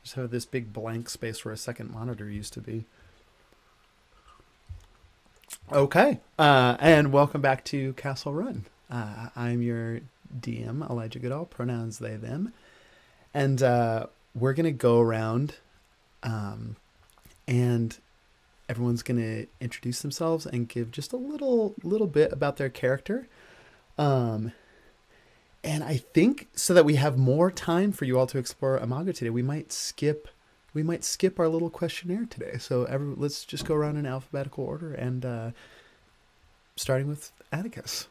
Just have this big blank space where a second monitor used to be. Okay, and welcome back to Castle Run. I'm your DM, Elijah Goodall, pronouns they, them. And we're going to go around and everyone's going to introduce themselves and give just a little bit about their character. Um, and I think so that we have more time for you all to explore Imago today, we might skip our little questionnaire today. So let's just go around in alphabetical order and starting with Atticus.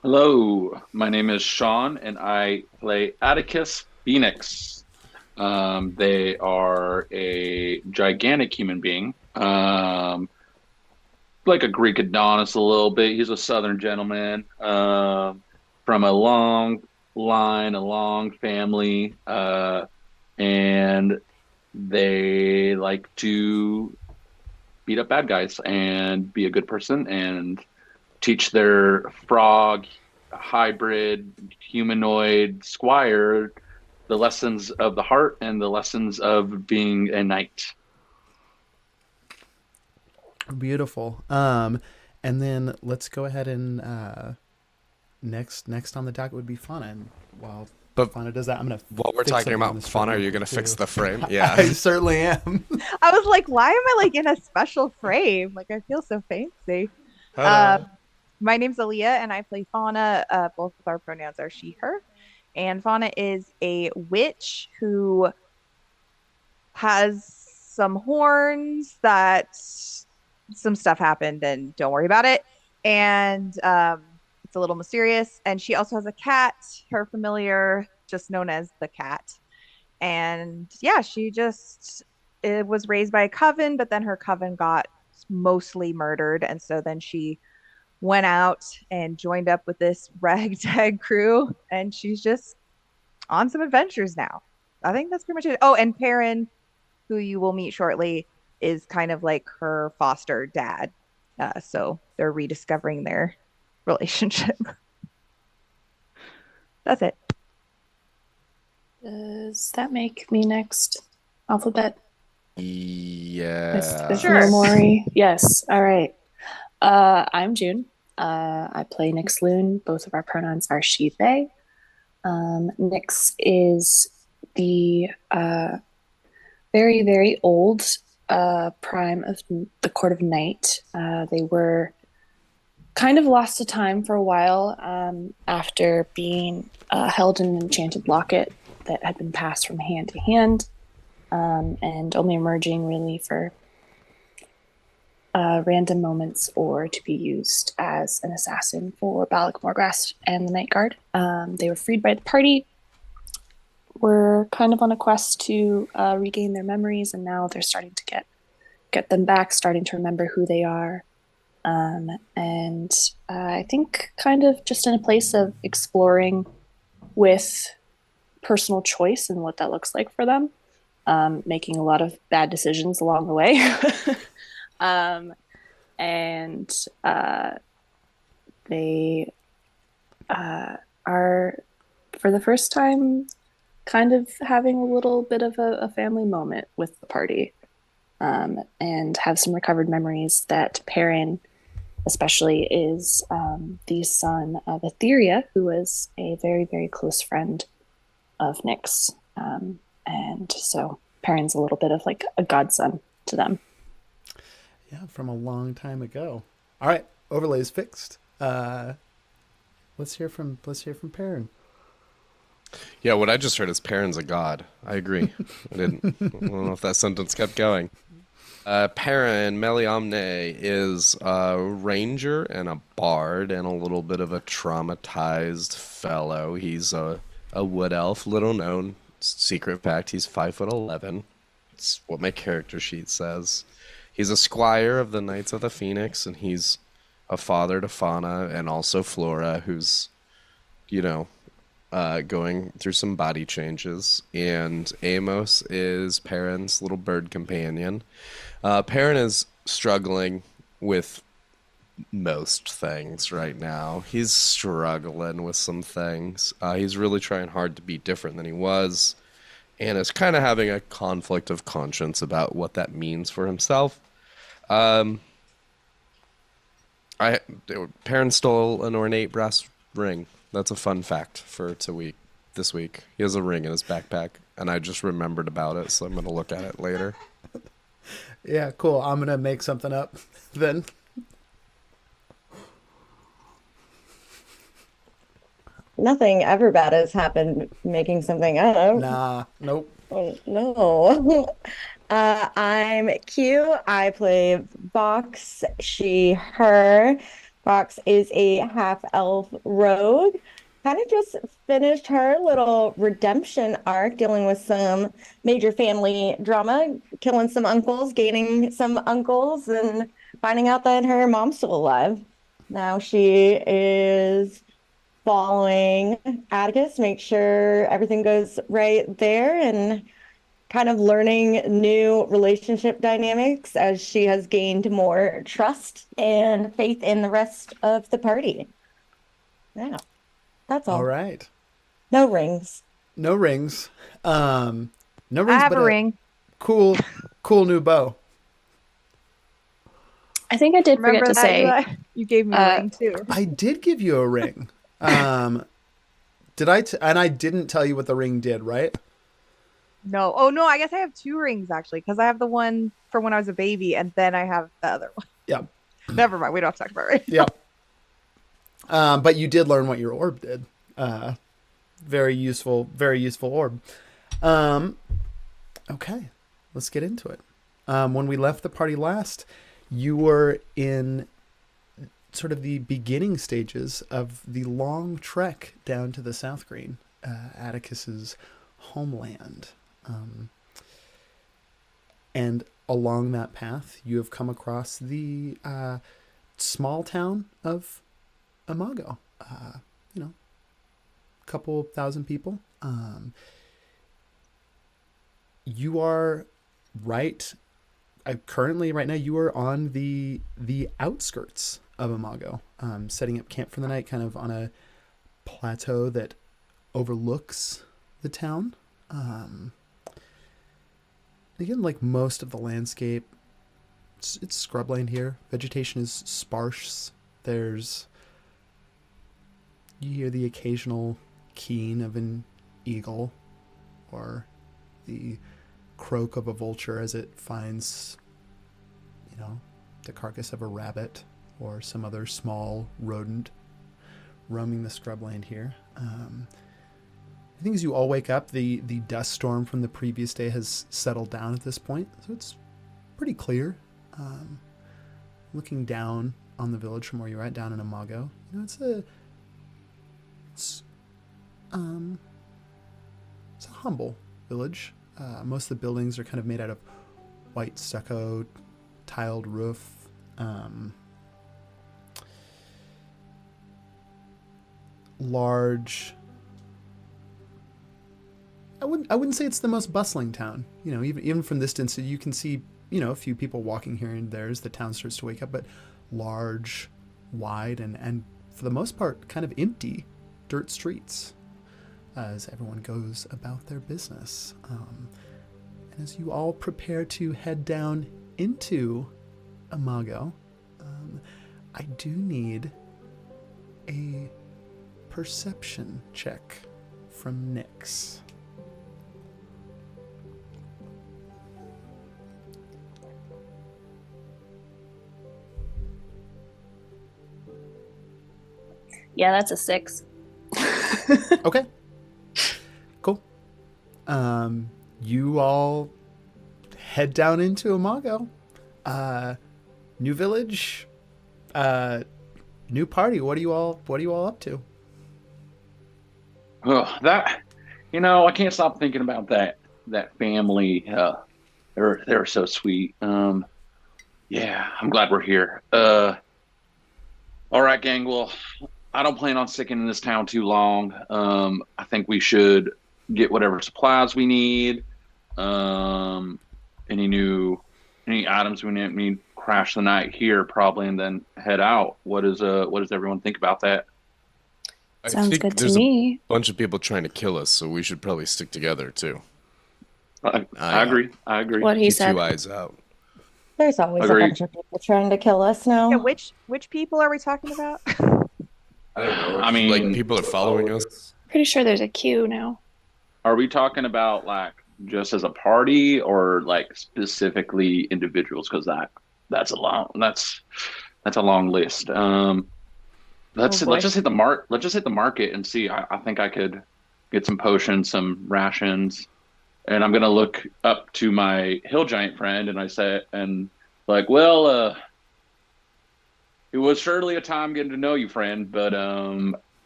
Hello, my name is Sean, and I play Atticus Phoenix. They are a gigantic human being, like a Greek Adonis a little bit. He's a Southern gentleman from a long line, a long family, and they like to beat up bad guys and be a good person and teach their frog hybrid humanoid squire the lessons of the heart and the lessons of being a knight. Beautiful. And then let's go ahead and next on the docket would be Fauna. And while But Fauna does that, I'm gonna while we're fix talking something on about the fauna, are screen you going to fix too. the frame? I Yeah. certainly am. I was like, why am I like in a special frame? Like I feel so fancy. Ta-da. My name's Aaliyah and I play Fauna. Both of our pronouns are she, her. And Fauna is a witch who has some horns that some stuff happened and don't worry about it. And it's a little mysterious. And she also has a cat, her familiar, just known as the cat. And yeah, she just it was raised by a coven, but then her coven got mostly murdered. And so then she went out and joined up with this ragtag crew, and she's just on some adventures now. I think that's pretty much it. Oh, and Peren, who you will meet shortly, is kind of like her foster dad. So they're rediscovering their relationship. That's it. Does that make me next alphabet? With Yeah. Sure. Momori? Yes. All right. I'm June. I play Nyx Loon. Both of our pronouns are she, they. Nyx is the very, very old prime of the Court of Night. They were kind of lost to time for a while after being held in an enchanted locket that had been passed from hand to hand, and only emerging really for random moments or to be used as an assassin for Balak Morgrast and the Night Guard. They were freed by the party, were kind of on a quest to regain their memories, and now they're starting to get them back, starting to remember who they are. And I think kind of just in a place of exploring with personal choice and what that looks like for them, making a lot of bad decisions along the way. And they are, for the first time, kind of having a little bit of a family moment with the party, and have some recovered memories that Peren especially is the son of Etheria, who was a very, very close friend of Nyx. And so Peren's a little bit of like a godson to them. Yeah, from a long time ago. All right, overlays fixed. Let's hear from Perrin. Yeah, what I just heard is Perrin's a god. I agree. I don't know if that sentence kept going. Perrin Meliamne is a ranger and a bard and a little bit of a traumatized fellow. He's a wood elf, little known secret fact. He's 5'11". It's what my character sheet says. He's a squire of the Knights of the Phoenix, and he's a father to Fauna and also Flora, who's, going through some body changes. And Amos is Perrin's little bird companion. Perrin is struggling with most things right now. He's struggling with some things. He's really trying hard to be different than he was. and is kind of having a conflict of conscience about what that means for himself. Um, I Perrin stole an ornate brass ring. That's a fun fact for this week. He has a ring in his backpack, and I just remembered about it, so I'm gonna look at it later. Yeah, cool. I'm gonna make something up then. Nothing ever bad has happened making something up. Nah, nope. Oh, no. I'm Q. I play Vox, she, her. Vox is a half elf rogue. Kind of just finished her little redemption arc, dealing with some major family drama, killing some uncles, gaining some uncles, and finding out that her mom's still alive. Now she is following Atticus, make sure everything goes right there, and kind of learning new relationship dynamics as she has gained more trust and faith in the rest of the party. Yeah, that's All all. right. No rings. No rings. No I rings, have but a ring. cool, cool new bow. I think I did forget Remember to that, say, Eli? You gave me a ring too. I did give you a ring. Did and I didn't tell you what the ring did, right? No. Oh no, I guess I have two rings actually, because I have the one from when I was a baby, and then I have the other one. Yeah. Never mind. We don't have to talk about it right now. Yep. But you did learn what your orb did. Very useful orb. Okay, let's get into it. When we left the party last, you were in sort of the beginning stages of the long trek down to the South Green, Atticus's homeland. And along that path, you have come across the small town of Imago. A couple thousand people. You are currently right now you are on the outskirts of Imago, setting up camp for the night, kind of on a plateau that overlooks the town. Again, like most of the landscape, it's scrubland here. Vegetation is sparse. You hear the occasional keen of an eagle or the croak of a vulture as it finds, the carcass of a rabbit or some other small rodent roaming the scrubland here. I think as you all wake up, the dust storm from the previous day has settled down at this point, so it's pretty clear. Looking down on the village from where you're at, down in Imago, it's a humble village. Most of the buildings are kind of made out of white stucco, tiled roof. Large. I wouldn't say it's the most bustling town. Even from this distance, you can see a few people walking here and there as the town starts to wake up. But large, wide, and for the most part, kind of empty dirt streets as everyone goes about their business. And as you all prepare to head down into Imago, I do need a perception check from Nyx. yeah, that's a 6. Okay. Cool. You all head down into Imago. New village, new party. What are you all up to? Oh, I can't stop thinking about that family. They're so sweet. Yeah, I'm glad we're here. All right, gang. Well, I don't plan on sticking in this town too long. I think we should get whatever supplies we need. Any items we need, crash the night here probably, and then head out. What does everyone think about that? I Sounds think good to there's me. a bunch of people trying to kill us, so we should probably stick together too. I agree. I agree. What he Keep said. two eyes out. There's always a Agreed. bunch of people trying to kill us now. Yeah, which people are we talking about? I don't know. I Like mean, people are following us. Pretty sure there's a queue now. are we talking about like just as a party or like specifically individuals? Because that's a long list. Let's Oh boy. just hit the let's just hit the market and see. I think I could get some potions, some rations, and I'm gonna look up to my hill giant friend and I say and like, well, it was surely a time getting to know you, friend, but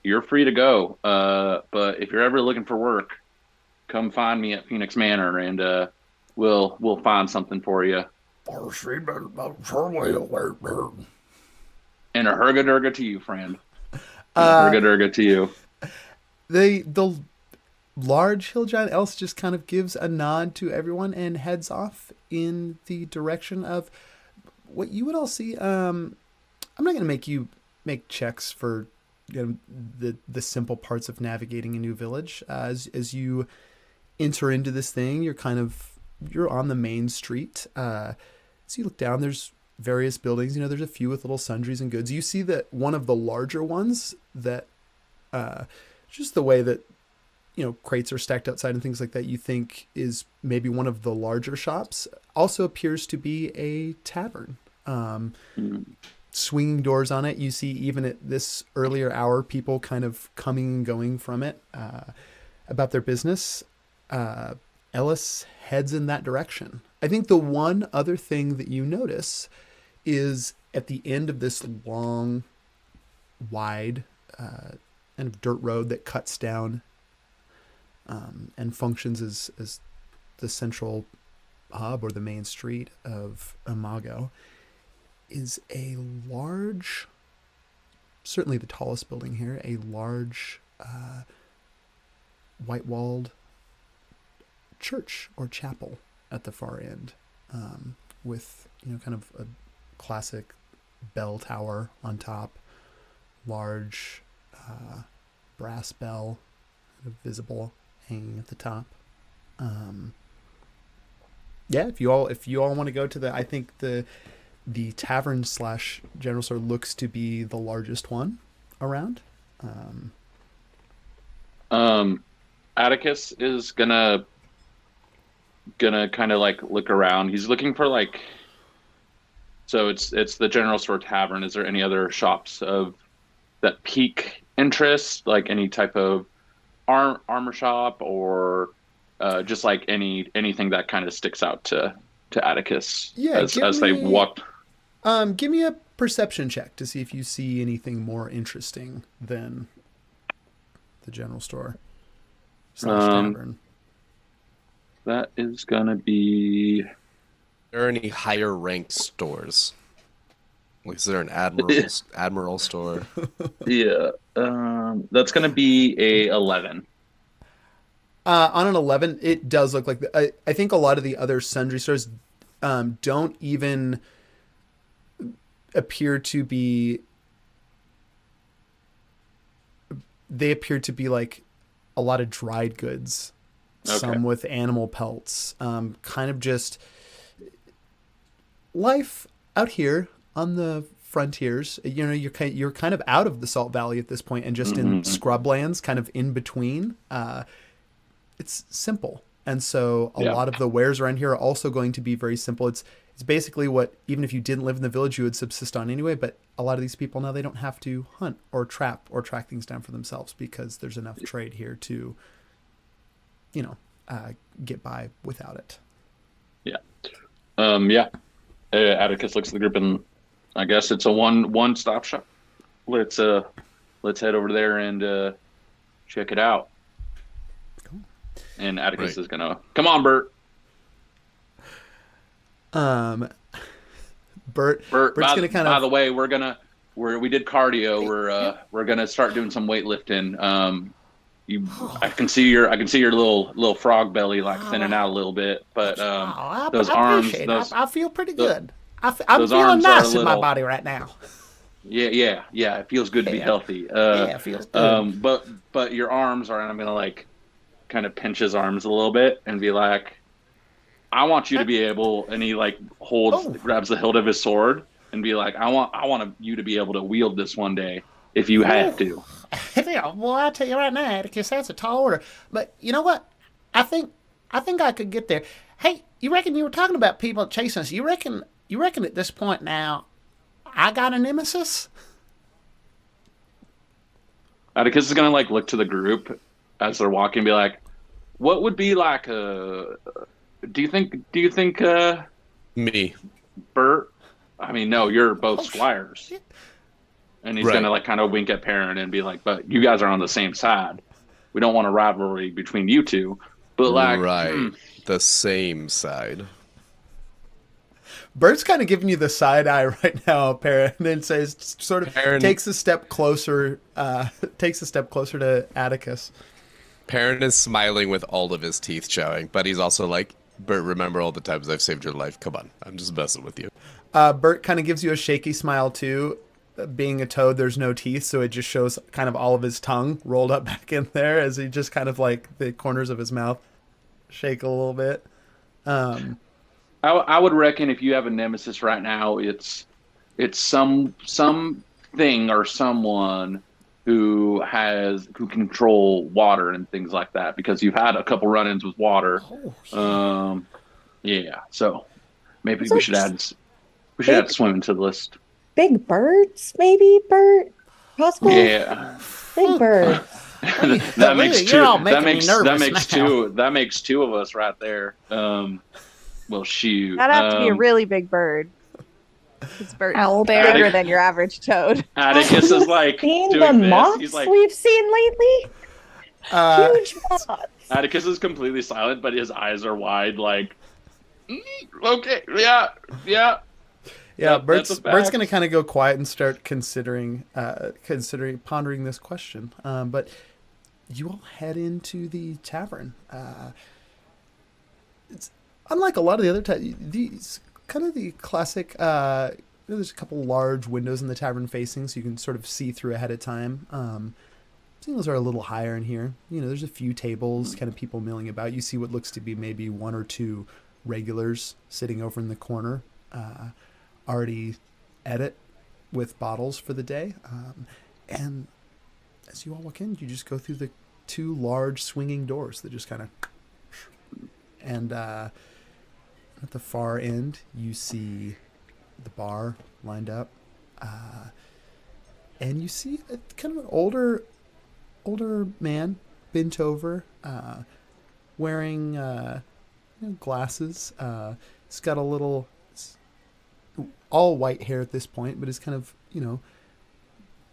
you're free to go. But if you're ever looking for work, come find me at Phoenix Manor and we'll find something for you. And a herga to you, friend. And a herga to you. The large hill giant else just kind of gives a nod to everyone and heads off in the direction of what you would all see. I'm not going to make you make checks for the simple parts of navigating a new village. As you enter into this thing, you're on the main street. So you look down, there's various buildings. There's a few with little sundries and goods. You see that one of the larger ones that just the way that crates are stacked outside and things like that, you think is maybe one of the larger shops, also appears to be a tavern. Swinging doors on it. You see even at this earlier hour, people kind of coming and going from it about their business. Ellis heads in that direction. I think the one other thing that you notice is at the end of this long, wide kind of dirt road that cuts down and functions as the central hub or the main street of Imago, is a large, certainly the tallest building here, a large white-walled church or chapel at the far end, with kind of a classic bell tower on top, large brass bell kind of visible hanging at the top. Yeah, if you all want to go to I think the tavern / general store looks to be the largest one around. Atticus is gonna kind of like look around. He's looking for like, so it's the general store tavern. Is there any other shops of that pique interest, like any type of armor shop or just like anything that kind of sticks out to Atticus as they walk? Give me a perception check to see if you see anything more interesting than the general store / tavern. That is gonna be. Are there any higher ranked stores? Like, is there an admiral store? Yeah, that's gonna be a 11. On an 11, it does look like I think a lot of the other sundry stores don't even appear to be. They appear to be like a lot of dried goods, some with animal pelts, kind of just life out here on the frontiers. You're kind of out of the Salt Valley at this point and just in scrublands, kind of in between. It's simple. And so a lot of the wares around here are also going to be very simple. It's basically what, even if you didn't live in the village, you would subsist on anyway. But a lot of these people now, they don't have to hunt or trap or track things down for themselves because there's enough trade here to, get by without it. Yeah. Atticus looks at the group and I guess it's a one-stop shop. Let's head over there and check it out. Cool. And Atticus is gonna come on, Bert. Bert's gonna kind of. By the way, we did cardio. We're gonna start doing some weightlifting. I can see your little frog belly like thinning out a little bit, but those arms, I feel pretty good. I'm feeling nice in my body right now. Yeah. It feels good to be healthy. It feels good. But your arms are, and I'm gonna like kind of pinch his arms a little bit and be like, I want you to be able, and he like holds, Oh. grabs the hilt of his sword and be like, I want you to be able to wield this one day if you had to. Yeah, well, I tell you right now, Atticus, that's a tall order. But you know what? I think I could get there. Hey, you reckon you were talking about people chasing us? You reckon at this point now, I got a nemesis? Atticus is gonna like look to the group as they're walking, and be like, what would be like a? Do you think Me. Bert? I mean, no, you're both squires. And he's Right. gonna like kind of wink at Perrin and be like, "But you guys are on the same side. We don't want a rivalry between you two, but like, Right. The same side. Bert's kind of giving you the side eye right now, Peren, and then says, sort of Peren- takes a step closer, to Atticus. Perrin is smiling with all of his teeth showing, but he's also like, Bert, remember all the times I've saved your life. Come on, I'm just messing with you. Bert kind of gives you a shaky smile too. Being a toad, there's no teeth, so it just shows kind of all of his tongue rolled up back in there as he just kind of like the corners of his mouth shake a little bit. I would reckon if you have a nemesis right now, it's some thing or someone who can control water and things like that because you've had a couple run-ins with water. Yeah. So maybe we should add swimming to the list. Big birds, maybe, Bert? Possible? Yeah. Big birds. that makes two. You're all making me nervous That makes two of us right there. Well, shoot. That'd have to be a really big bird. It's Owlbear. bigger than your average toad. Atticus is like Seen doing the this. moths He's like, we've seen lately? Huge moths. Atticus is completely silent, but his eyes are wide. Like, okay, yeah. Yeah, That's a Bert's fact. gonna kind of go quiet and start pondering this question. But you all head into the tavern. It's unlike a lot of the other these kind of the classic. There's a couple large windows in the tavern facing, so you can sort of see through ahead of time. Ceilings are a little higher in here. There's a few tables, kind of people milling about. You see what looks to be maybe one or two regulars sitting over in the corner. Already at it with bottles for the day. And as you all walk in, you just go through the two large swinging doors that just kind of... And at the far end, you see the bar lined up. And you see a kind of an older man, bent over, wearing glasses. He's got a little... all white hair at this point, but it's kind of,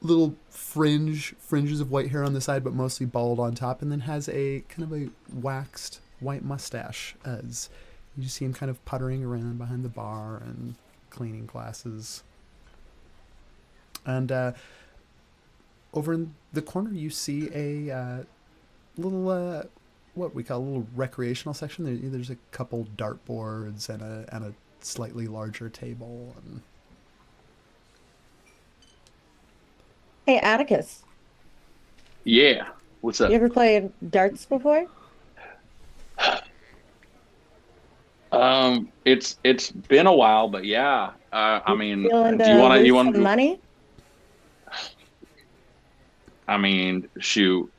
little fringes of white hair on the side, but mostly bald on top, and then has a kind of a waxed white mustache as you just see him kind of puttering around behind the bar and cleaning glasses. And over in the corner, you see a little, what we call a little recreational section. There's a couple dartboards and a slightly larger table. And... Hey, Atticus, Yeah. What's up? you ever played darts before? It's been a while, but yeah. I mean, Feeling do to you want lose some money? I mean, shoot.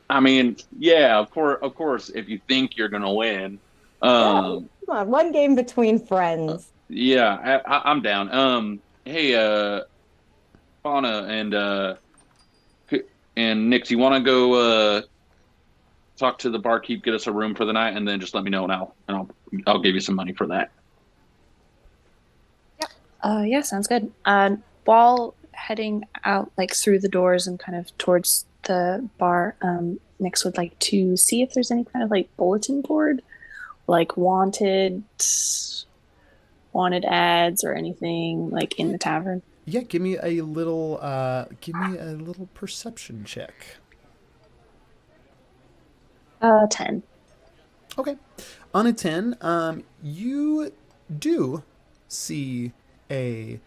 I mean, yeah, of course. If you think you're gonna win, Come on, one game between friends. yeah, I'm down. Hey, Fauna and Nix, you want to go talk to the barkeep, get us a room for the night, and then just let me know, and I'll give you some money for that. Yeah, sounds good. While heading out, like through the doors and kind of towards the bar, Nix would like to see if there's any kind of like bulletin board, like wanted ads or anything like in the tavern. Yeah, give me a little perception check. 10. Okay. On a 10, you do see a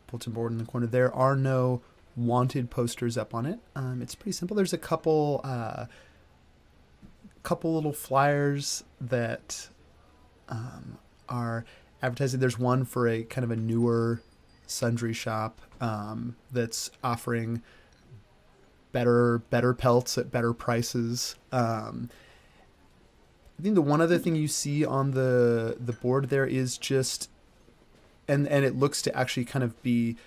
bulletin board in the corner. There are no wanted posters up on it. It's pretty simple. There's a couple little flyers that are advertising. There's one for a kind of a newer sundry shop that's offering better pelts at better prices. I think the one other thing you see on the board there is just, and it looks to actually kind of be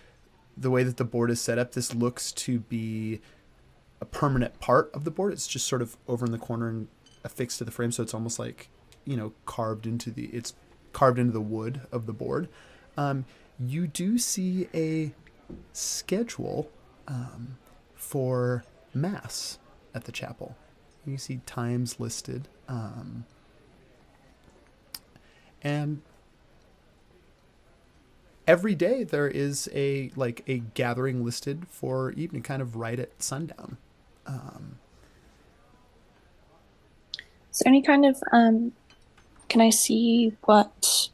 the way that the board is set up. This looks to be a permanent part of the board. It's just sort of over in the corner and affixed to the frame, so it's almost like, carved into the wood of the board. You do see a schedule for mass at the chapel. You see times listed, and every day there is a gathering listed for evening, kind of right at sundown. Is there any kind of can I see what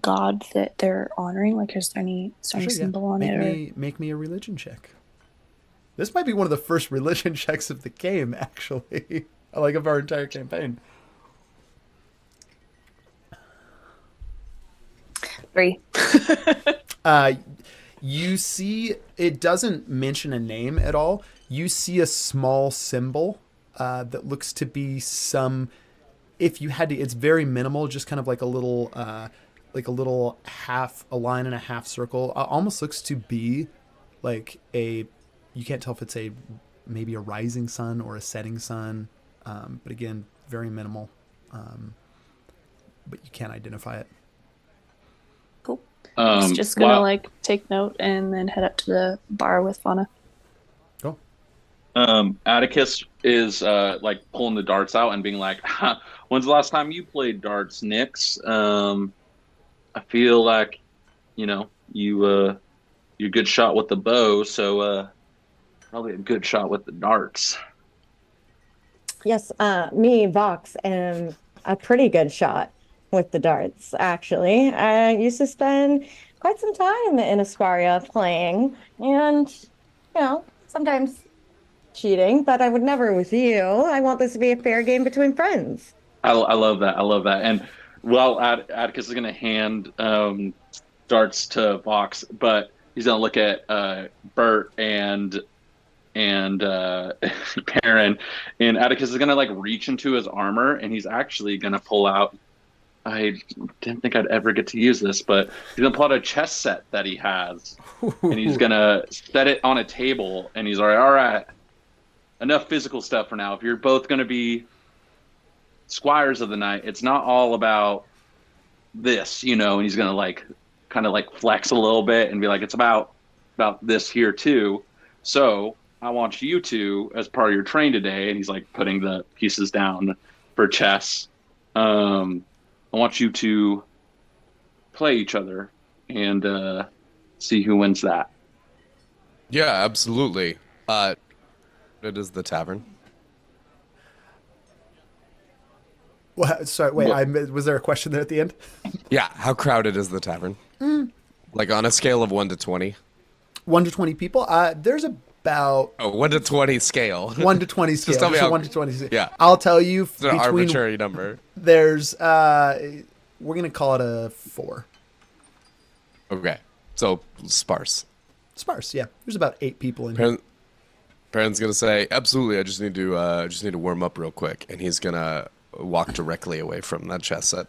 god that they're honoring? Like, is there any symbol on it? Make me a religion check. This might be one of the first religion checks of the game, actually. Of our entire campaign. 3. You see, it doesn't mention a name at all. You see a small symbol that looks to be some. If you had to, it's very minimal, just kind of like a little half, a line and a half circle. Almost looks to be like a. You can't tell if it's maybe a rising sun or a setting sun, but again, very minimal. But you can't identify it. Cool. He's just gonna take note and then head up to the bar with Fauna. Go. Atticus is pulling the darts out and being like, "When's the last time you played darts, Nix? I feel like, you're a good shot with the bow, so probably a good shot with the darts." Yes, me, Vox, am a pretty good shot with the darts, actually. I used to spend quite some time in Asparia playing, and, sometimes cheating, but I would never with you. I want this to be a fair game between friends. I love that. I love that. And, Atticus is going to hand darts to Vox, but he's going to look at Bert and Peren, and Atticus is gonna reach into his armor, and he's actually gonna pull out. I didn't think I'd ever get to use this, but he's gonna pull out a chess set that he has, and he's gonna set it on a table, and he's all right, enough physical stuff for now. If you're both gonna be squires of the night, it's not all about this, and he's gonna kind of flex a little bit and be like, it's about this here too. So I want you to, as part of your train today, and he's putting the pieces down for chess. I want you to play each other and see who wins that. Yeah, absolutely. It is the tavern. Well, sorry, wait. Was there a question there at the end? Yeah, how crowded is the tavern? On a scale of 1 to 20. 1 to 20 people. There's about 1 to 20 scale. 1 to 20 scale. Just tell me how, 1 to 20 scale. Yeah, I'll tell you. It's an arbitrary number. There's we're gonna call it a 4. Okay, so sparse. Sparse, yeah. There's about 8 people in here. Peren's gonna say, absolutely. I just need to warm up real quick, and he's gonna walk directly away from that chess set.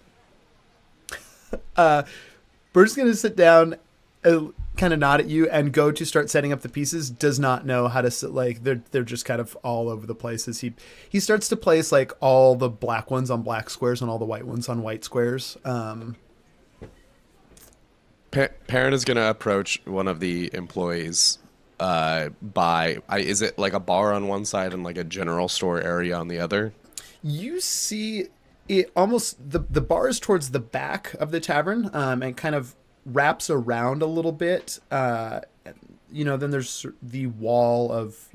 Bert's gonna sit down, kind of nod at you, and go to start setting up the pieces. Does not know how to sit. They're just kind of all over the places. He starts to place all the black ones on black squares and all the white ones on white squares. Peren is gonna approach one of the employees. Is it a bar on one side and a general store area on the other? You see it almost the bar is towards the back of the tavern, and kind of wraps around a little bit. Then there's the wall of,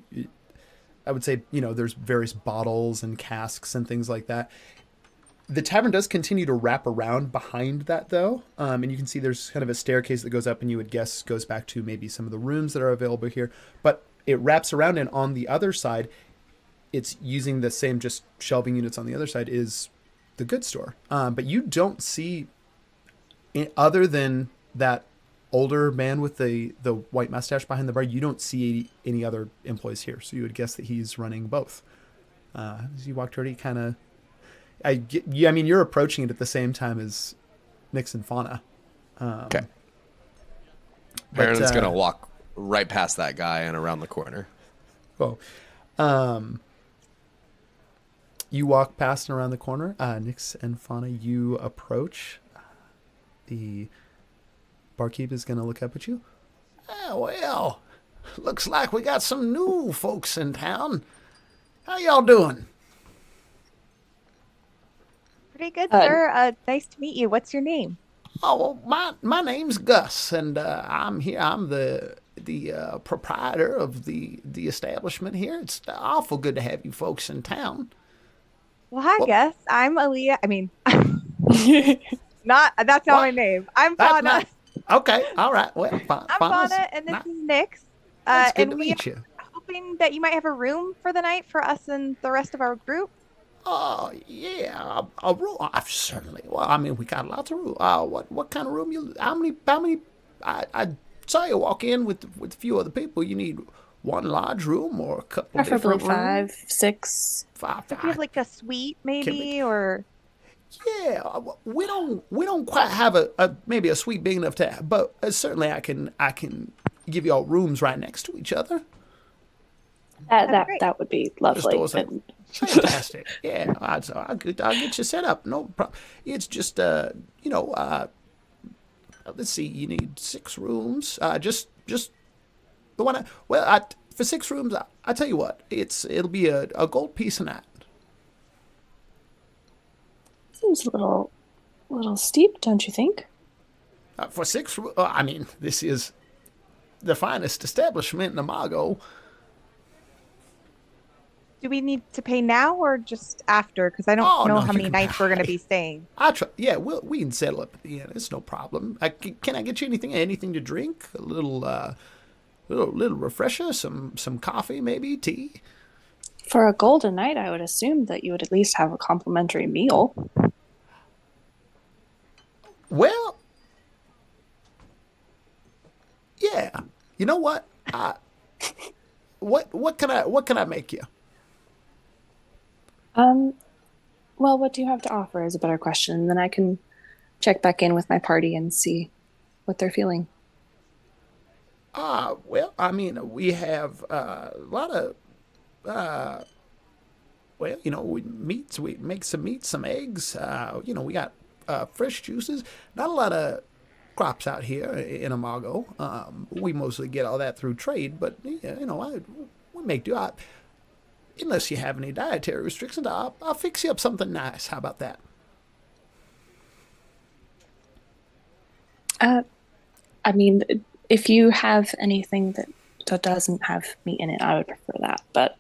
I would say, there's various bottles and casks and things like that. The tavern does continue to wrap around behind that, though. And you can see there's kind of a staircase that goes up, and you would guess goes back to maybe some of the rooms that are available here. But it wraps around, and on the other side, it's using the same just shelving units on the other side is the goods store. But you don't see, other than that older man with the white mustache behind the bar, you don't see any other employees here. So you would guess that he's running both. As you walk toward it, kind of, I mean, you're approaching it at the same time as Nix and Fauna. Okay. But, Peren's gonna walk right past that guy and around the corner. Well, you walk past and around the corner. Nix and Fauna, you approach. The barkeep is going to look up at you. Well, looks like we got some new folks in town. How y'all doing? Pretty good, sir. Nice to meet you. What's your name? Oh, well, my name's Gus, and I'm here. I'm the proprietor of the establishment here. It's awful good to have you folks in town. Well, hi, Gus. I'm Aaliyah. I mean, that's not my name. I'm Fauna. Okay, all right. Well, I'm Fauna, and this is Nix. It's good and to we meet you. are hoping that you might have a room for the night for us and the rest of our group. Oh, yeah, a room. Certainly. Well, I mean, we got lots of room. What kind of room you? How many? I saw you walk in with a few other people. You need one large room or a couple Preferably different rooms? 5, 6. Five. If you have like a suite, maybe, or Yeah, we don't quite have maybe a suite big enough to have, but certainly I can give you all rooms right next to each other. That would be lovely. Fantastic. Yeah, I'll get you set up. No problem. It's just let's see. You need 6 rooms. Just the one. For 6 rooms, I tell you what. It'll be a gold piece a night. Seems a little steep, don't you think? For 6 rooms, I mean, this is the finest establishment in Imago. do we need to pay now or just after? Because I don't know no, how you many can nights we're going to pay. be staying. Yeah, we can settle up at the end. It's no problem. Can I get you anything to drink? A little refresher, some coffee, maybe tea. For a golden night, I would assume that you would at least have a complimentary meal. Well, yeah. You know what? What can I make you? Well, what do you have to offer is a better question, and then I can check back in with my party and see what they're feeling. Well, I mean, we have a lot of, meats. We make some meat, some eggs. We got fresh juices. Not a lot of crops out here in Imago. We mostly get all that through trade, but, we make do. Unless you have any dietary restrictions, I'll fix you up something nice. How about that? I mean, if you have anything that doesn't have meat in it, I would prefer that. But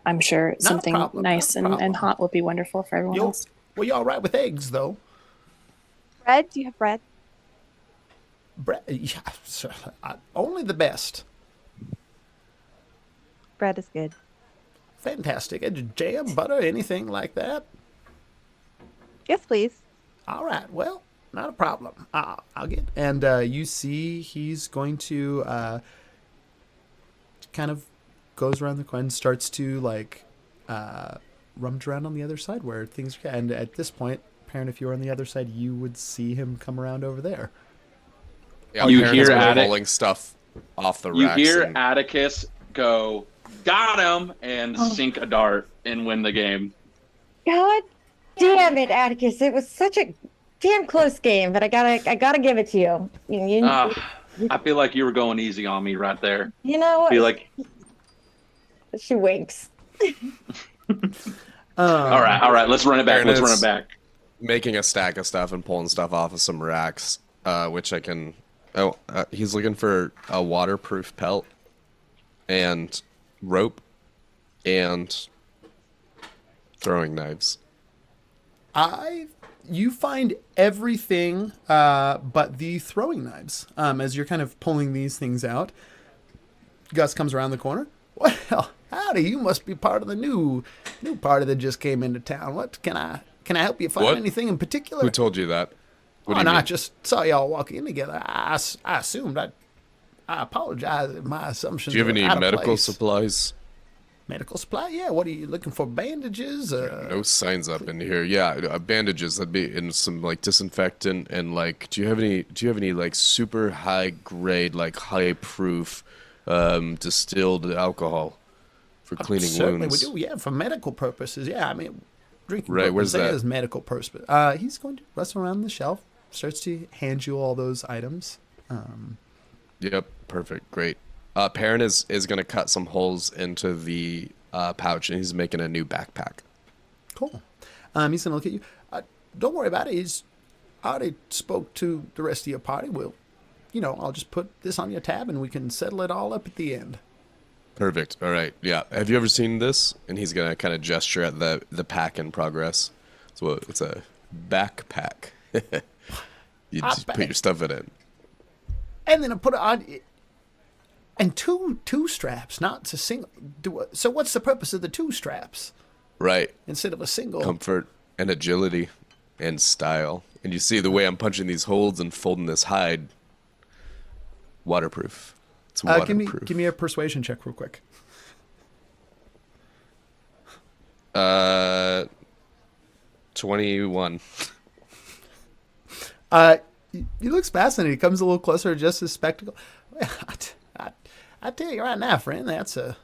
I'm sure something nice and hot would be wonderful for everyone else. Well, you all right with eggs, though? Bread? Do you have bread? Bread? Yeah, only the best. Bread is good. Fantastic. Jam, butter, anything like that? Yes, please. All right. Well, not a problem. I'll get. And you see, he's going to kind of goes around the corner and starts to rummage around on the other side where things. And at this point, Peren, if you were on the other side, you would see him come around over there. Yeah, You Peren's hear been Attic- rolling stuff off the You racks. hear and- Atticus go, "Got him!" and sink a dart and win the game. God damn it, Atticus. It was such a damn close game, but I gotta give it to you. I feel like you were going easy on me right there. You know, I feel like, she winks. all right, let's run it back. Peren Let's run is it back. making a stack of stuff and pulling stuff off of some racks, which I can. He's looking for a waterproof pelt and rope and throwing knives. You find everything but the throwing knives. As you're kind of pulling these things out, Gus comes around the corner. Well, howdy! You must be part of the new party that just came into town. What can I Can I help you find What? anything in particular? Who told you that? What do you no, I mean? just saw y'all walking in together. I assumed. I apologize if my assumptions Do you have were any out of medical place. supplies? Medical supply? Yeah. What are you looking for? Bandages? No signs up in here. Yeah, bandages. That'd be in some like disinfectant and like. Do you have any like super high grade, like high proof, distilled alcohol for cleaning Certainly wounds? we do. Yeah, for medical purposes. Yeah, I mean, drinking Right, where's purposes that? is medical purpose. He's going to rustle around the shelf, starts to hand you all those items. Yep, perfect, great. Peren is gonna cut some holes into the pouch, and he's making a new backpack. Cool. He's gonna look at you. Don't worry about it. I already spoke to the rest of your party. I'll just put this on your tab, and we can settle it all up at the end. Perfect. All right. Yeah. Have you ever seen this? And he's gonna kind of gesture at the pack in progress. So it's a backpack. You just put your stuff in it. And then I put it on. And two straps, not a single. So what's the purpose of the two straps Right. instead of a single? Comfort and agility and style. And you see the way I'm punching these holes and folding this hide. Waterproof. It's waterproof. Give me a persuasion check real quick. 21. He looks fascinated. He comes a little closer, just his spectacle. Well, I tell you right now, friend, it's a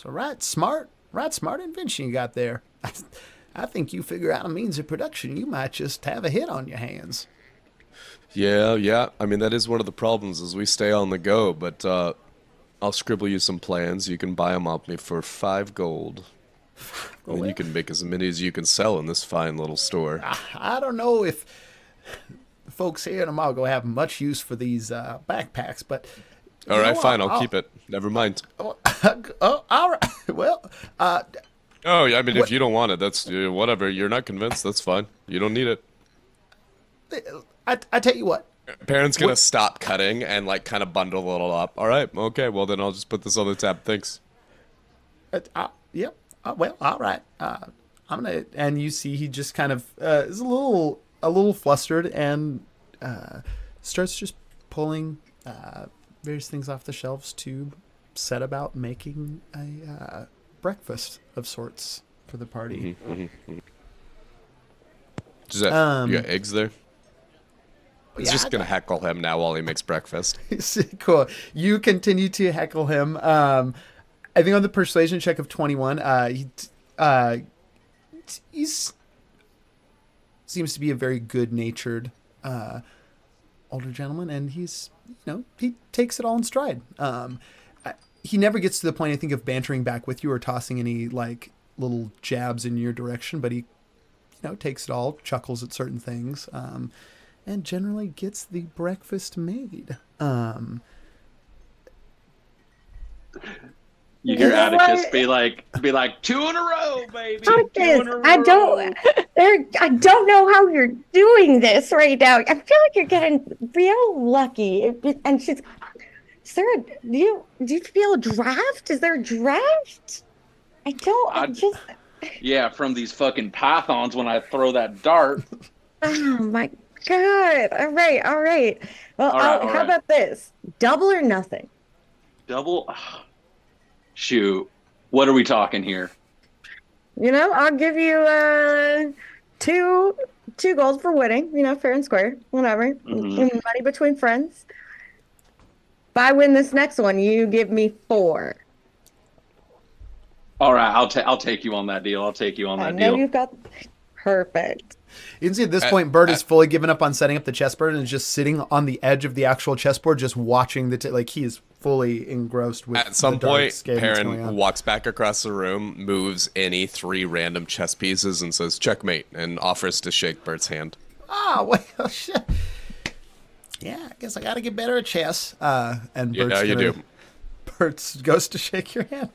right smart invention you got there. I think you figure out a means of production, you might just have a hit on your hands. Yeah. I mean, that is one of the problems is we stay on the go, but I'll scribble you some plans. You can buy them off me for 5 gold. And you can make as many as you can sell in this fine little store. I don't know if the folks here in Amago have much use for these backpacks, but... All right, fine, I'll keep it. Never mind. Oh, all right. Well, Oh, I mean, if you don't want it, that's whatever. You're not convinced, that's fine. You don't need it. I tell you what. Parent's gonna stop cutting and like kind of bundle it all up. All right, okay, well then I'll just put this on the tab. Thanks. Yep. Well, all right. I'm gonna. And you see, he just kind of is a little flustered and starts just pulling various things off the shelves to set about making a breakfast of sorts for the party. Does that, you got eggs there? He's Yeah, just gonna heckle him now while he makes breakfast. Cool. You continue to heckle him. I think on the persuasion check of 21, he's seems to be a very good-natured older gentleman, and he takes it all in stride. He never gets to the point, I think, of bantering back with you or tossing any like little jabs in your direction, but he takes it all, chuckles at certain things, and generally gets the breakfast made. You hear Atticus be like 2 in a row, baby. 2 in a row. I don't know how you're doing this right now. I feel like you're getting real lucky. And she's, do you feel a draft? Is there a draft? Yeah, from these fucking pythons when I throw that dart. Oh my God. All right. Well, how about this? Double or nothing? Double? Shoot. What are we talking here? I'll give you two gold for winning, fair and square, whatever. Money between friends. If I win this next one, you give me 4. All right, I'll take you on that deal. I'll take you on that I know deal. you've got perfect. You can see at this point, Bert is fully given up on setting up the chessboard and is just sitting on the edge of the actual chessboard, just watching like he is fully engrossed with. At some point, Perrin walks back across the room, moves any 3 random chess pieces, and says "checkmate," and offers to shake Bert's hand. Well, shit. Yeah, I guess I got to get better at chess. And Bert's you do. Bert goes to shake your hand.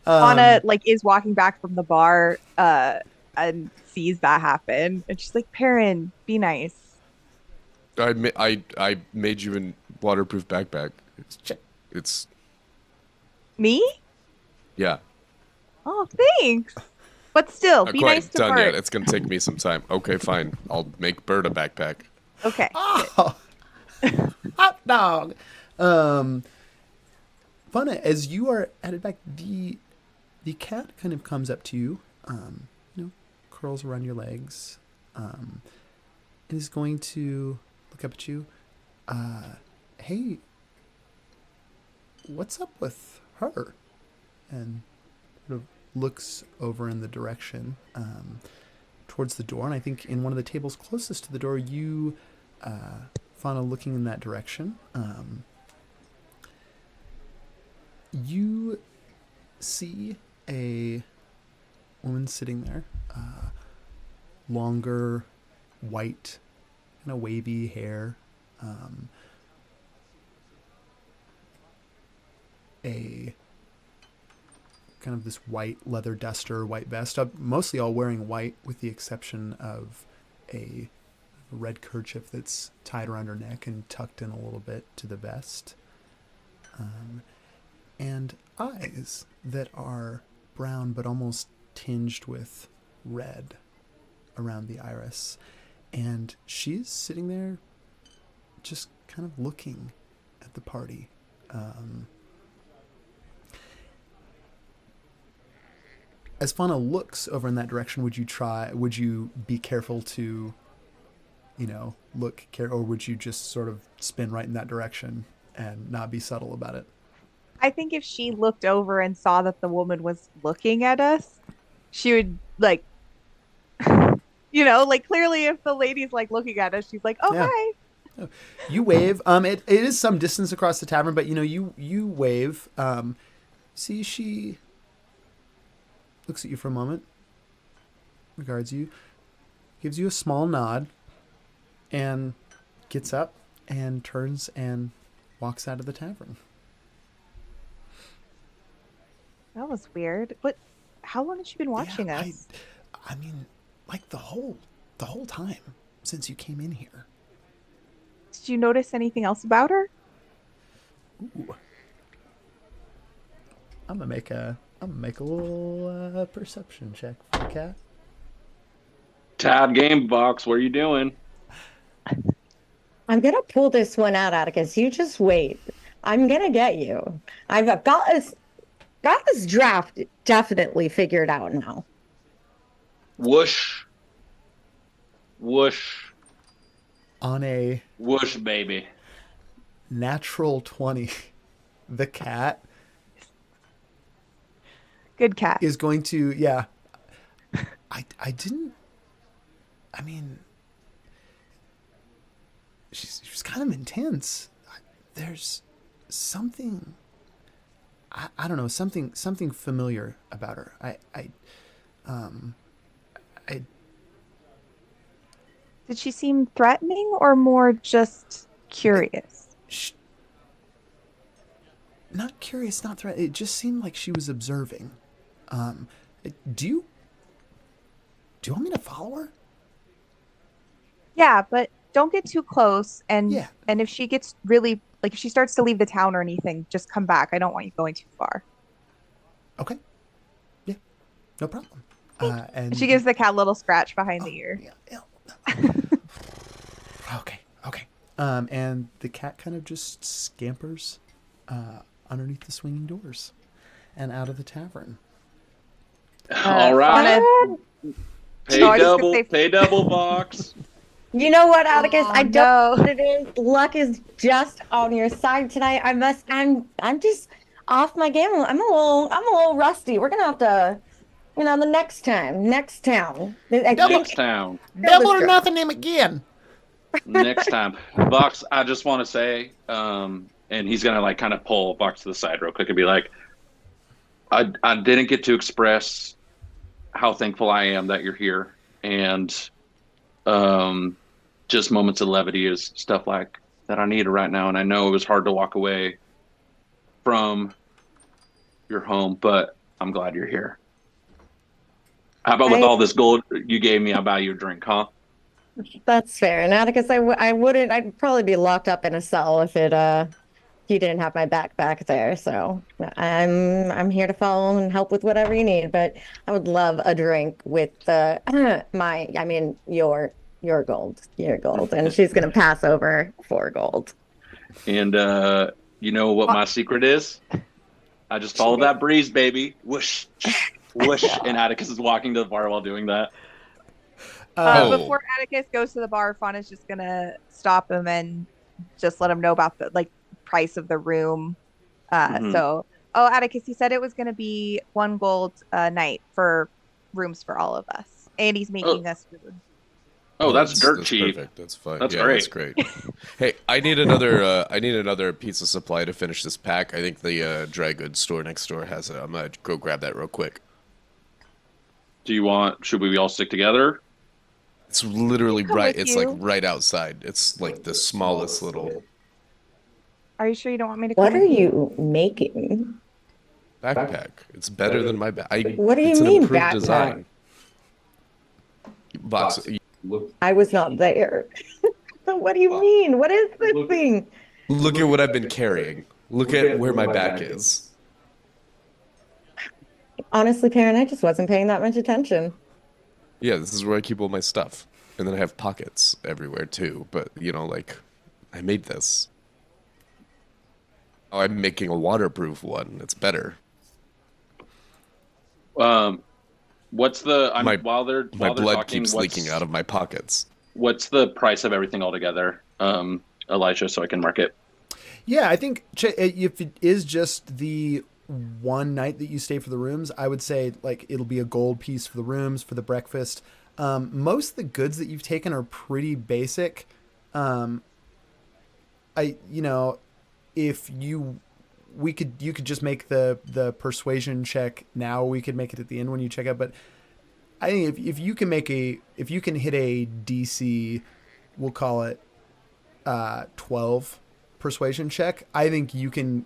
Anna is walking back from the bar and sees that happen, and she's like, "Peren, be nice." I made you a waterproof backpack. It's Me? yeah. Oh, thanks. But still, Not be quite nice to done Bert. yet. It's gonna take me some time. Okay, fine. I'll make Bert a backpack. Okay. Oh, hot dog. Fauna, as you are headed back, the cat kind of comes up to you, you know, curls around your legs, and is going to look up at you. Hey, what's up with her? And sort of looks over in the direction towards the door. And I think in one of the tables closest to the door, you, Fauna, looking in that direction, you see a woman sitting there, longer, white, kind of wavy hair, a kind of this white leather duster, white vest, mostly all wearing white with the exception of a red kerchief that's tied around her neck and tucked in a little bit to the vest. And eyes that are brown but almost tinged with red around the iris. And she's sitting there just kind of looking at the party. As Fauna looks over in that direction, would you be careful to, you know, or would you just sort of spin right in that direction and not be subtle about it? I think if she looked over and saw that the woman was looking at us, she would like, like clearly if the lady's like looking at us, she's like, oh, Yeah. hi. You wave. It is some distance across the tavern, but you wave. See, she looks at you for a moment, regards you, gives you a small nod, and gets up and turns and walks out of the tavern. That was weird. But how long has she been watching Yeah, us? I mean, like the whole time since you came in here. Did you notice anything else about her? Ooh. I'm gonna make a little perception check for the cat. Tab game box, what are you doing? I'm gonna pull this one out, Atticus. You just wait. I'm gonna get you. I've got this draft definitely figured out now. Whoosh. Whoosh. On a Whoosh, baby. natural 20, the cat Good cat. is going to, yeah. I didn't, I mean, she's kind of intense. There's something, I don't know, something familiar about her. I Did she seem threatening or more just curious? not curious, not threat. It just seemed like she was observing. Do you want me to follow her? Yeah, but don't get too close. And Yeah. and if she gets really like if she starts to leave the town or anything, just come back. I don't want you going too far. Okay. Yeah. No problem. And She gives the cat a little scratch behind the ear. Yeah. Okay. And the cat kind of just scampers underneath the swinging doors and out of the tavern. All right. Fauna- Pay Oh, I was just double. gonna say- Pay double box. You know what, Atticus? Oh, I don't no. know what it is. Luck is just on your side tonight. I'm just off my game. I'm a little rusty. We're gonna have to, the next town. Next town. Double or nothing him again. Next time. Vox, I just want to say, and he's going to like kind of pull Vox to the side real quick and be like, I didn't get to express how thankful I am that you're here. And just moments of levity is stuff like that I need right now. And I know it was hard to walk away from your home, but I'm glad you're here. How about with all this gold you gave me, I'll buy you a drink, huh? That's fair. And Atticus, I'd probably be locked up in a cell if you didn't have my back there, so I'm here to follow and help with whatever you need. But I would love a drink with your gold, and she's gonna pass over 4 gold. And you know what my secret is? I just follow that breeze, baby. Whoosh, whoosh. And Atticus is walking to the bar while doing that. Oh. Before Atticus goes to the bar, Fauna's just gonna stop him and just let him know about the price of the room. Atticus, he said it was gonna be 1 gold a night for rooms for all of us, and he's making us food. Oh, that's dirt that's cheap. Perfect. That's fine. That's yeah, great. That's great. Hey, I need another piece of supply to finish this pack. I think the dry goods store next door has it. I'm gonna go grab that real quick. Should we all stick together? It's literally come right. with It's you. like right outside. It's like the smallest little Are you sure you don't want me to What come are with you making? backpack. It's better than my bag. What do you It's an mean improved backpack? design. Box. I was not there. What do you mean? What is this thing? Look at what I've been carrying. Look at where my back is. Honestly, Peren, I just wasn't paying that much attention. Yeah, this is where I keep all my stuff. And then I have pockets everywhere too. But, like, I made this. Oh, I'm making a waterproof one. It's better. What's the My while they're blood talking, keeps leaking out of my pockets. What's the price of everything altogether, Elijah, so I can mark it? Yeah, I think if it is just the one night that you stay for the rooms, I would say like it'll be a gold piece for the rooms, for the breakfast. Most of the goods that you've taken are pretty basic. If you could just make the persuasion check now. We could make it at the end when you check out, but I think if you can hit a DC, we'll call it 12 persuasion check, I think you can,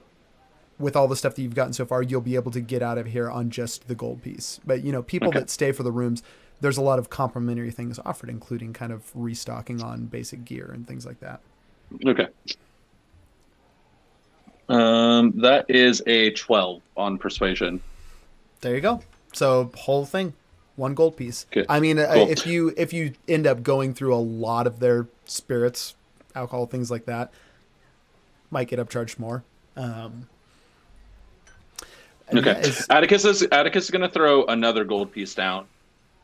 with all the stuff that you've gotten so far, you'll be able to get out of here on just the gold piece. But people that stay for the rooms, there's a lot of complimentary things offered, including kind of restocking on basic gear and things like that. Okay. That is a 12 on persuasion. There you go. So whole thing, 1 gold piece. Good. I mean, Cool. if you end up going through a lot of their spirits, alcohol, things like that, might get upcharged more. Okay. Atticus is going to throw another gold piece down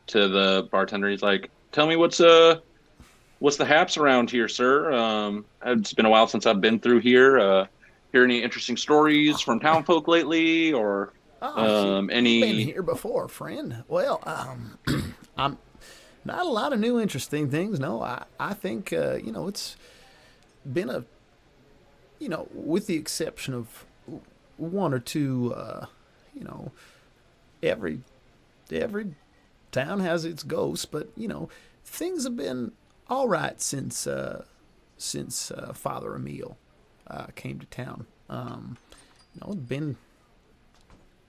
to the bartender. He's like, "Tell me what's the haps around here, sir? It's been a while since I've been through here. Hear any interesting stories from town folk lately, or any?" You've been here before, friend. Well, I'm not a lot of new interesting things. No, I think it's been with the exception of 1 or 2, every town has its ghosts, but things have been all right since Father Emil came to town. It's been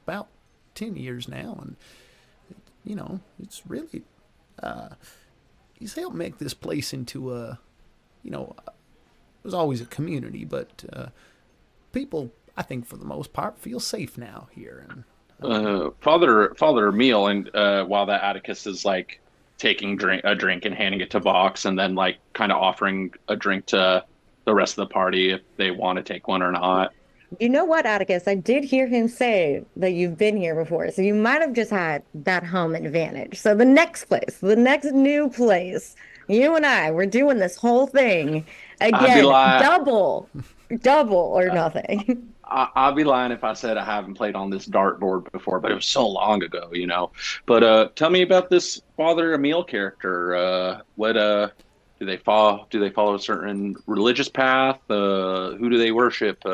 about 10 years now, and it's really he's helped make this place into a it was always a community, but people, I think, for the most part, feel safe now here. And Father Emil, and while that Atticus is like taking a drink and handing it to Vox, and then like kind of offering a drink to the rest of the party if they want to take one or not. You know what, Atticus? I did hear him say that you've been here before, so you might have just had that home advantage. So the next new place, you and I, we're doing this whole thing again, double or nothing. I'll be lying if I said I haven't played on this dartboard before, but it was so long ago, But tell me about this Father Emil character. What do they follow? Do they follow a certain religious path? Who do they worship?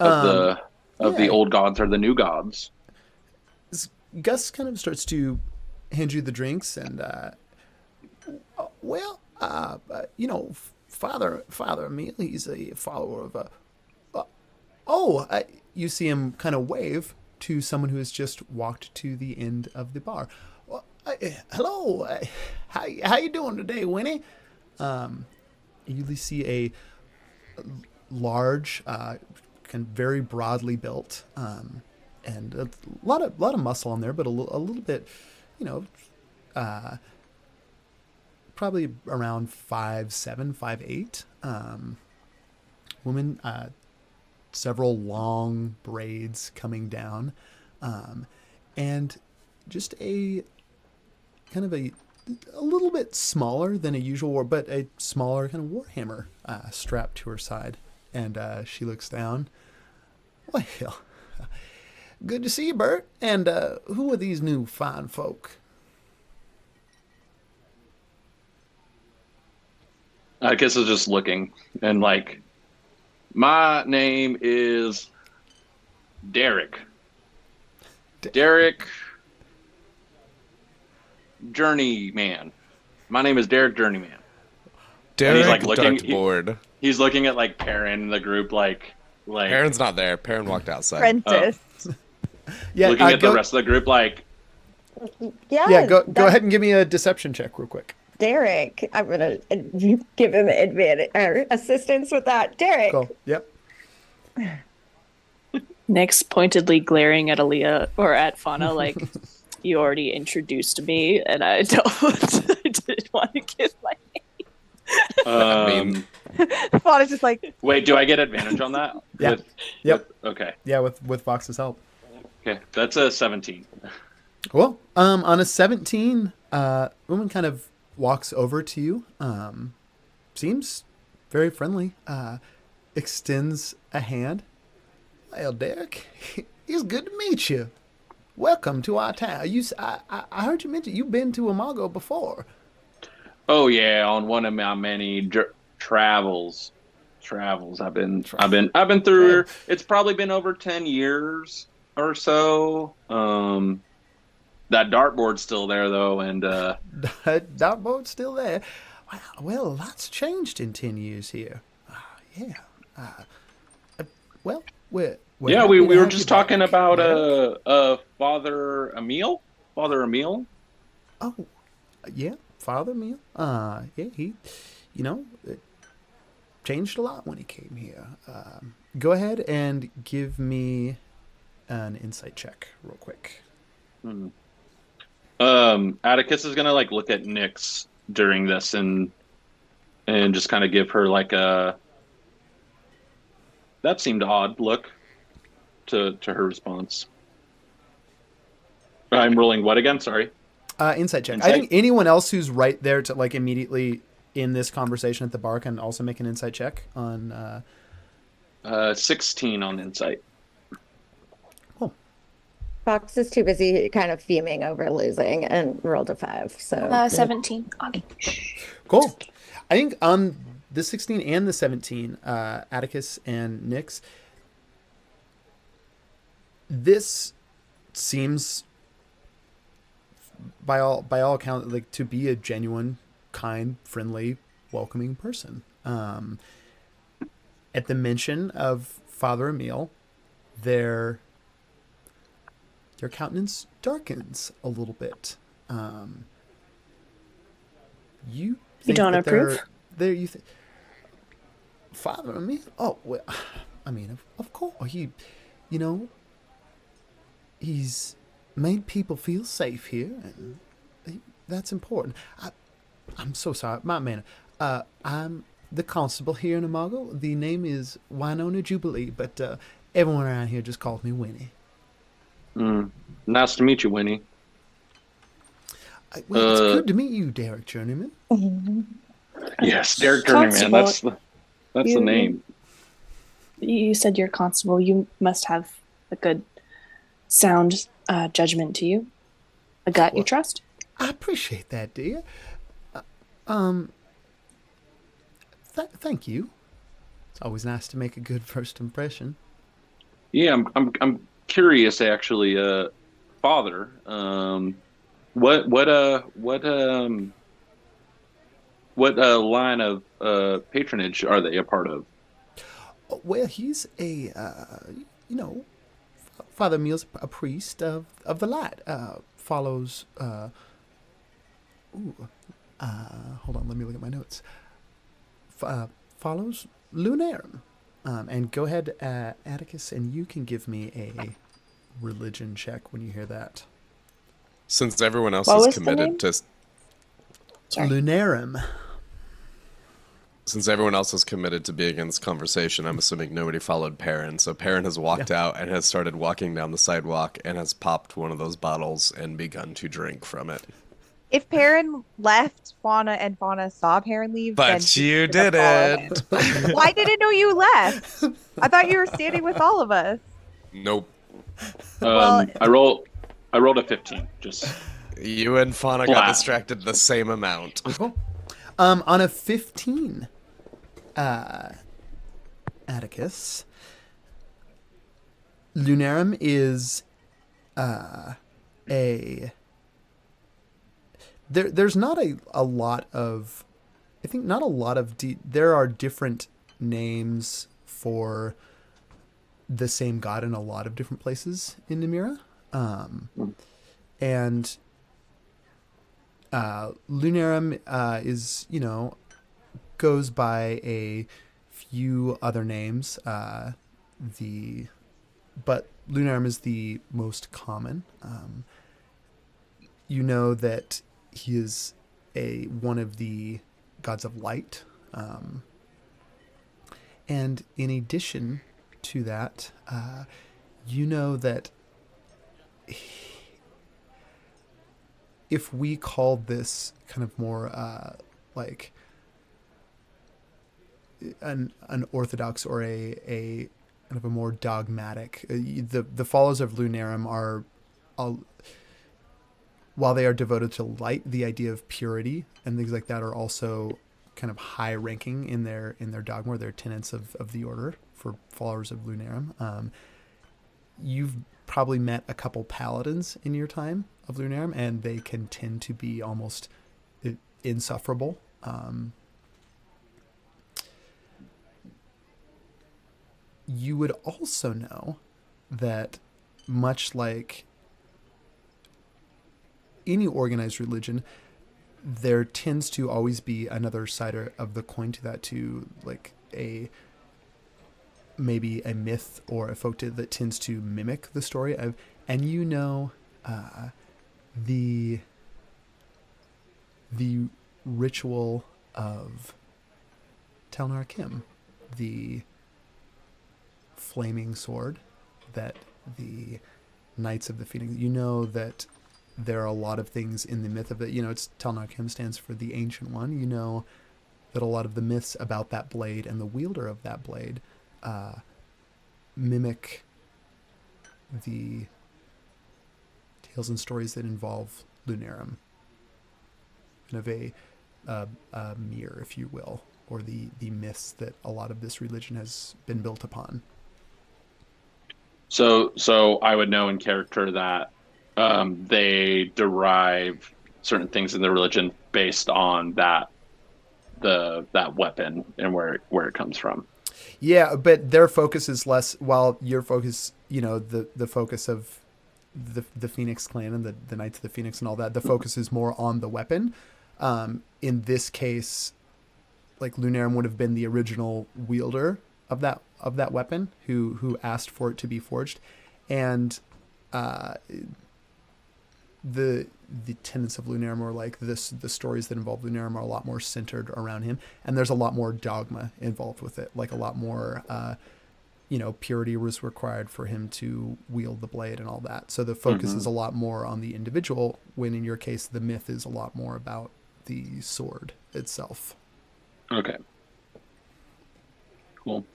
Of the old gods or the new gods? Gus kind of starts to hand you the drinks, and Father Emil, he's a follower of you see him kind of wave to someone who has just walked to the end of the bar. Well, hello, how you doing today, Winnie? You see a large, kind of very broadly built, and a lot of muscle on there, but a little bit, you know, probably around 5'7", 5'8". Woman, several long braids coming down, and just a kind of a little bit smaller than a usual, but a smaller kind of warhammer strapped to her side. And she looks down. Well, good to see you, Bert. And who are these new fine folk? Atticus is just looking and like, my name is Derek. Derek Journeyman. My name is Derek Journeyman. Derek he's, like, looking- Dartboard. He's looking at like Peren in the group, like Perrin's not there. Perrin walked outside. Apprentice. Yeah, looking at the rest of the group, like, Yeah, go ahead and give me a deception check real quick. Derek, I'm gonna give him advantage or assistance with that. Derek, Cool. Yep. Nyx pointedly glaring at Aaliyah or at Fauna like, you already introduced me and I didn't want to give my mean- Fauna's just like, wait, do I get advantage on that? Yeah. Yep. Okay. Yeah, with Vox's help. Okay. That's a 17. Well, on a 17, woman kind of walks over to you. Seems very friendly. Extends a hand. Well, Derek, it's good to meet you. Welcome to our town. I heard you mention you've been to Imago before. Oh yeah, on one of my many travels. I've been through here. It's probably been over 10 years or so. That dartboard's still there though, and Dartboard's still there. Wow, well, lots changed in 10 years here. Yeah. Well, we're yeah, happy we to were have just you back. talking about Yeah. Father Emil. Father Emil. Oh, yeah, Father Meal. Yeah, he, it changed a lot when he came here. Go ahead and give me an insight check real quick. Atticus is gonna like look at Nyx during this and just kind of give her like a that seemed odd look to her response. I'm rolling what again? Sorry. Insight check. Insight? I think anyone else who's right there to like immediately in this conversation at the bar can also make an insight check on. 16 on insight. Fox is too busy kind of fuming over losing and rolled a 5. So 17. Okay. Cool. I think on the 16 and the 17, Atticus and Nyx, this seems by all accounts like to be a genuine, kind, friendly, welcoming person. At the mention of Father Emil, their countenance darkens a little bit. You think don't that approve? you think Father Emil? Oh well, I mean, of course he's made people feel safe here, and that's important. I'm so sorry, my man. I'm the constable here in Imago. The name is Winona Jubilee, but everyone around here just calls me Winnie. Nice to meet you, Winnie. Well, it's good to meet you, Derek Journeyman. Yes, Derek Journeyman. Constable, That's the name. You said you're constable. You must have a good sound judgment to you. A gut you trust. I appreciate that, dear. Thank you. It's always nice to make a good first impression. Yeah, I'm curious actually, Father. What line of patronage are they a part of? Well, he's Father Emil's a priest of the light. Follows. Hold on, let me look at my notes. Follows Lunarum. And go ahead, Atticus, and you can give me a religion check when you hear that. Since everyone else What is was the name? committed to Sorry. Lunarum. Since everyone else is committed to being in this conversation, I'm assuming nobody followed Perrin. So Perrin has walked out and has started walking down the sidewalk and has popped one of those bottles and begun to drink from it. If Peren left Fauna and Fauna saw Peren leave, then But she you would have followed him. didn't. Well, I didn't know you left. I thought you were standing with all of us. Nope. Well, I rolled a 15. Just You and Fauna got Flat. distracted the same amount. Cool. On a 15, Atticus, Lunarum is there's not a lot of, I think not a lot of there are different names for the same god in a lot of different places in Namira. And Lunarum is, goes by a few other names. But Lunarum is the most common. You know that he is one of the gods of light. And in addition to that, you know that if we called this kind of more like an orthodox or a kind of a more dogmatic, the followers of Lunarum are, while they are devoted to light, the idea of purity and things like that are also kind of high ranking in their dogma, their tenets of the order for followers of Lunarum. You've probably met a couple paladins in your time of Lunarum, and they can tend to be almost insufferable. You would also know that, much like any organized religion, there tends to always be another side of the coin to that, to like maybe a myth or a folktale that tends to mimic the story of, and the ritual of Talnar Kim, the flaming sword that the Knights of the Phoenix, that there are a lot of things in the myth of it. It's Talnar Kim stands for the Ancient One. That a lot of the myths about that blade and the wielder of that blade mimic the tales and stories that involve Lunarum. Kind of a mirror, if you will, or the myths that a lot of this religion has been built upon. so I would know in character that they derive certain things in their religion based on that weapon and where it comes from. Yeah, but their focus is less, while your focus, the focus of the Phoenix clan and the Knights of the Phoenix and all that, the focus is more on the weapon. In this case, like, Lunarum would have been the original wielder of that weapon who asked for it to be forged, and the tenets of Lunarum, or like the stories that involve Lunarum, are a lot more centered around him, and there's a lot more dogma involved with it, like a lot more purity was required for him to wield the blade and all that. So the focus is a lot more on the individual, when in your case the myth is a lot more about the sword itself. Okay. Cool.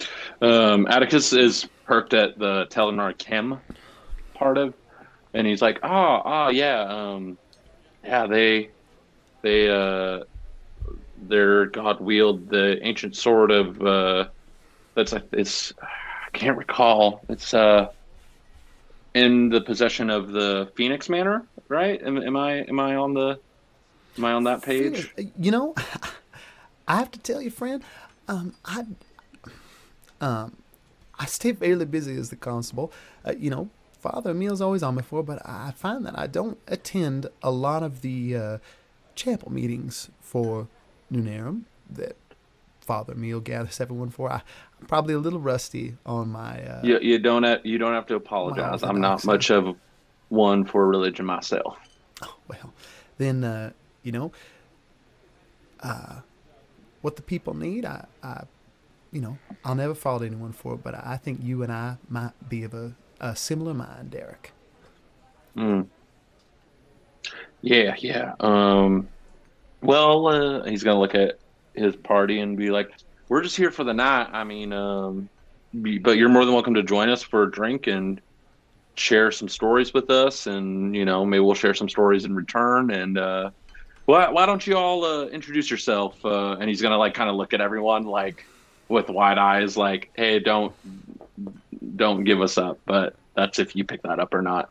Atticus is perked at the Telenar Chem part of, and he's like, yeah, their god wield the ancient sword of it's I can't recall. It's in the possession of the Phoenix Manor, right? Am I on that page? I have to tell you, friend, I stay fairly busy as the constable. Father Emil's always on me for, but I find that I don't attend a lot of the chapel meetings for Lunarum that Father Mealgather 714. I'm probably a little rusty on my You don't have to my apologize. I'm not orthodoxy. much of one for religion myself. Well, then you know what the people need. I'll never fault anyone for it, but I think you and I might be of a similar mind, Derek. Mm. Yeah, yeah. Well, he's gonna look at his party and be like, "We're just here for the night. I mean, but you're more than welcome to join us for a drink and share some stories with us, and maybe we'll share some stories in return. And why don't you all introduce yourself?" And he's gonna like kind of look at everyone like with wide eyes, like, "Hey, don't give us up." But that's if you pick that up or not.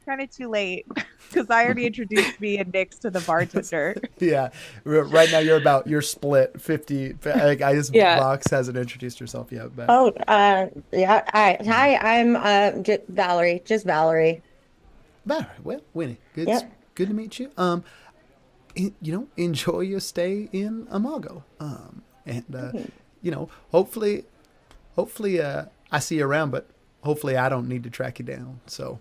Kind of too late because I already introduced me and Nix to the bartender. Yeah, right now you're split 50. Like I just Yeah. Vox hasn't introduced herself yet, but Oh, yeah. Hi, I'm Valerie, just Valerie. well, Winnie, Yep. good to meet you. Enjoy your stay in Amago. And hopefully, I see you around, but hopefully I don't need to track you down. So,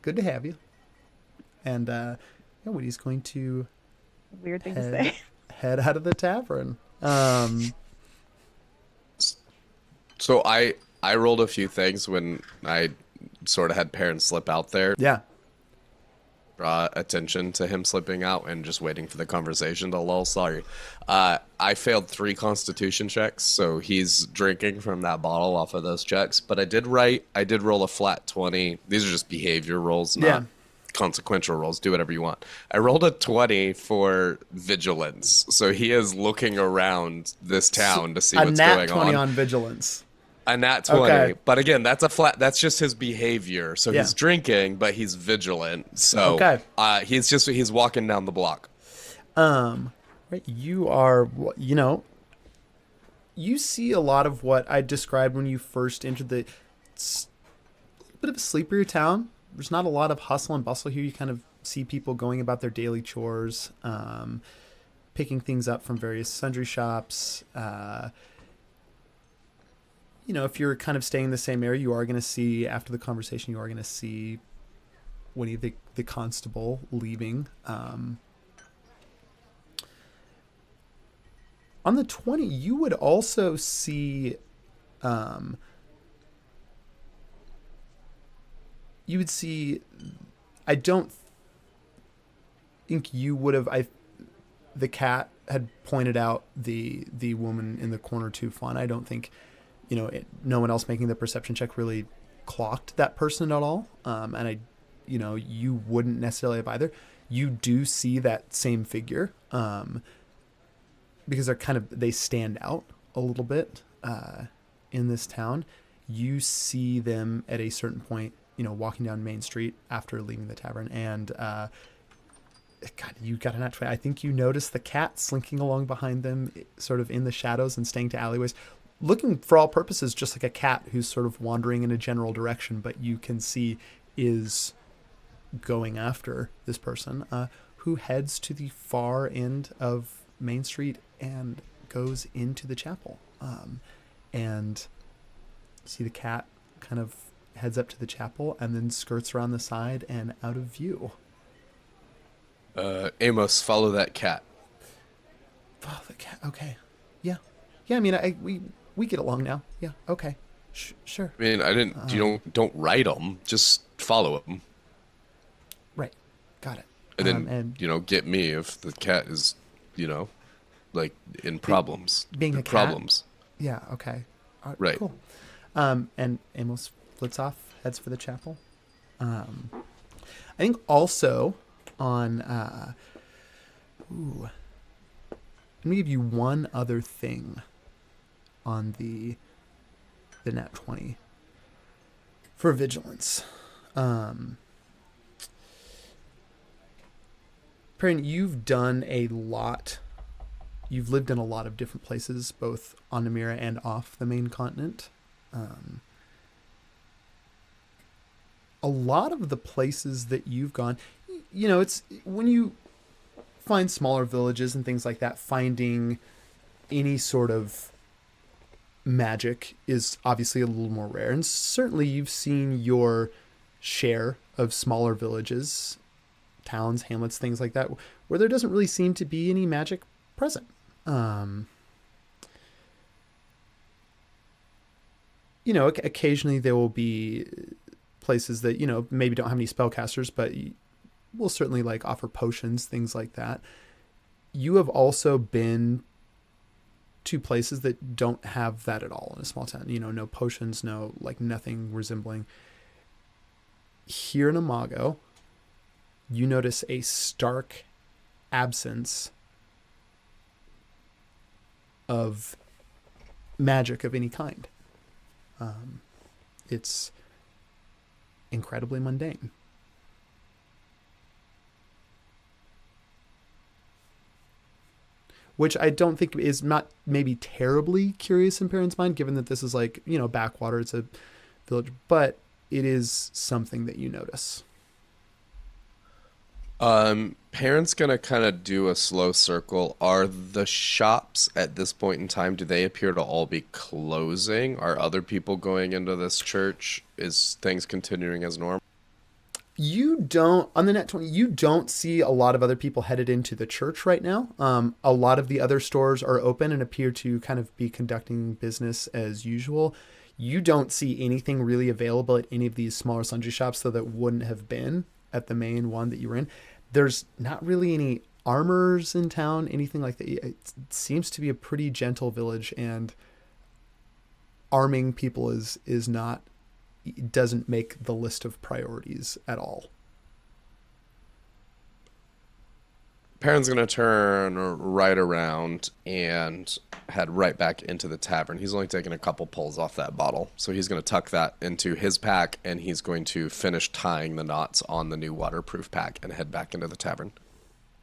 good to have you. And Woody's going to Weird thing to head say. head out of the tavern. So I rolled a few things when I sort of had Peren slip out there. Yeah. Draw attention to him slipping out and just waiting for the conversation to lull. Sorry. I failed 3 constitution checks, so he's drinking from that bottle off of those checks. But I did roll a flat 20. These are just behavior rolls, not Yeah. consequential rolls. Do whatever you want. I rolled a 20 for vigilance. So he is looking around this town to see A what's nat going 20 on. on vigilance. A nat 20. Okay. But again, that's just his behavior. So Yeah. he's drinking, but he's vigilant. So Okay. he's walking down the block. Right, you are, you see a lot of what I described when you first entered it's a little bit of a sleepier town. There's not a lot of hustle and bustle here. You kind of see people going about their daily chores, picking things up from various sundry shops. If you're kind of staying in the same area, you are going to see, after the conversation, you are going to see Winnie, the constable, leaving. On the 20, you would also see, I don't think you would have, the cat had pointed out the woman in the corner to Fawn. I don't think, no one else making the perception check really clocked that person at all. And you wouldn't necessarily have either. You do see that same figure, because they stand out a little bit in this town. You see them at a certain point, walking down Main Street after leaving the tavern, and God, you got a nat 20. I think you notice the cat slinking along behind them, sort of in the shadows and staying to alleyways, looking for all purposes just like a cat who's sort of wandering in a general direction, but you can see is going after this person, who heads to the far end of Main Street and goes into the chapel. And see the cat kind of heads up to the chapel and then skirts around the side and out of view. Amos, follow that cat. Oh, the cat. Okay. Yeah. I mean, we get along now. Yeah. Okay. Sure. I mean, I didn't. You don't ride him. Just follow him, Right. Got it. and then and get me if the cat is, like in problems. being a cat? Problems. Yeah. Okay. Right. Cool. And Amos flits off, heads for the chapel. I think also on. I'm gonna give you one other thing on the nat 20 for vigilance. Perrin, you've done a lot. You've lived in a lot of different places, both on Namira and off the main continent. A lot of the places that you've gone, it's when you find smaller villages and things like that, finding any sort of magic is obviously a little more rare. And certainly you've seen your share of smaller villages, towns, hamlets, things like that, where there doesn't really seem to be any magic present. Occasionally there will be places that, maybe don't have any spellcasters, but will certainly like offer potions, things like that. You have also been to places that don't have that at all in a small town. No potions, no, like nothing resembling. Here in Imago, you notice a stark absence of magic of any kind. It's incredibly mundane. Which I don't think is not maybe terribly curious in Peren's mind, given that this is like, backwater, it's a village, but it is something that you notice. Peren's gonna kind of do a slow circle. Are the shops at this point in time, do they appear to all be closing? Are other people going into this church? Is things continuing as normal? You don't, on the net 20, you don't see a lot of other people headed into the church right now. A lot of the other stores are open and appear to kind of be conducting business as usual. You don't see anything really available at any of these smaller sundry shops, though, that wouldn't have been at the main one that you were in. There's not really any armors in town, anything like that. It seems to be a pretty gentle village, and arming people is not, it doesn't make the list of priorities at all. Peren's gonna turn right around and head right back into the tavern. He's only taken a couple pulls off that bottle, so he's gonna tuck that into his pack, and he's going to finish tying the knots on the new waterproof pack and head back into the tavern.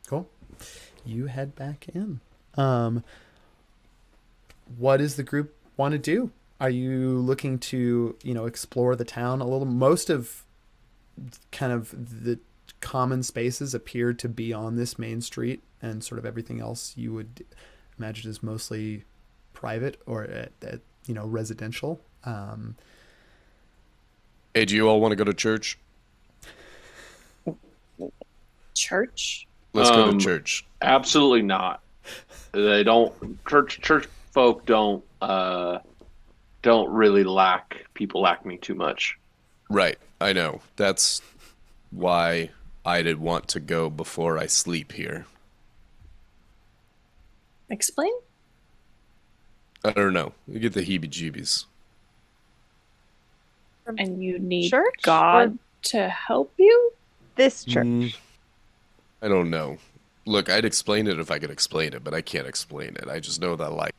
Cool. You head back in. What does the group want to do? Are you looking to, explore the town a little? Most of kind of the common spaces appear to be on this main street, and sort of everything else you would imagine is mostly private or at residential. Hey, do you all want to go to church? Church? Let's go to church. Absolutely not. They don't. Church folk don't really people lack me too much. Right, I know. That's why I did want to go before I sleep here. Explain? I don't know. You get the heebie-jeebies. And you need Church God or to help you? this church? I don't know. Look, I'd explain it if I could explain it, but I can't explain it. I just know that,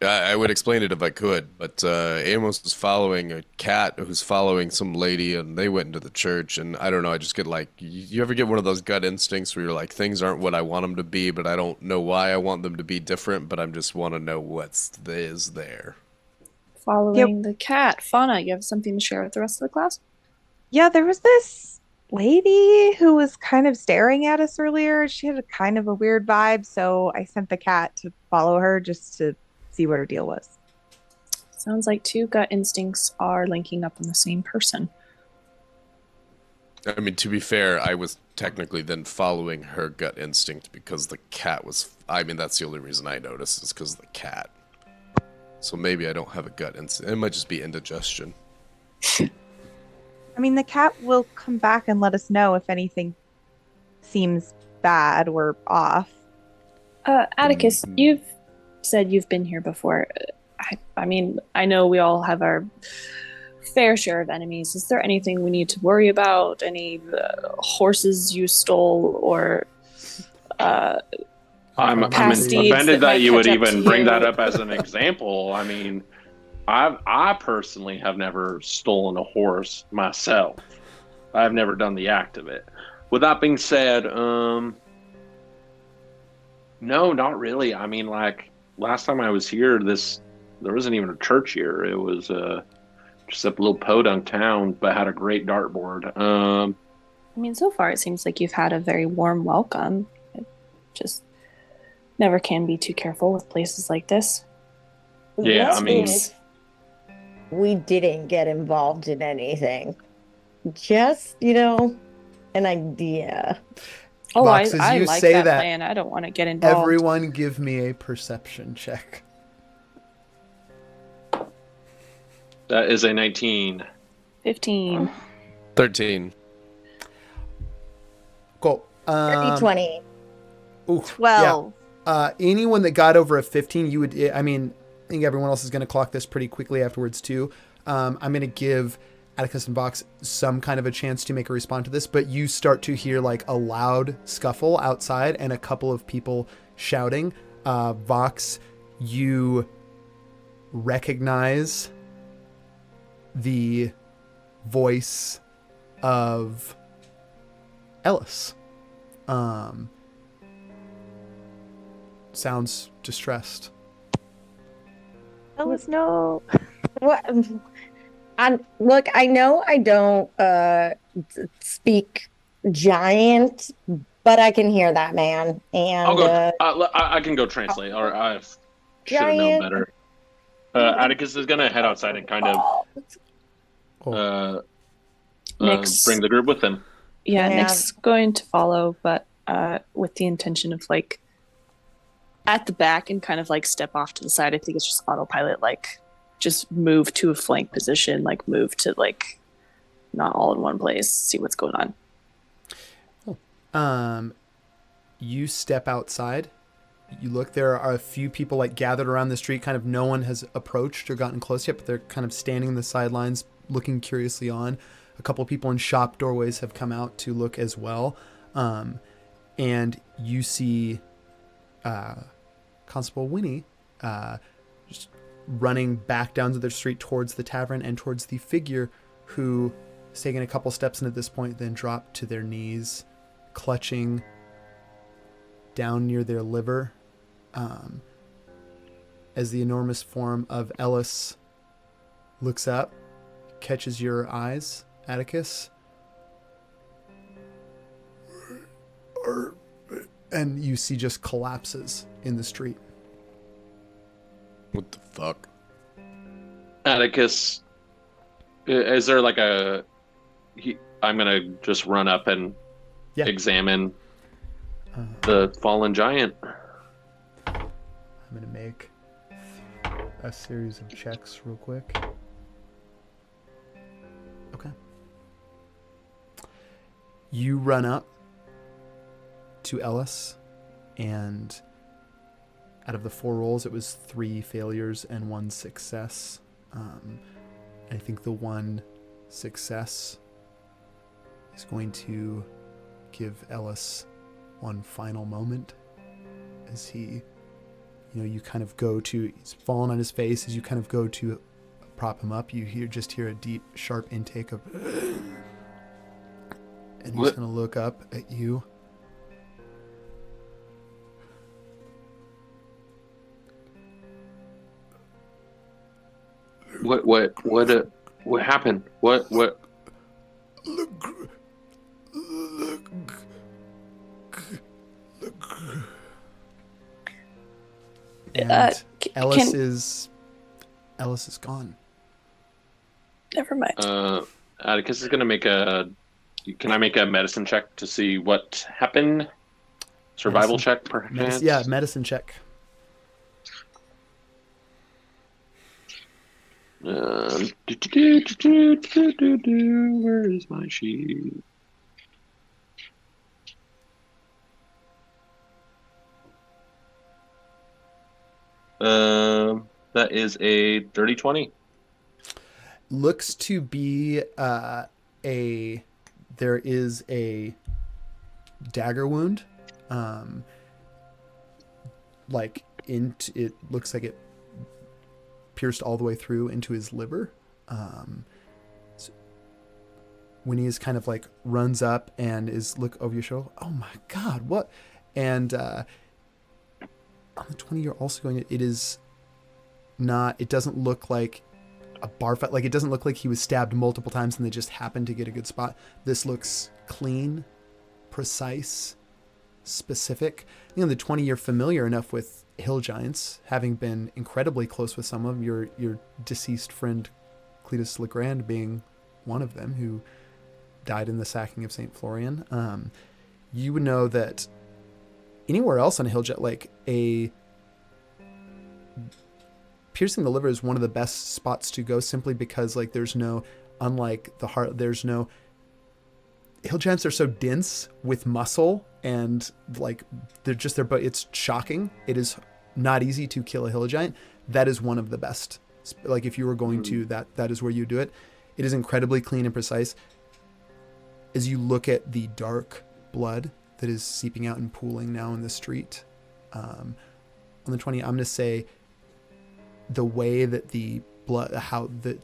I would explain it if I could, but Amos is following a cat who's following some lady, and they went into the church, and I don't know, I just get you ever get one of those gut instincts where you're like, things aren't what I want them to be, but I don't know why I want them to be different, but I just want to know what is there. Following the cat. Fauna, you have something to share with the rest of the class? Yeah, there was this lady who was kind of staring at us earlier. She had a kind of a weird vibe, so I sent the cat to follow her just to see what her deal was. Sounds like two gut instincts are linking up on the same person. I mean, to be fair, I was technically then following her gut instinct because the cat was... I mean, that's the only reason I noticed is because of the cat. So maybe I don't have a gut instinct. It might just be indigestion. I mean, the cat will come back and let us know if anything seems bad or off. Atticus, you've said you've been here before. I mean, I know we all have our fair share of enemies. Is there anything we need to worry about? Any horses you stole or I'm offended that you would even bring that up as an example. I mean, I personally have never stolen a horse myself. I've never done the act of it. With that being said, no, not really. I mean, last time I was here, there wasn't even a church here. It was just a little podunk town, but had a great dartboard. I mean, so far it seems like you've had a very warm welcome. It just never can be too careful with places like this. Yeah, I What mean, if we didn't get involved in anything? Just, an idea. Oh, Vox, as I you like say that that, plan. I don't want to get involved. everyone give me a perception check. that is a 19. 15. 13. Cool. 30-20. Ooh, 12. yeah. Anyone that got over a 15, you would, I mean, I think everyone else is going to clock this pretty quickly afterwards too. I'm going to give Atticus and Vox some kind of a chance to make a response to this, but you start to hear like a loud scuffle outside and a couple of people shouting. Vox, you recognize the voice of Ellis. Sounds distressed. Ellis, no. What? Look, I know I don't speak giant, but I can hear that man. I'll And go. I can go translate, or I should have known giant. better. Atticus is gonna head outside and kind of Nyx, bring the group with him. yeah, Yeah. Nyx is going to follow, but with the intention of like at the back and kind of like step off to the side. I think it's just autopilot, like just move to a flank position, like move to like not all in one place, see what's going on. You step outside. You look, there are a few people like gathered around the street. Kind of no one has approached or gotten close yet, but they're kind of standing in the sidelines looking curiously on. A couple of people in shop doorways have come out to look as well. And you see Constable Winnie just running back down to the street towards the tavern and towards the figure who is taking a couple steps, and at this point then drop to their knees, clutching down near their liver, as the enormous form of Ellis looks up, catches your eyes, Atticus, and you see just collapses in the street. What the fuck? Atticus, is there like I'm gonna just run up and examine the fallen giant. I'm going to make a series of checks real quick. Okay. You run up to Ellis, and out of the 4 rolls, it was 3 failures and 1 success. I think the 1 success is going to give Ellis one final moment as he, you kind of go to, he's fallen on his face. As you kind of go to prop him up, you just hear a deep, sharp intake of, and he's going to look up at you. What happened? What? And Ellis is gone. Never mind. Atticus is gonna make a. Can I make a medicine check to see what happened? Survival check, perhaps. Medicine check. Where is my sheet? That is a 30-20. Looks to be there is a dagger wound. It looks like it pierced all the way through into his liver. So Winnie is kind of like runs up and is look over your shoulder. Oh my God, what? And on the 20, you're also going. It is not. It doesn't look like a bar fight. Like, it doesn't look like he was stabbed multiple times and they just happened to get a good spot. This looks clean, precise, specific. You know, the 20, you're familiar enough with hill giants, having been incredibly close with some of them, your deceased friend Cletus Legrand being one of them, who died in the sacking of St. Florian. You would know that anywhere else on a hill giant, like a piercing the liver is one of the best spots to go, simply because like there's no, unlike the heart, there's no, hill giants are so dense with muscle and like they're just there, but it's shocking. It is not easy to kill a hill giant. That is one of the best. Like if you were going to, that is where you do it. It is incredibly clean and precise. As you look at the dark blood that is seeping out and pooling now in the street, on the 20, I'm going to say the way that the blood, how the,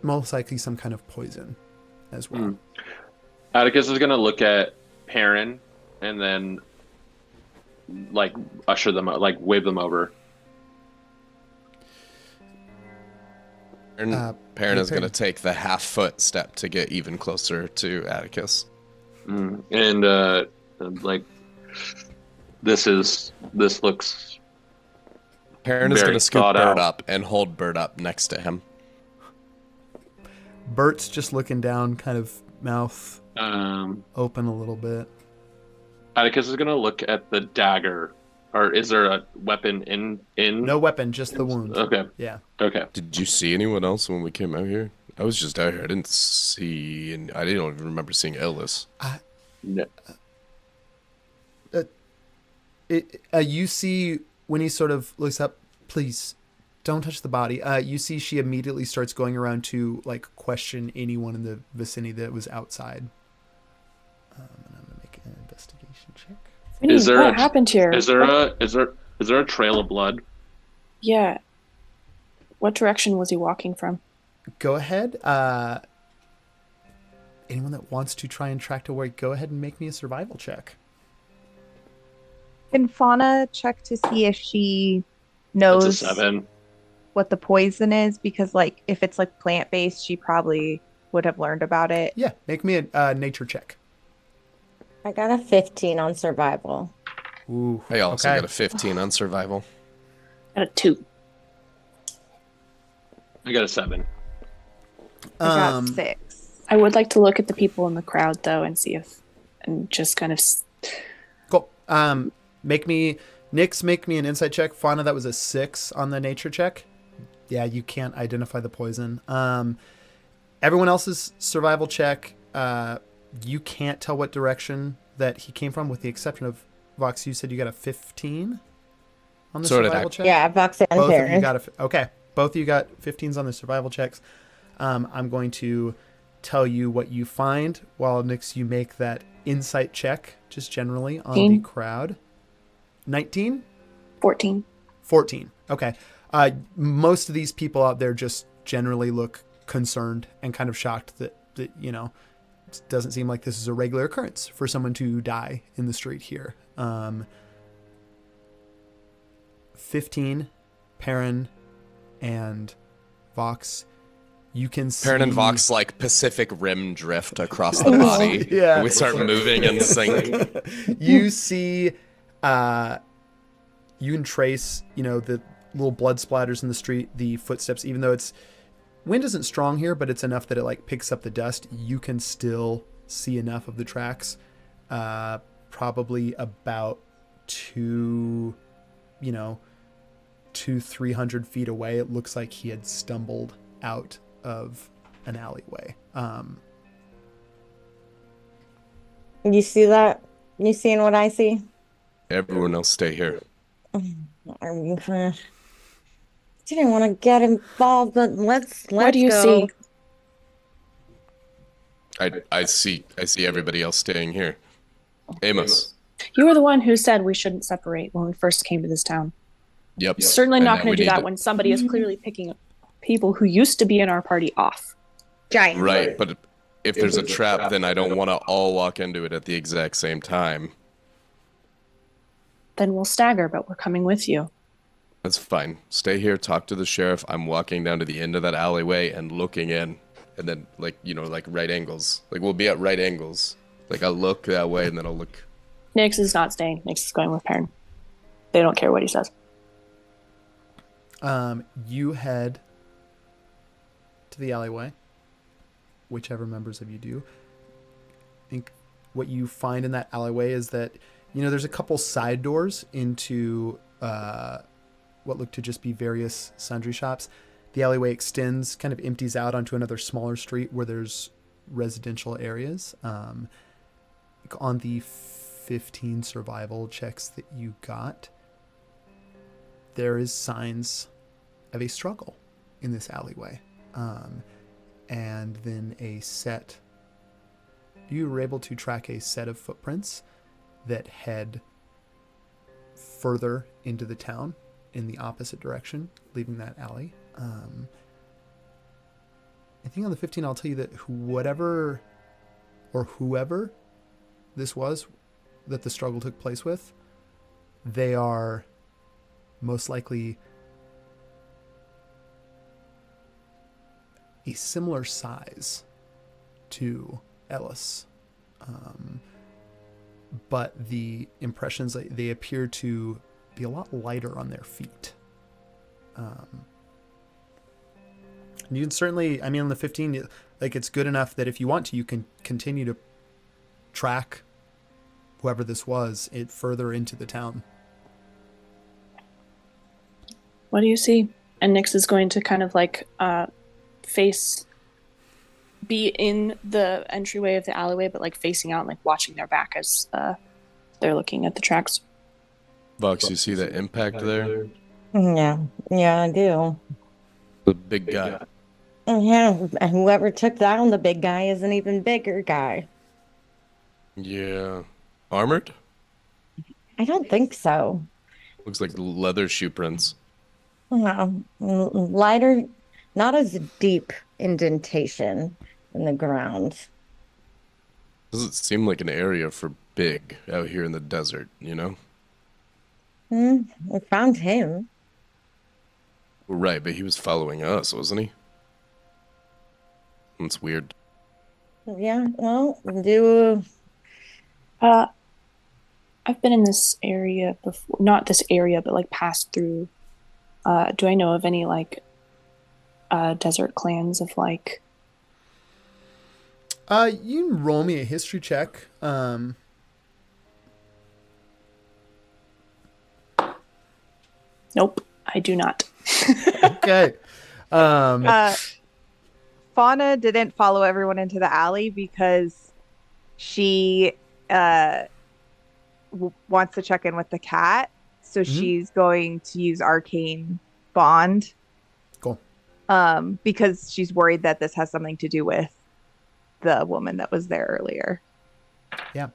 most likely some kind of poison as well. Atticus is going to look at Peren and then like usher them, like wave them over. Peren is going to take the half-foot step to get even closer to Atticus. And like this looks. Peren is very going to scoop thought Bert out. up and hold Bert up next to him. Bert's just looking down, kind of mouth open a little bit. Atticus is going to look at the dagger. Or is there a weapon in? No weapon, just the wound. Okay. Yeah. Okay. Did you see anyone else when we came out here? I was just out here. I didn't see, and I didn't even remember seeing Ellis. No. You see when he sort of looks up, please don't touch the body. You see she immediately starts going around to like question anyone in the vicinity that was outside. And I'm gonna make an investigation check. Is there what happened here? Is there a trail of blood? Yeah. What direction was he walking from? Go ahead. Anyone that wants to try and track to where, go ahead and make me a survival check. Can Fauna check to see if she That's a knows 7. what the poison is? Because like if it's like plant-based, she probably would have learned about it. Yeah, make me a nature check. I got a 15 on survival. Ooh, I also okay. got a 15 on survival. At a 2. I got a 7. I got 6. I would like to look at the people in the crowd though and see if, and just kind of. Cool. Make me an insight check. Fauna, that was a 6 on the nature check. Yeah, you can't identify the poison. Everyone else's survival check, you can't tell what direction that he came from, with the exception of Vox. You said you got a 15 on the So did survival I. check? Yeah, Vox and Both of you Peren. got okay. Both of you got 15s on the survival checks. I'm going to tell you what you find while Nix, you make that insight check, just generally on the crowd. 19? 14. 14. Okay. Most of these people out there just generally look concerned and kind of shocked that you know, it doesn't seem like this is a regular occurrence for someone to die in the street here. 15, Peren and Vox. You can see Peren and Vox like Pacific Rim drift across the body. Yeah. We start moving and sink. You see, you can trace, you know, the little blood splatters in the street, the footsteps, even though wind isn't strong here, but it's enough that it like picks up the dust. You can still see enough of the tracks, probably about 200-300 feet away. It looks like he had stumbled out of an alleyway. You see that? You seeing what I see? Everyone else stay here. I didn't want to get involved, but let's What do you go. see? I see everybody else staying here. Amos. You were the one who said we shouldn't separate when we first came to this town. Yep. Certainly And not now going we to do need that when somebody is clearly picking people who used to be in our party off. Giant. Right, but if there's a trap, then I don't want to all walk into it at the exact same time. Then we'll stagger, but we're coming with you. That's fine. Stay here, talk to the sheriff. I'm walking down to the end of that alleyway and looking in. And then, like, like right angles. Like, we'll be at right angles. Like, I'll look that way and then I'll look. Nix is not staying. Nix is going with Peren. They don't care what he says. You head to the alleyway, whichever members of you do. I think what you find in that alleyway is that, there's a couple side doors into what look to just be various sundry shops. The alleyway extends, kind of empties out onto another smaller street where there's residential areas. On the 15 survival checks that you got, there is signs of a struggle in this alleyway. And then you were able to track a set of footprints that head further into the town in the opposite direction, leaving that alley. I think on the 15, I'll tell you that whoever this was that the struggle took place with, they are most likely a similar size to Ellis. But the impressions, they appear to be a lot lighter on their feet. You can certainly, on the 15, it's good enough that if you want to, you can continue to track whoever this was further into the town. What do you see? And Nix is going to kind of be in the entryway of the alleyway, but facing out and watching their back as they're looking at the tracks. Vox, you see that impact there? Yeah, I do. The big guy. Yeah, and whoever took down the big guy is an even bigger guy. Yeah. Armored? I don't think so. Looks like leather shoe prints. Lighter, not as deep indentation in the ground. Doesn't seem like an area for big out here in the desert, We found him. Right, but he was following us, wasn't he? That's weird. Yeah, well, I've been in this area before, not this area, but passed through. Do I know of any desert clans of You can roll me a history check. Nope, I do not. Okay. Fauna didn't follow everyone into the alley because she wants to check in with the cat. So she's going to use Arcane Bond. Cool. Because she's worried that this has something to do with the woman that was there earlier. Yeah.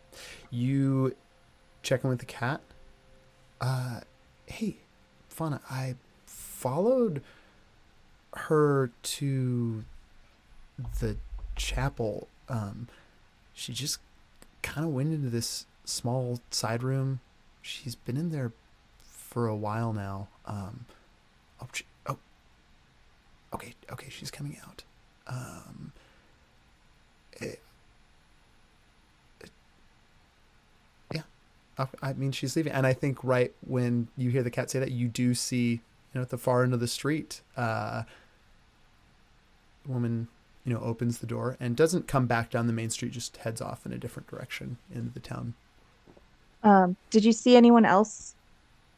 You check in with the cat. Hey, Fauna, I followed her to the chapel. She just kind of went into this small side room. She's been in there for a while now. Okay, she's coming out. Yeah, she's leaving, and I think right when you hear the cat say that, you do see, at the far end of the street, the woman, opens the door and doesn't come back down the main street, just heads off in a different direction into the town. Did you see anyone else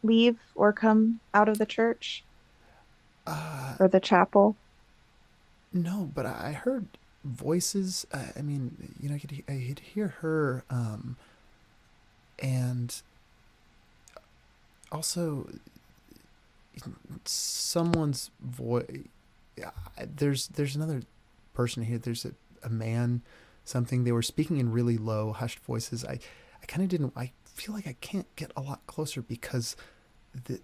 leave or come out of the church or the chapel? No, but I heard voices. I could hear her, and also someone's voice. There's another person here. There's a man. Something, they were speaking in really low, hushed voices. I kind of didn't. I feel like I can't get a lot closer because the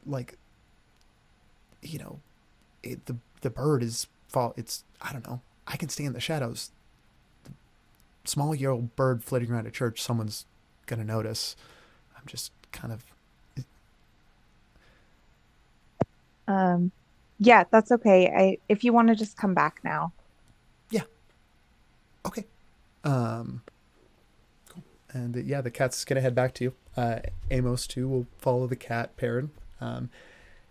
bird is fall. It's, I don't know. I can stay in the shadows. The small yellow bird flitting around a church. Someone's gonna notice. I'm just kind of. Yeah, that's okay. If you want to just come back now. Yeah. Okay. Um, and yeah, the cat's gonna head back to you. Amos too will follow the cat, Perrin.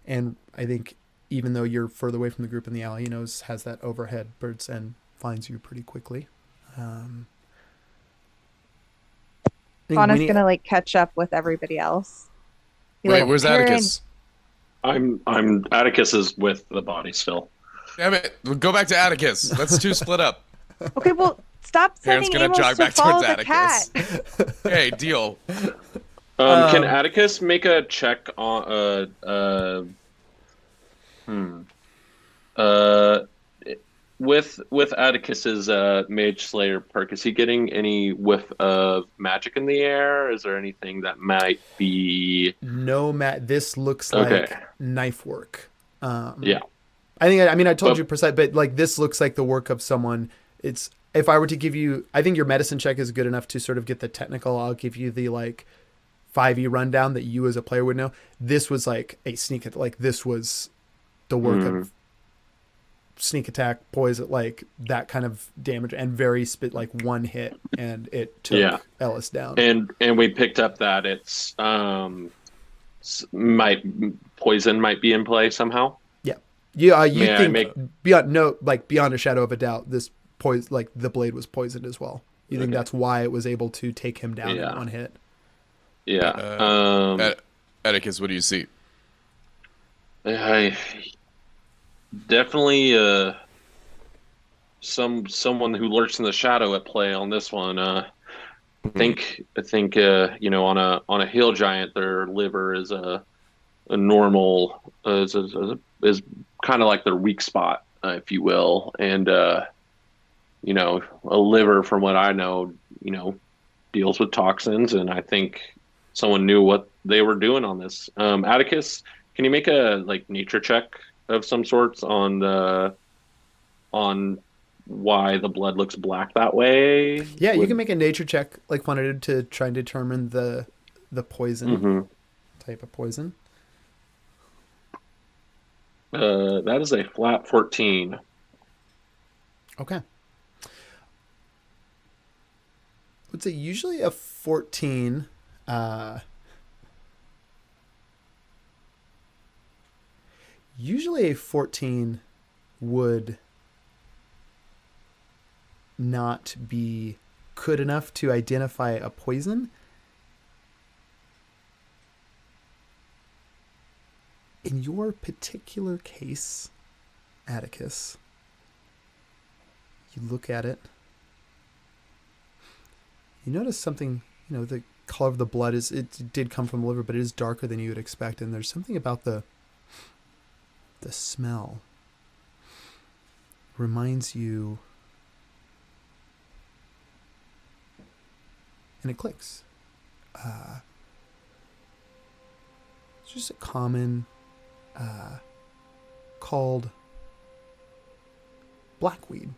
And I think even though you're further away from the group in the alley, he knows has that overhead birds and finds you pretty quickly. I think Fauna's Winnie. gonna like catch up with everybody else. Be Wait, like, where's Peren, Atticus? I'm Atticus is with the body still. Damn it! Go back to Atticus. That's two split up. okay, well, stop Parents sending gonna Amos jog to back follow towards the cat. Atticus. Hey, deal. Can Atticus make a check on uh with Atticus's Mage Slayer perk, is he getting any whiff of magic in the air? Is there anything that might be No, Matt. This looks okay? like knife work. Yeah, I think. I mean, I told but you precise, but like this looks like the work of someone. It's if I were to give you, I think your medicine check is good enough to sort of get the technical. I'll give you the like 5e rundown that you as a player would know. This was like a sneak. Like this was the work of sneak attack, poison, like that kind of damage, and very like one hit, and it took yeah, Ellis down. and we picked up that it's might poison might be in play somehow. Yeah, you May I think make beyond a shadow of a doubt, this poison, like the blade was poisoned as well. You think Okay. that's why it was able to take him down in Yeah. one hit? Yeah. Atticus, what do you see? I definitely someone who lurks in the shadow at play on this one. I think you know, on a hill giant, their liver is a normal is kind of like their weak spot, if you will, and you know, a liver, from what I know, you know, deals with toxins, and I think someone knew what they were doing on this. Atticus, can you make a like nature check of some sorts on the on why the blood looks black that way? Yeah, you can make a nature check, like one did, to try and determine the poison Mhm. type of poison. That is a flat 14. Okay. Would say usually a 14. Usually a 14 would not be good enough to identify a poison. In your particular case, Atticus, you look at it, you notice something, you know, the color of the blood is, it did come from the liver, but it is darker than you would expect, and there's something about the smell reminds you, and it clicks. It's just a common called blackweed.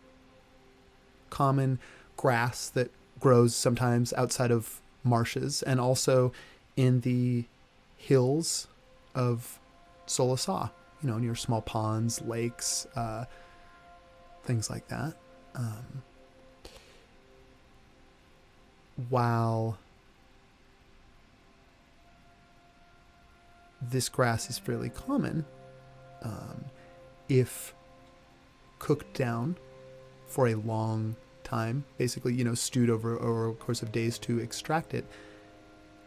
Common grass that grows sometimes outside of marshes and also in the hills of Solasa, you know, near small ponds, lakes, things like that. While this grass is fairly common, if cooked down for a long time, basically, you know, stewed over a course of days to extract it,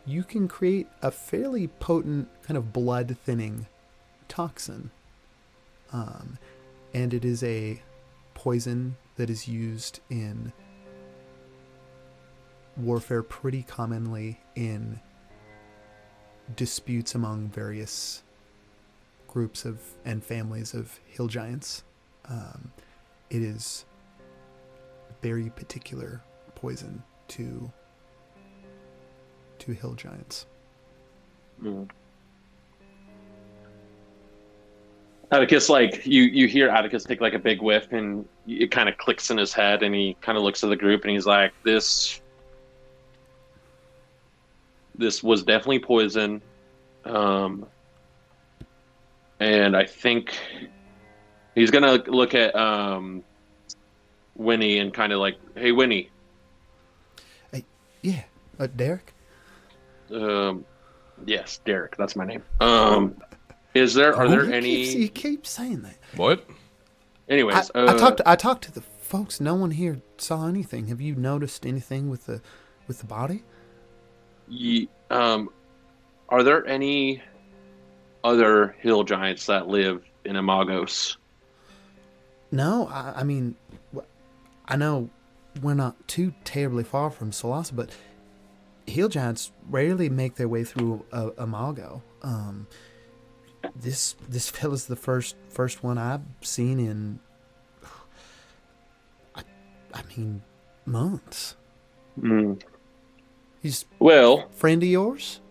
you can create a fairly potent kind of blood thinning toxin. And it is a poison that is used in warfare pretty commonly in disputes among various groups of and families of hill giants. It is very particular poison to hill giants. Atticus, like you hear Atticus take like a big whiff, and it kind of clicks in his head, and he kind of looks at the group, and he's like, "This was definitely poison. and I think he's gonna look at Winnie and kind of like, "Hey, Winnie, Hey, yeah, Derek. um, yes, Derek, that's my name. Are Oh, there any? you keep saying that. What? Anyways, I talked to the folks. No one here saw anything. Have you noticed anything with the body? ye, are there any other hill giants that live in Imagos? No, I mean, I know we're not too terribly far from Solasa, but hill giants rarely make their way through a Malgo. This fella's the first one I've seen in, I mean, months. Mm. He's Well, a friend of yours?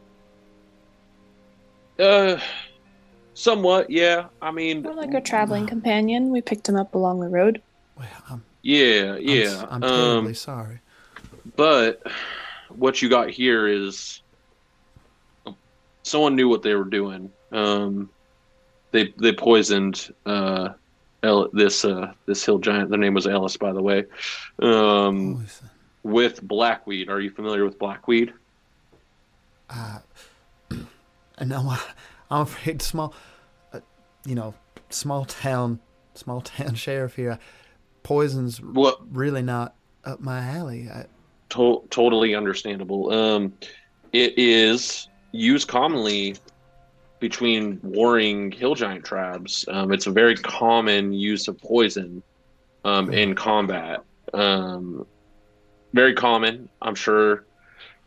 uh, somewhat, yeah. I mean, More like a traveling companion. We picked him up along the road. Well, yeah, yeah. I'm terribly sorry. But what you got here is someone knew what they were doing. They poisoned this hill giant. Their name was Ellis, by the way. Poison. With blackweed. Are you familiar with blackweed? No, I'm afraid uh, you know, small town sheriff here. Poison's Well, really not up my alley. totally understandable. It is used commonly between warring hill giant tribes. It's a very common use of poison in combat. Very common. I'm sure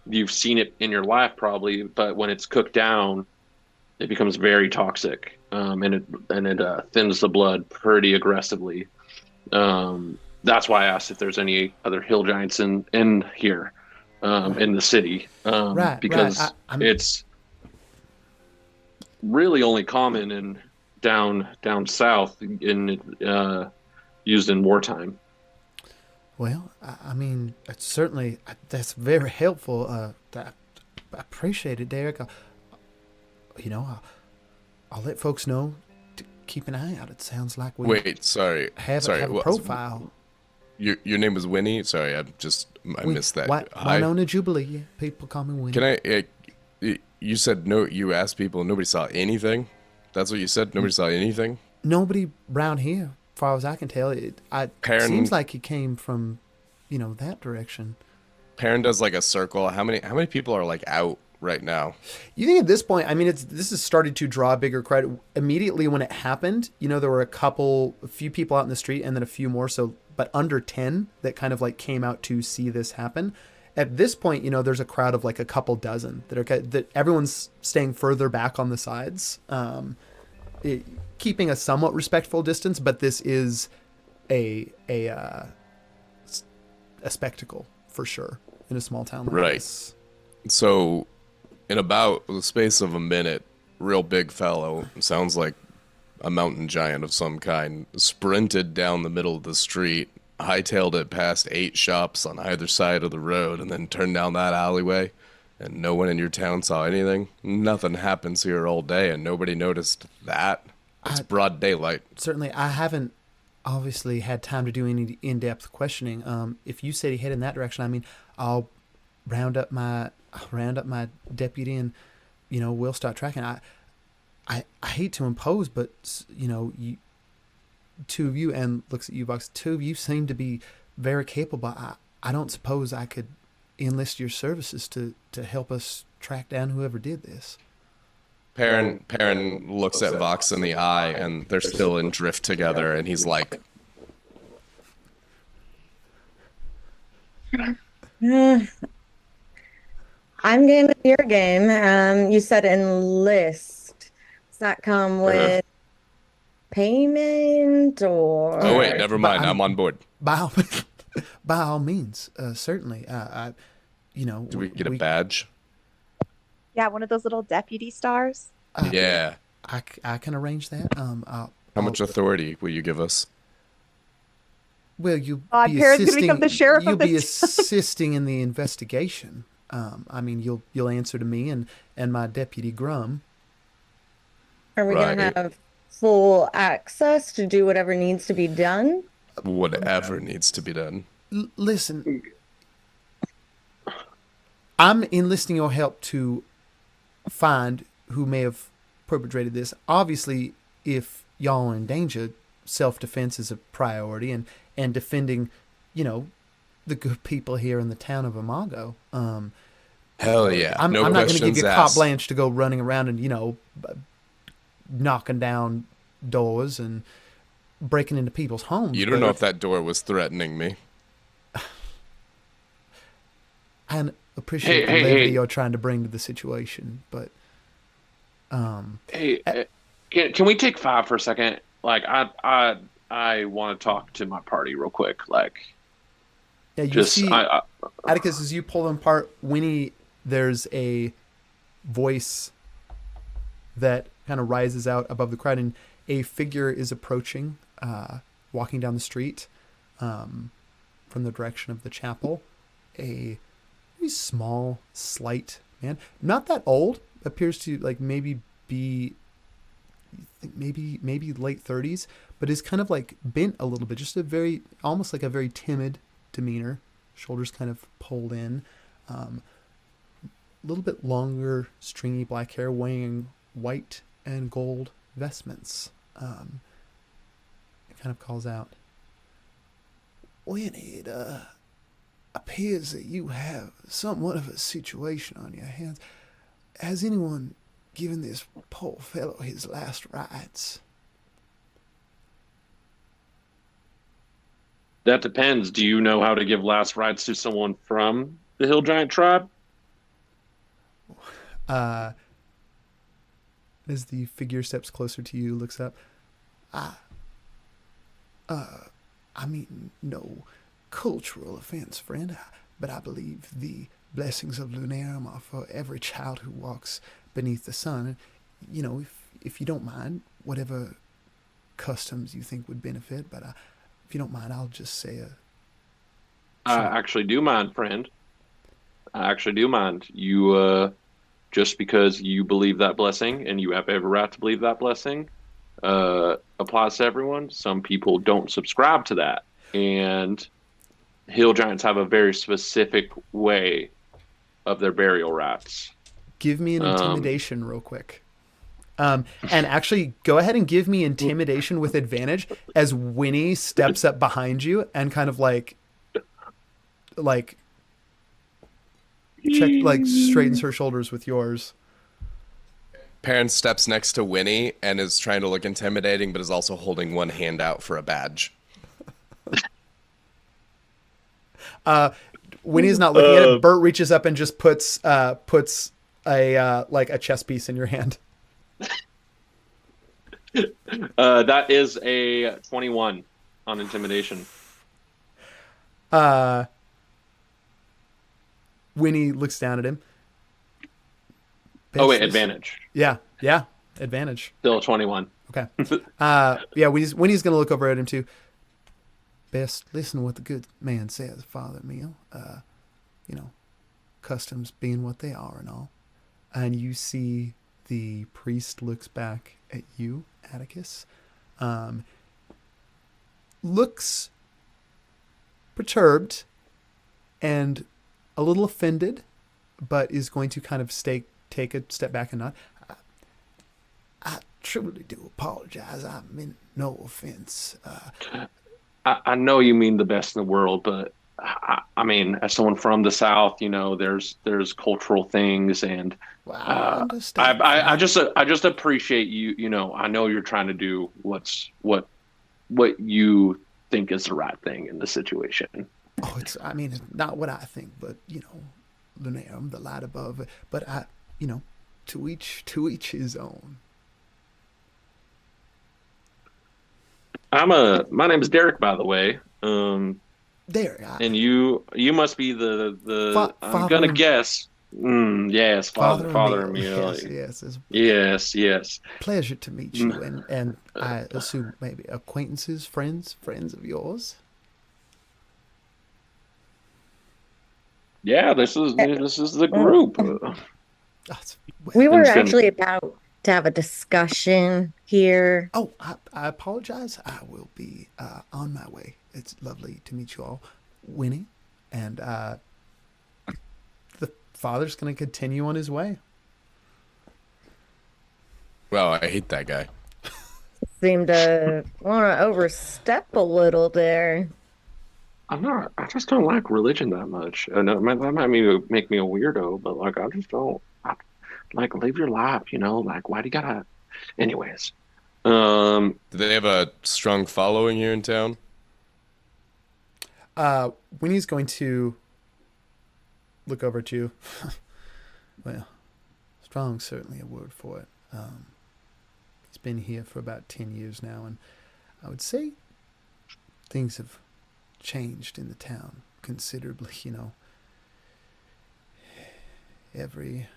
you've seen it in your life probably, but when it's cooked down, it becomes very toxic, and it thins the blood pretty aggressively. That's why I asked if there's any other hill giants in here, in the city, Right. because it's really only common in down south in used in wartime. Well, I mean, it's certainly that's very helpful. I appreciate it, Derek. You know, I'll let folks know to keep an eye out. It sounds like we Wait, sorry. have Sorry. a profile. Your name was Winnie? Sorry, I missed that. Hi. Winona Jubilee. Yeah, people call me Winnie. Can you said no, you asked people, nobody saw anything? That's what you said? Nobody saw anything? Nobody round here, as far as I can tell. It seems like he came from, that direction. Peren does like a circle. How many people are like out right now? You think at this point, I mean, this has started to draw bigger crowd. Immediately when it happened, there were a few people out in the street and then a few more, but under 10 that kind of like came out to see this happen. At this point, there's a crowd of like a couple dozen that everyone's staying further back on the sides, keeping a somewhat respectful distance, but this is a spectacle for sure in a small town like this. So in about the space of a minute, real big fellow, sounds like a mountain giant of some kind, sprinted down the middle of the street, hightailed it past 8 shops on either side of the road, and then turned down that alleyway. And no one in your town saw anything. Nothing happens here all day, and nobody noticed that. It's broad daylight. Certainly, I haven't obviously had time to do any in-depth questioning. If you said he head in that direction, I mean, I'll round up my deputy, and we'll start tracking. I hate to impose, but you, two of you, and looks at you, Vox. Two of you seem to be very capable. I don't suppose I could enlist your services to help us track down whoever did this. Peren looks at Vox in the eye, and they're still in drift together, and he's like, I'm game with your game. You said enlist. Does that come with payment or? oh wait, never mind. I'm on board. By all means, certainly. Do we get a badge? Yeah, one of those little deputy stars. Yeah. I can arrange that. How much authority will you give us? Well, you'll be Peren's gonna assisting. become the sheriff You'll of be this assisting in the investigation. I mean, you'll answer to me and my deputy Grum. Are we Right. gonna have full access to do whatever needs to be done. Whatever needs to be done. Listen, I'm enlisting your help to find who may have perpetrated this. Obviously, if y'all are in danger, self-defense is a priority, and defending, you know, the good people here in the town of Imago. Hell yeah. I'm No not going to give questions you carte asked. blanche to go running around and, you know, knocking down doors and breaking into people's homes. You don't know if that door was threatening me. I appreciate the levity you're trying to bring to the situation, but Hey, can we take 5 for a second? Like, I want to talk to my party real quick. Like, yeah, you just see, I Atticus, as you pull them apart, Winnie, there's a voice that kind of rises out above the crowd, and a figure is approaching, walking down the street from the direction of the chapel. A very small, slight man, not that old, appears to like maybe be maybe late 30s, but is kind of like bent a little bit, just a very almost like a very timid demeanor, shoulders kind of pulled in, a little bit longer stringy black hair, wearing white and gold vestments. It kind of calls out, when it appears that you have somewhat of a situation on your hands, has anyone given this poor fellow his last rites? That depends. Do you know how to give last rites to someone from the Hill Giant tribe? As the figure steps closer to you, looks up. I mean, no cultural offense, friend, but I believe the blessings of Lunarum are for every child who walks beneath the sun. And, you know, if you don't mind, whatever customs you think would benefit, but if you don't mind, I'll just say I actually do mind, friend. I actually do mind. You, just because you believe that blessing and you have every right to believe that blessing, applies to everyone. Some people don't subscribe to that. And Hill Giants have a very specific way of their burial rites. Give me an intimidation real quick. And actually, go ahead and give me intimidation with advantage as Winnie steps up behind you and kind of like straightens her shoulders with yours. Peren steps next to Winnie and is trying to look intimidating, but is also holding one hand out for a badge. Winnie's not looking at it. Bert reaches up and just puts a chess piece in your hand. That is a 21 on intimidation. Winnie looks down at him. Oh wait, advantage. Yeah, advantage. Still a 21. Okay. Yeah, Winnie's gonna look over at him too. Best listen to what the good man says, Father Meal. You know, customs being what they are and all. And you see the priest looks back at you, Atticus. Looks perturbed and a little offended, but is going to kind of take a step back and nod. I truly do apologize. I meant no offense. I know you mean the best in the world, but I mean, as someone from the South, you know, there's cultural things, and Well, I understand. I just appreciate you. You know, I know you're trying to do what you think is the right thing in the situation. Oh, it's not what I think, but you know, Lunarum, the light above. But to each his own. My name is Derek, by the way. There, And you must be the I'm gonna Father. guess. Yes, Father Emil. Yes. It's Yes. a pleasure to meet you, and I assume maybe acquaintances, friends of yours. Yeah, this is the group. That's, We were I'm just gonna- actually about to have a discussion here. Oh, I apologize. I will be on my way. It's lovely to meet you all, Winnie, and the father's going to continue on his way. Well, I hate that guy. Seem to want to overstep a little there. I'm not. I just don't like religion that much. I know that might make me a weirdo, but like I just don't. Like live your life, Like why do you gotta? Anyways, Do they have a strong following here in town? Winnie's going to look over at you. Well, strong's certainly a word for it. He's been here for about 10 years now, and I would say things have changed in the town considerably, Every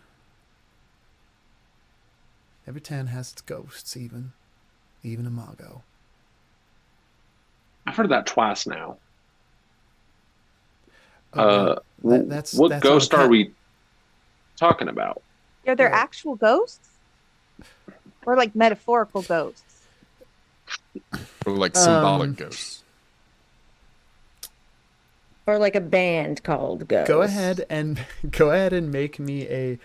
town has its ghosts, even Imago. I've heard that twice now. Oh, well, What that's ghost okay. are we talking about? Are there Yeah. actual ghosts? Or like metaphorical ghosts? Or like symbolic Um, ghosts? Or like a band called Ghost. Go ahead and make me a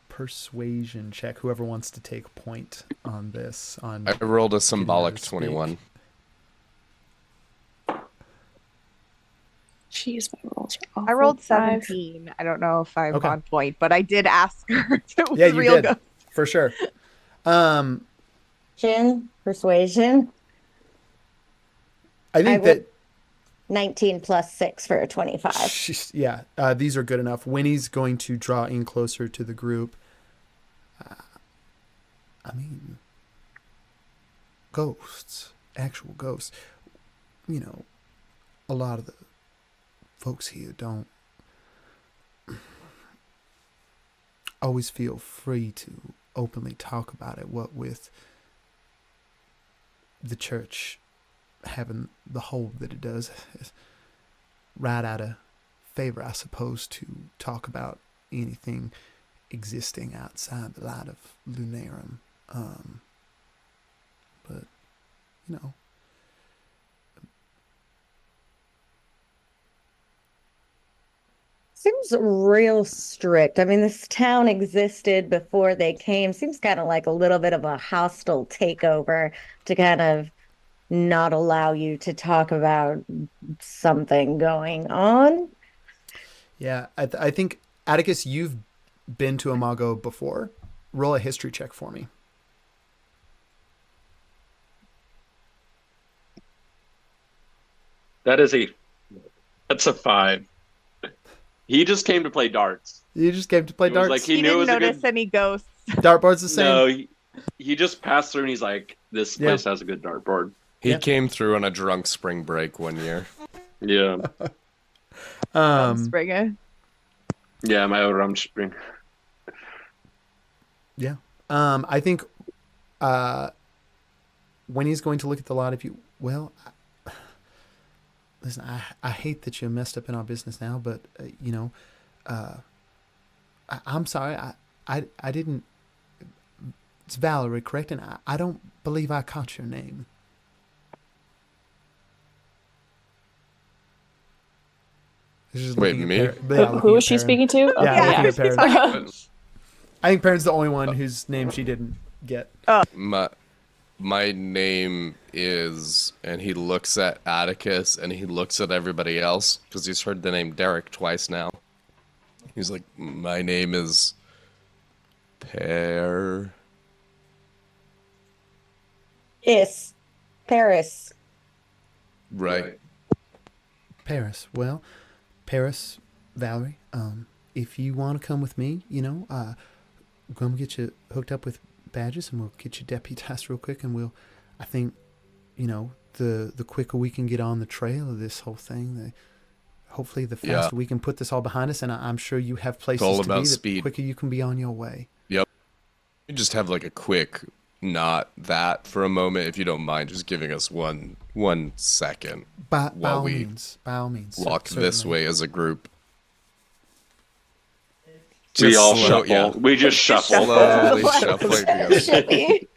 persuasion check. Whoever wants to take point on this. I rolled a symbolic to speak. 21. Jeez, my rolls are awful. I rolled 5. 17. I don't know if I'm Okay. on point, but I did ask her if it was Yeah, you real did. ghosts. For sure. Persuasion. I think will- that 19 plus 6 for a 25. these are good enough. Winnie's going to draw in closer to the group. I mean, ghosts, actual ghosts. A lot of the folks here don't always feel free to openly talk about it, what with the church having the hold that it does. Right out of favor, I suppose, to talk about anything existing outside the light of Lunarum. But, Seems real strict. I mean, this town existed before they came. Seems kind of like a little bit of a hostile takeover to kind of not allow you to talk about something going on. yeah, I think, Atticus, you've been to Imago before. Roll a history check for me. That's a 5. He just came to play darts. You just came to play It was darts? like He knew it didn't was a notice good. any ghosts. Dartboard's the same? No, he just passed through and he's like, this place has a good dartboard. He Yeah. came through on a drunk spring break one year. Yeah, Springer. yeah, my old Rumspring. Yeah. I think when he's going to look at the lot of you, well, listen, I hate that you messed up in our business now, but I'm sorry. I didn't. It's Valerie, correct? And I don't believe I caught your name. She's Wait, looking at me? Who is she speaking to? Okay, Yeah, Yeah, looking she's at Peren. talking. I think Peren's the only one whose name she didn't get. My name is, and he looks at Atticus and he looks at everybody else because he's heard the name Derek twice now. He's like, my name is Pear. Yes, Paris. Right. Paris, Valerie, if you want to come with me, come get you hooked up with badges and we'll get you deputized real quick, and I think, the quicker we can get on the trail of this whole thing, hopefully the faster we can put this all behind us, and I'm sure you have places all to about be, the speed. quicker you can be on your way. Yep. You just have like a quick, not that for a moment, if you don't mind, just giving us one second By while all we means, walk this certainly. way as a group. We all slow, shuffle. yeah. We just shuffle. Slowly shuffling together. Shimmy.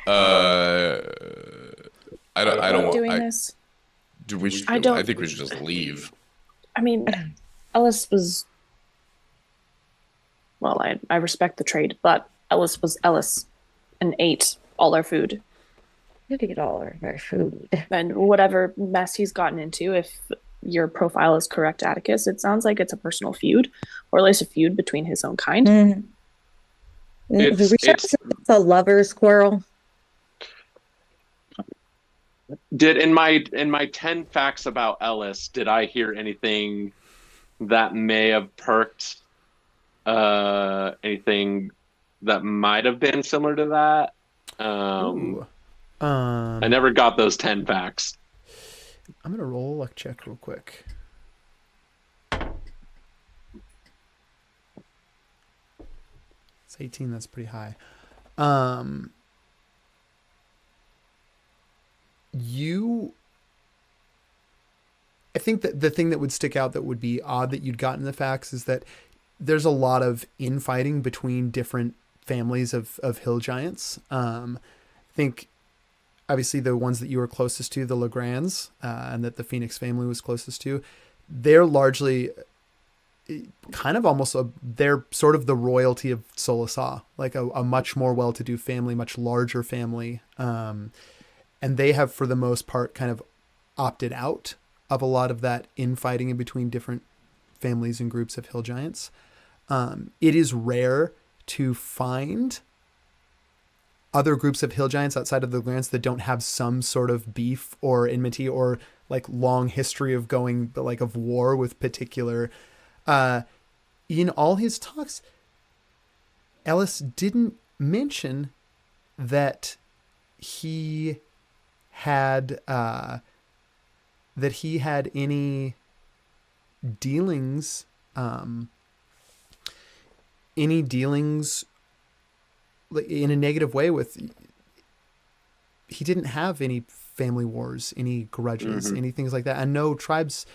Uh, I don't want. Doing this. Do we? I don't. I think we should just leave. I mean, Ellis was. Well, I respect the trade, but Ellis was Ellis and ate all our food. You get all of our food. And whatever mess he's gotten into, if your profile is correct, Atticus, it sounds like it's a personal feud, or at least a feud between his own kind. It's a lover's quarrel. Did in my 10 facts about Ellis, did I hear anything that may have perked anything that might have been similar to that? I never got those 10 facts. I'm gonna roll a luck check real quick. It's 18. That's pretty high. I think that the thing that would stick out that would be odd that you'd gotten the facts is that there's a lot of infighting between different families of hill giants. I think obviously the ones that you were closest to, the Legrands, and that the Phoenix family was closest to, they're largely kind of almost they're sort of the royalty of Solasar, like a much more well-to-do family, much larger family. And they have, for the most part, kind of opted out of a lot of that infighting in between different families and groups of hill giants. It is rare to find other groups of hill giants outside of the Legrands that don't have some sort of beef or enmity or like long history of going, like of war with particular. In all his talks, Ellis didn't mention that he had any dealings in a negative way with. He didn't have any family wars, any grudges, any things like that. And no, Tribes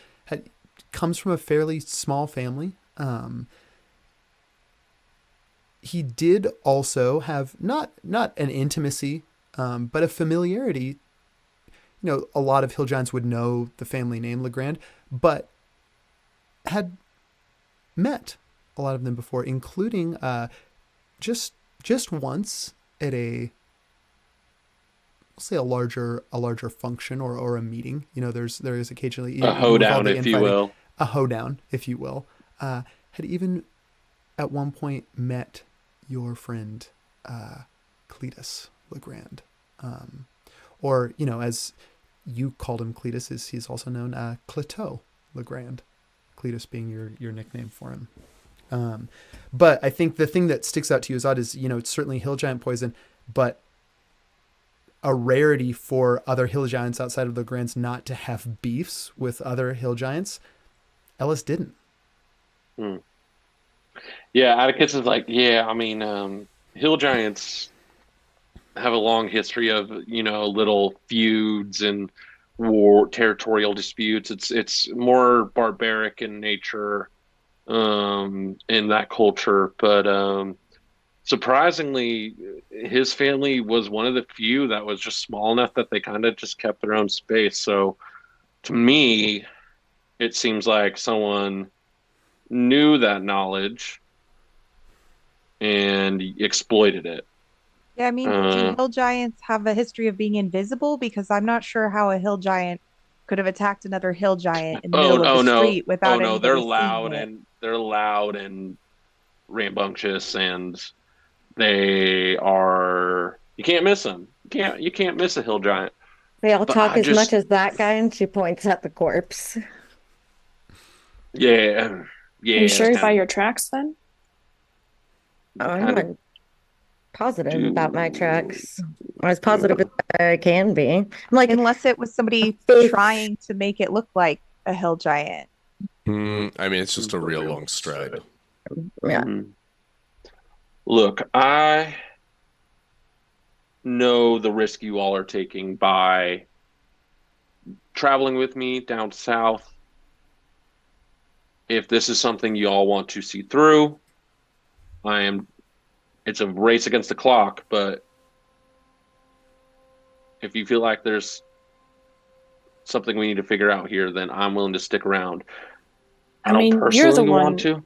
comes from a fairly small family. He did also have not an intimacy, but a familiarity. You know, a lot of hill giants would know the family name Legrand, but had met a lot of them before, including just once at a larger function or a meeting. You know, there is occasionally a hoedown, if you will. A hoedown, if you will. Had even at one point met your friend Cletus Legrand, or you know, as you called him, Cletus, he's also known Cleto Legrand. Cletus being your nickname for him. But I think the thing that sticks out to you as odd is, you know, it's certainly hill giant poison, but a rarity for other hill giants outside of the Legrands not to have beefs with other hill giants. Ellis didn't. Yeah, Atticus is like, yeah, I mean, hill giants have a long history of, you know, little feuds and territorial disputes. It's more barbaric in nature in that culture, but surprisingly, his family was one of the few that was just small enough that they kind of just kept their own space. So to me, it seems like someone knew that knowledge and exploited it. Yeah, I mean, do hill giants have a history of being invisible? Because I'm not sure how a hill giant could have attacked another hill giant in the middle of the street without anybody they're seeing loud it. they're loud and rambunctious, and they are, you can't miss them. You can't miss a hill giant. They all But talk I as much as that guy, and she points at the corpse. Yeah. Are you sure by your tracks then? I'm not positive about my tracks. Or as positive as I can be. I'm like, Unless it was somebody trying to make it look like a hill giant. I mean, it's just a real long stride. Yeah. Look, I know the risk you all are taking by traveling with me down south. If this is something you all want to see through, It's a race against the clock, but if you feel like there's something we need to figure out here, then I'm willing to stick around. I I don't mean, you're the personally want one to.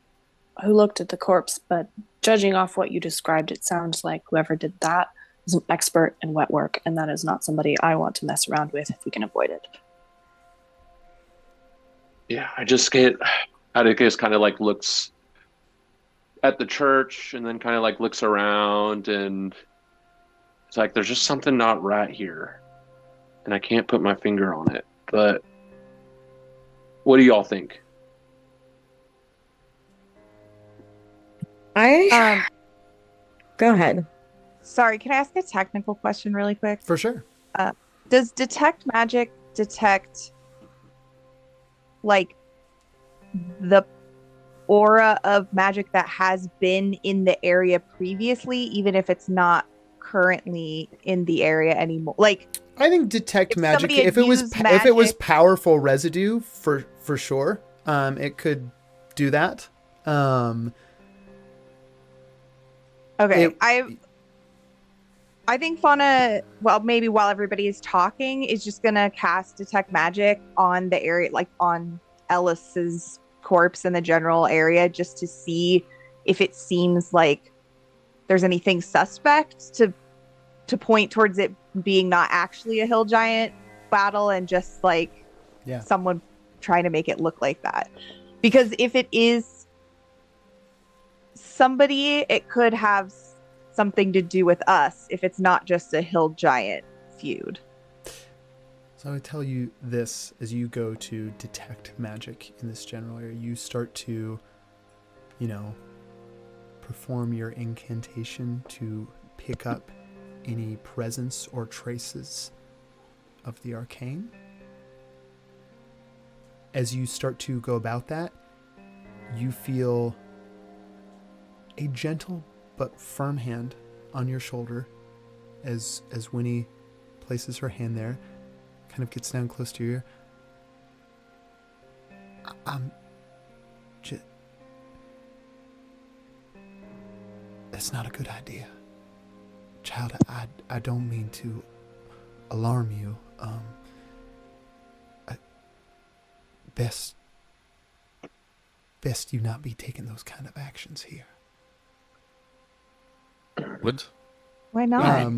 who looked at the corpse, but judging off what you described, it sounds like whoever did that is an expert in wet work, and that is not somebody I want to mess around with if we can avoid it. Yeah, I just get Atticus kind of like looks at the church and then kind of like looks around and it's like there's just something not right here. And I can't put my finger on it. But what do y'all think? I Um, go ahead. sorry, can I ask a technical question really quick? For sure. Does detect magic detect like the aura of magic that has been in the area previously, even if it's not currently in the area anymore? Like, I think detect if magic. somebody had If it was used if it was magic- powerful residue, for sure, it could do that. Okay, It, I think Fauna, well, maybe while everybody is talking, is just gonna cast detect magic on the area, like on Ellis's corpse in the general area, just to see if it seems like there's anything suspect to point towards it being not actually a hill giant battle and just like yeah. someone trying to make it look like that. Because if it is somebody, it could have something to do with us if it's not just a hill giant feud. So I would tell you this: as you go to detect magic in this general area, you start to, perform your incantation to pick up any presence or traces of the arcane. As you start to go about that, you feel a gentle but firm hand on your shoulder as Winnie places her hand there, kind of gets down close to your ear. That's not a good idea. Child, I don't mean to alarm you. Best you not be taking those kind of actions here. What? Why not?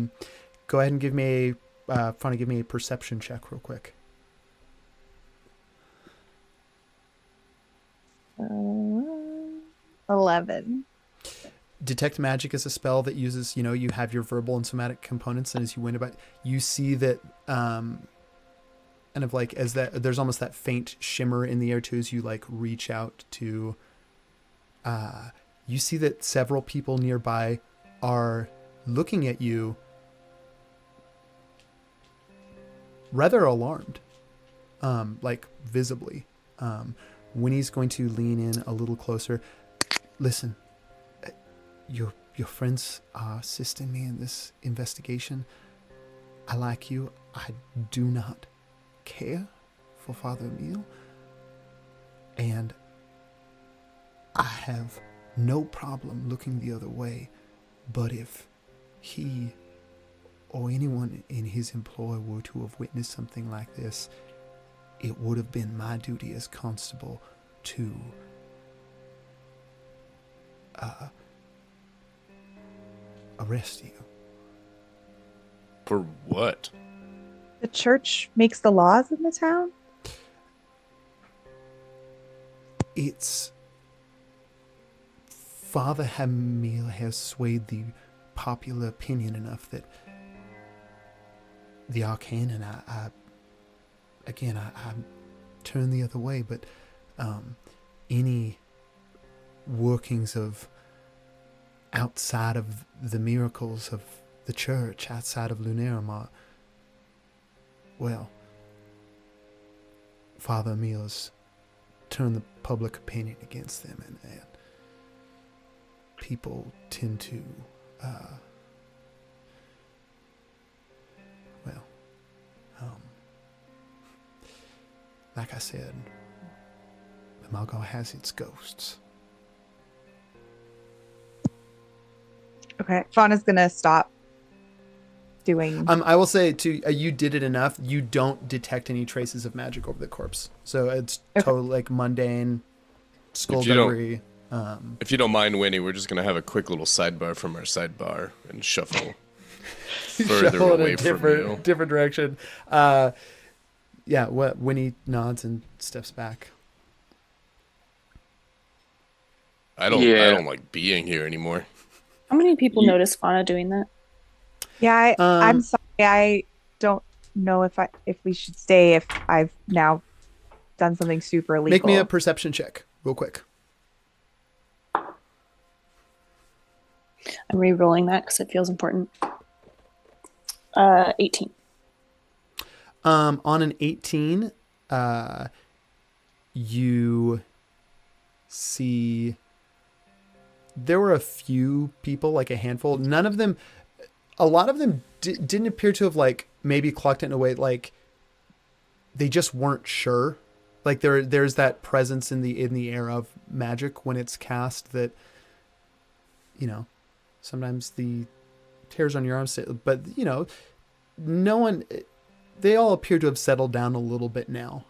Go ahead and give me a perception check real quick. 11. Detect magic is a spell that uses, you have your verbal and somatic components, and as you went about, you see that, kind of like as that, there's almost that faint shimmer in the air too, as you like reach out to, you see that several people nearby are looking at you rather alarmed, like visibly. Winnie's going to lean in a little closer. Listen, your friends are assisting me in this investigation. I like you. I do not care for Father Emil, and I have no problem looking the other way. But if he or anyone in his employ were to have witnessed something like this, it would have been my duty as constable to arrest you. For what? The church makes the laws in the town? It's Father Emil has swayed the popular opinion enough that the arcane, and I turn the other way, but any workings of outside of the miracles of the church, outside of Lunarum, are, well, Father Emil's turned the public opinion against them, and people tend to, like I said, the Malgar has its ghosts. Okay. Fauna's gonna stop doing. I will say too, you did it enough. You don't detect any traces of magic over the corpse, so it's Okay. totally like mundane skullduggery. If you don't mind, Winnie, we're just gonna have a quick little sidebar from our sidebar and shuffle further Shuffle in away a from you. different direction. Yeah, what Winnie nods and steps back. I don't like being here anymore. How many people You- notice Fauna doing that? Yeah, I'm Um, sorry. I don't know if we should stay if I've now done something super illegal. Make me a perception check, real quick. I'm re-rolling that because it feels important. 18. On an 18, you see there were a few people, like a handful. None of them, a lot of them didn't appear to have like maybe clocked it in a way like they just weren't sure. Like there's that presence in the air of magic when it's cast that, you know, sometimes the tears on your arms, but you know, no one. They all appear to have settled down a little bit now,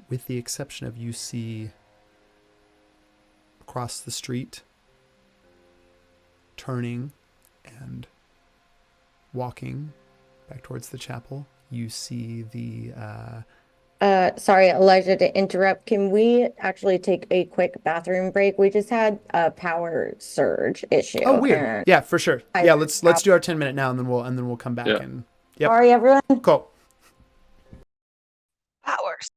with the exception of you see across the street, turning and walking back towards the chapel. You see the Sorry, Elijah, to interrupt. Can we actually take a quick bathroom break? We just had a power surge issue. oh weird, and yeah, for sure. I- Yeah, let's do our 10-minute now, and then we'll come back Yeah. and yep, Sorry, everyone. cool. Powers.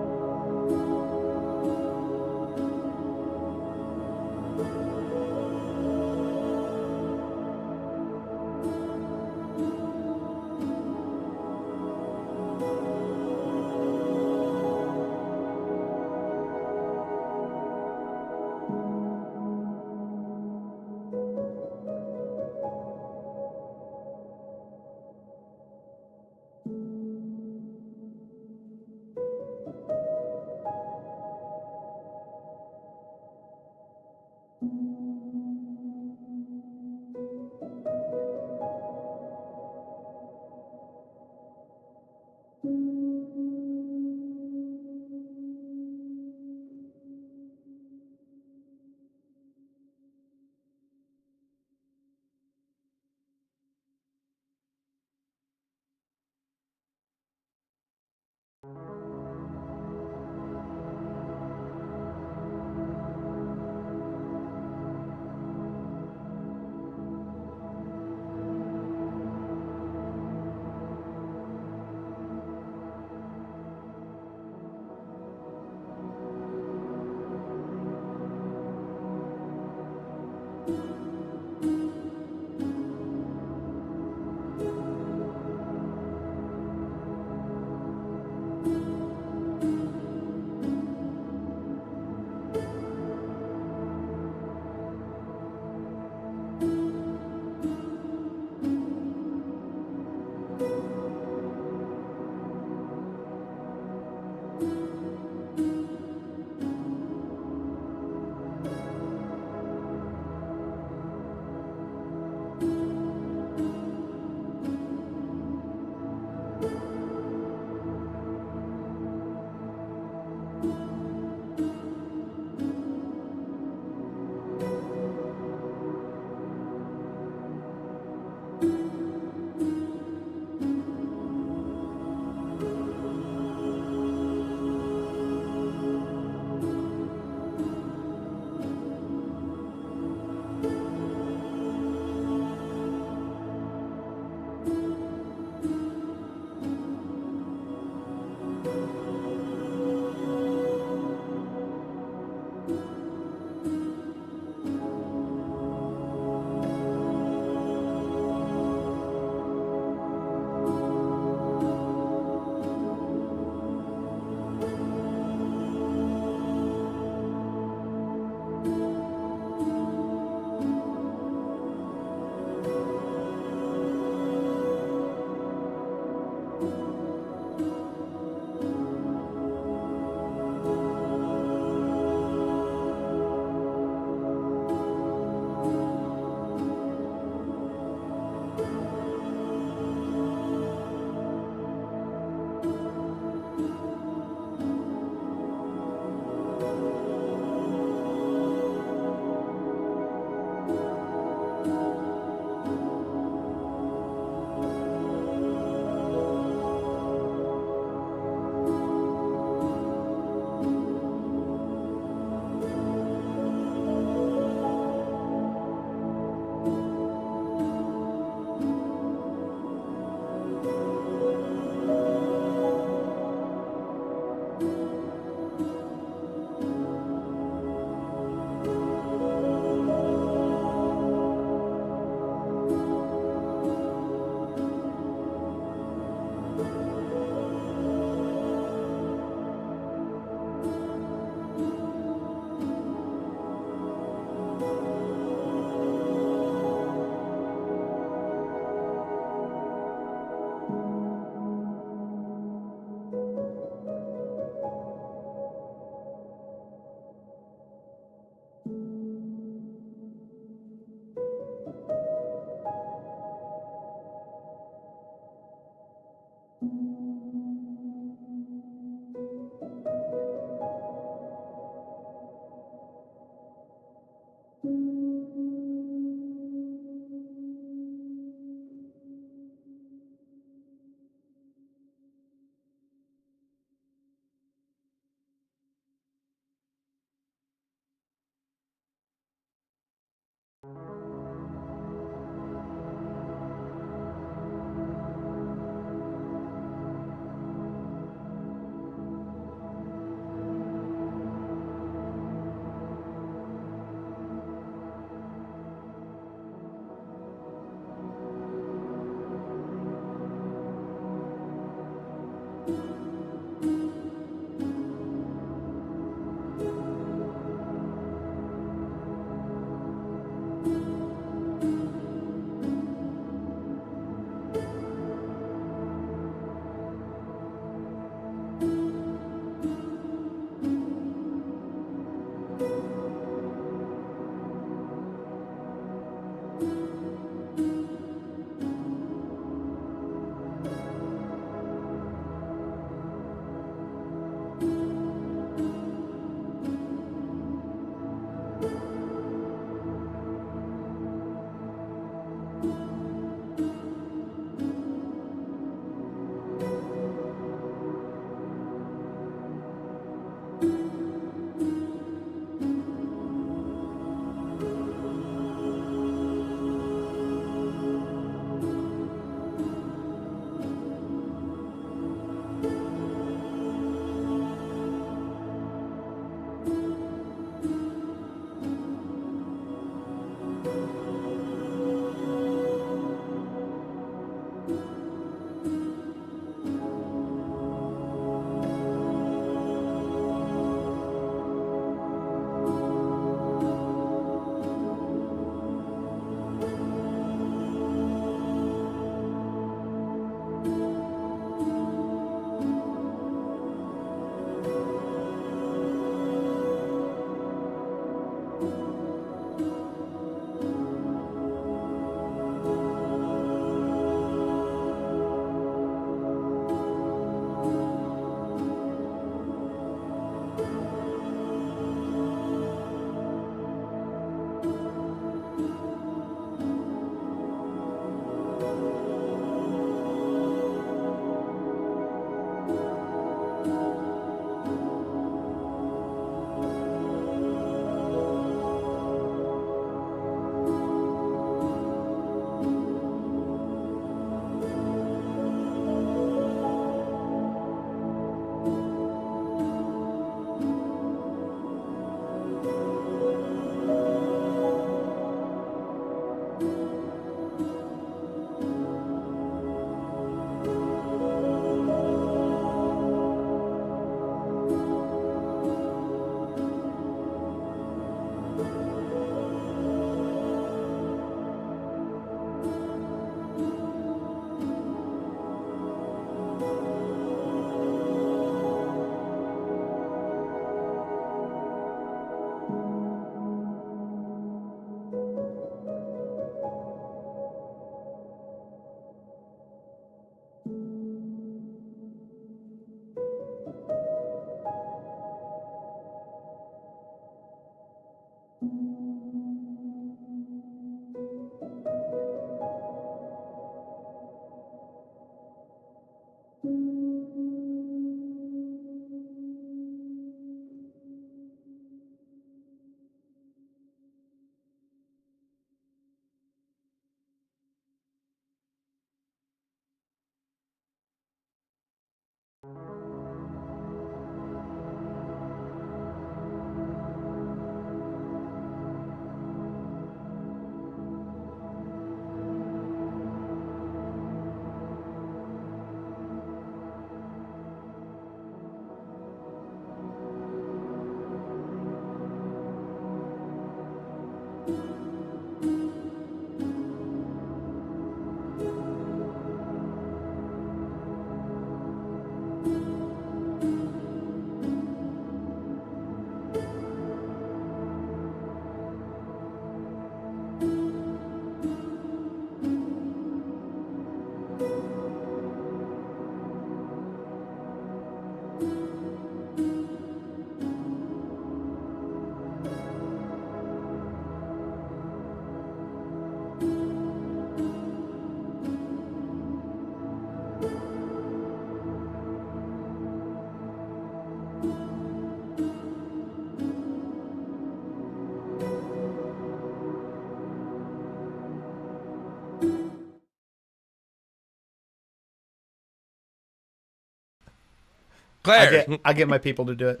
Claire. I get my people to do it.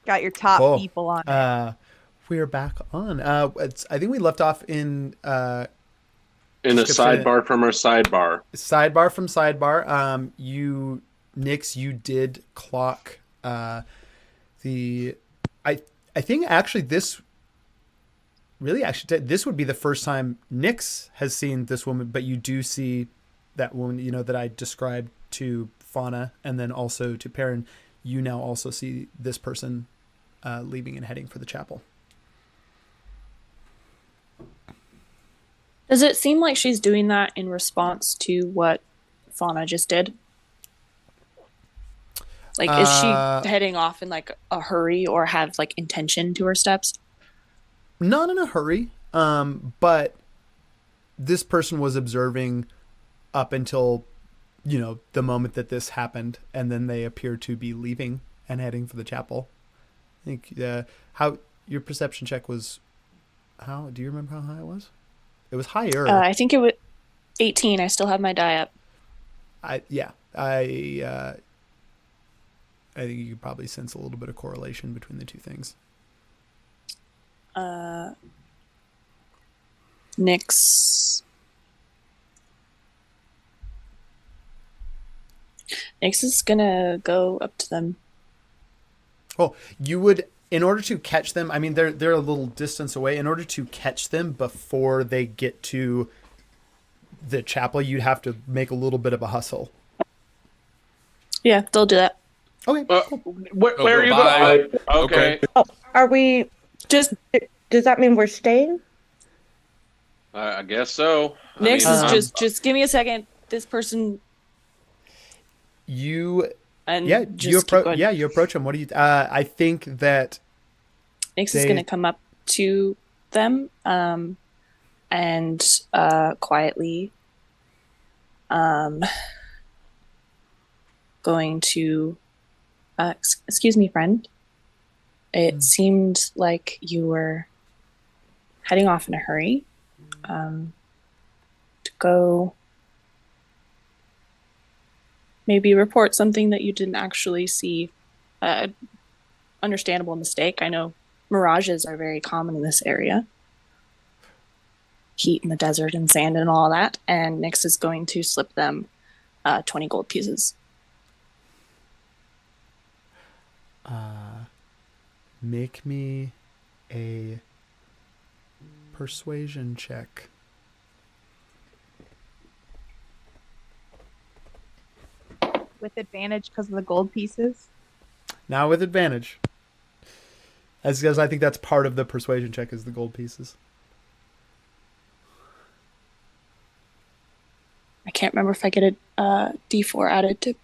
Got your top Cool. people on it. We're back on. I think we left off in In a description- sidebar from our sidebar. sidebar from sidebar. Nix, you did clock the. I think actually this would be the first time Nix has seen this woman, but you do see that woman, you know, that I described to Fauna and then also to Peren. You now also see this person leaving and heading for the chapel. Does it seem like she's doing that in response to what Fauna just did? Like, is she heading off in like a hurry or have like intention to her steps? Not in a hurry, but this person was observing up until, you know, the moment that this happened, and then they appear to be leaving and heading for the chapel. I think how your perception check was. How do you remember how high it was? It was higher. I think it was 18. I still have my die up. I think you could probably sense a little bit of correlation between the two things. Nyx is gonna go up to them. Oh, you would, in order to catch them, I mean, they're a little distance away. In order to catch them before they get to the chapel, you'd have to make a little bit of a hustle. Yeah, they'll do that. Okay. Where are you bye. going? Okay. Are we Just does that mean we're staying? I guess so. Nyx I mean, is just give me a second. This person You and yeah, just you keep approach. going. Yeah, you approach them. What do you? I think that Nyx is gonna come up to them, and quietly, going to, excuse me, friend. It seemed like you were heading off in a hurry, to go maybe report something that you didn't actually see. Understandable mistake. I know mirages are very common in this area. Heat in the desert and sand and all that. And Nyx is going to slip them 20 gold pieces. make me a persuasion check. With advantage because of the gold pieces. Now with advantage. As because I think that's part of the persuasion check is the gold pieces. I can't remember if I get a D4 added to.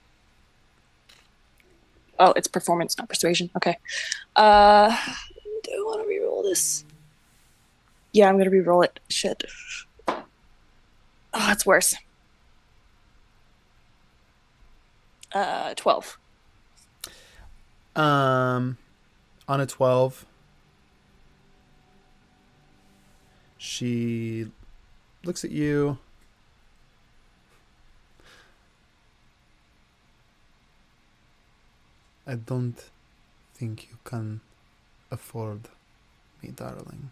Oh, it's performance, not persuasion. Okay. Do I want to reroll this? Yeah, I'm gonna reroll it. Shit. Oh, it's worse. 12. On a 12, she looks at you. I don't think you can afford me, darling.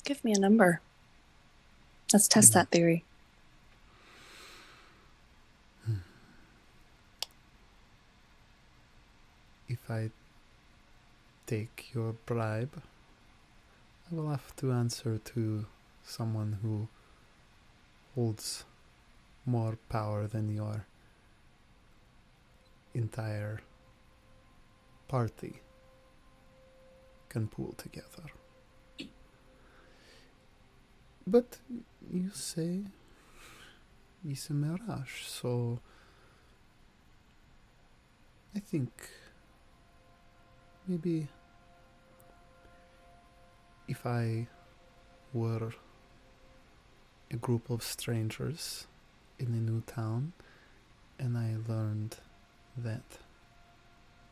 Give me a number. Let's test that theory. If I take your bribe, I will have to answer to someone who holds more power than your entire party can pool together. But you say it's a mirage, so I think maybe if I were a group of strangers in a new town and I learned that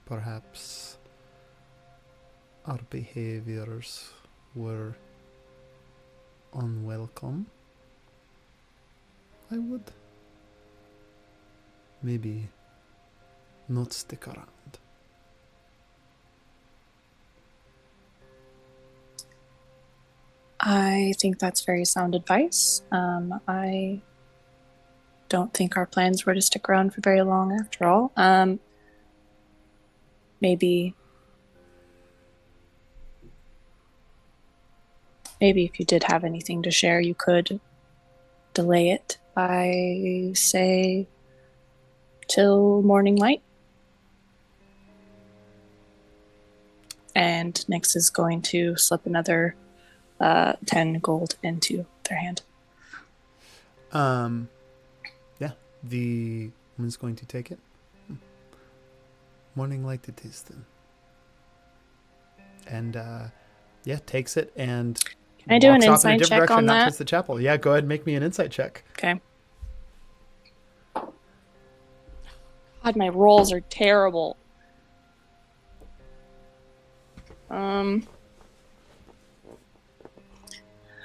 perhaps our behaviors were unwelcome, I would maybe not stick around. I think that's very sound advice. I don't think our plans were to stick around for very long after all. Maybe if you did have anything to share, you could delay it by, say, till morning light. And Nyx is going to slip another 10 gold into their hand. Yeah, the woman's going to take it. Morning light it is then. And yeah, takes it and Can I do an walks off in a insight different check direction, on not that? towards the chapel. Yeah, go ahead and make me an insight check. Okay. God, my rolls are terrible. All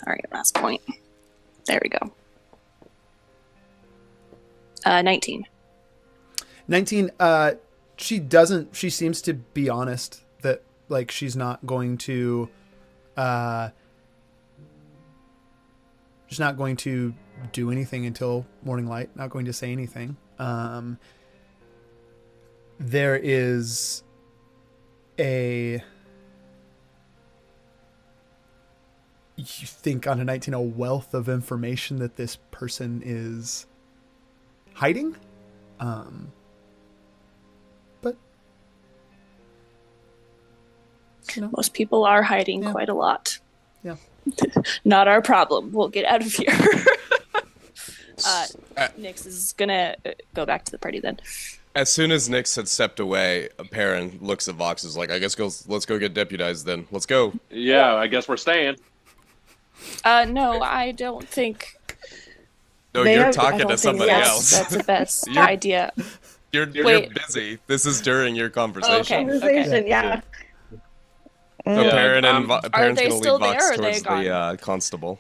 right, last point. There we go. 19. 19, she seems to be honest that like she's not going to do anything until morning light, not going to say anything. There is you think on a 19, a wealth of information that this person is hiding. But you know, Most people are hiding Yeah. quite a lot. Yeah. Not our problem. We'll get out of here. Nyx is gonna go back to the party then. As soon as Nyx had stepped away, Peren looks at Vox, is like, I guess let's go get deputized then. Let's go. Yeah, I guess we're staying. No, I don't think. No, They you're have- I talking don't to think somebody that's else. the best You're- idea. You're Wait. busy. This is during your conversation. Okay. Conversation, yeah. So Yeah, Peren and are Peren's they gonna still lead Vox there, or are they towards the constable.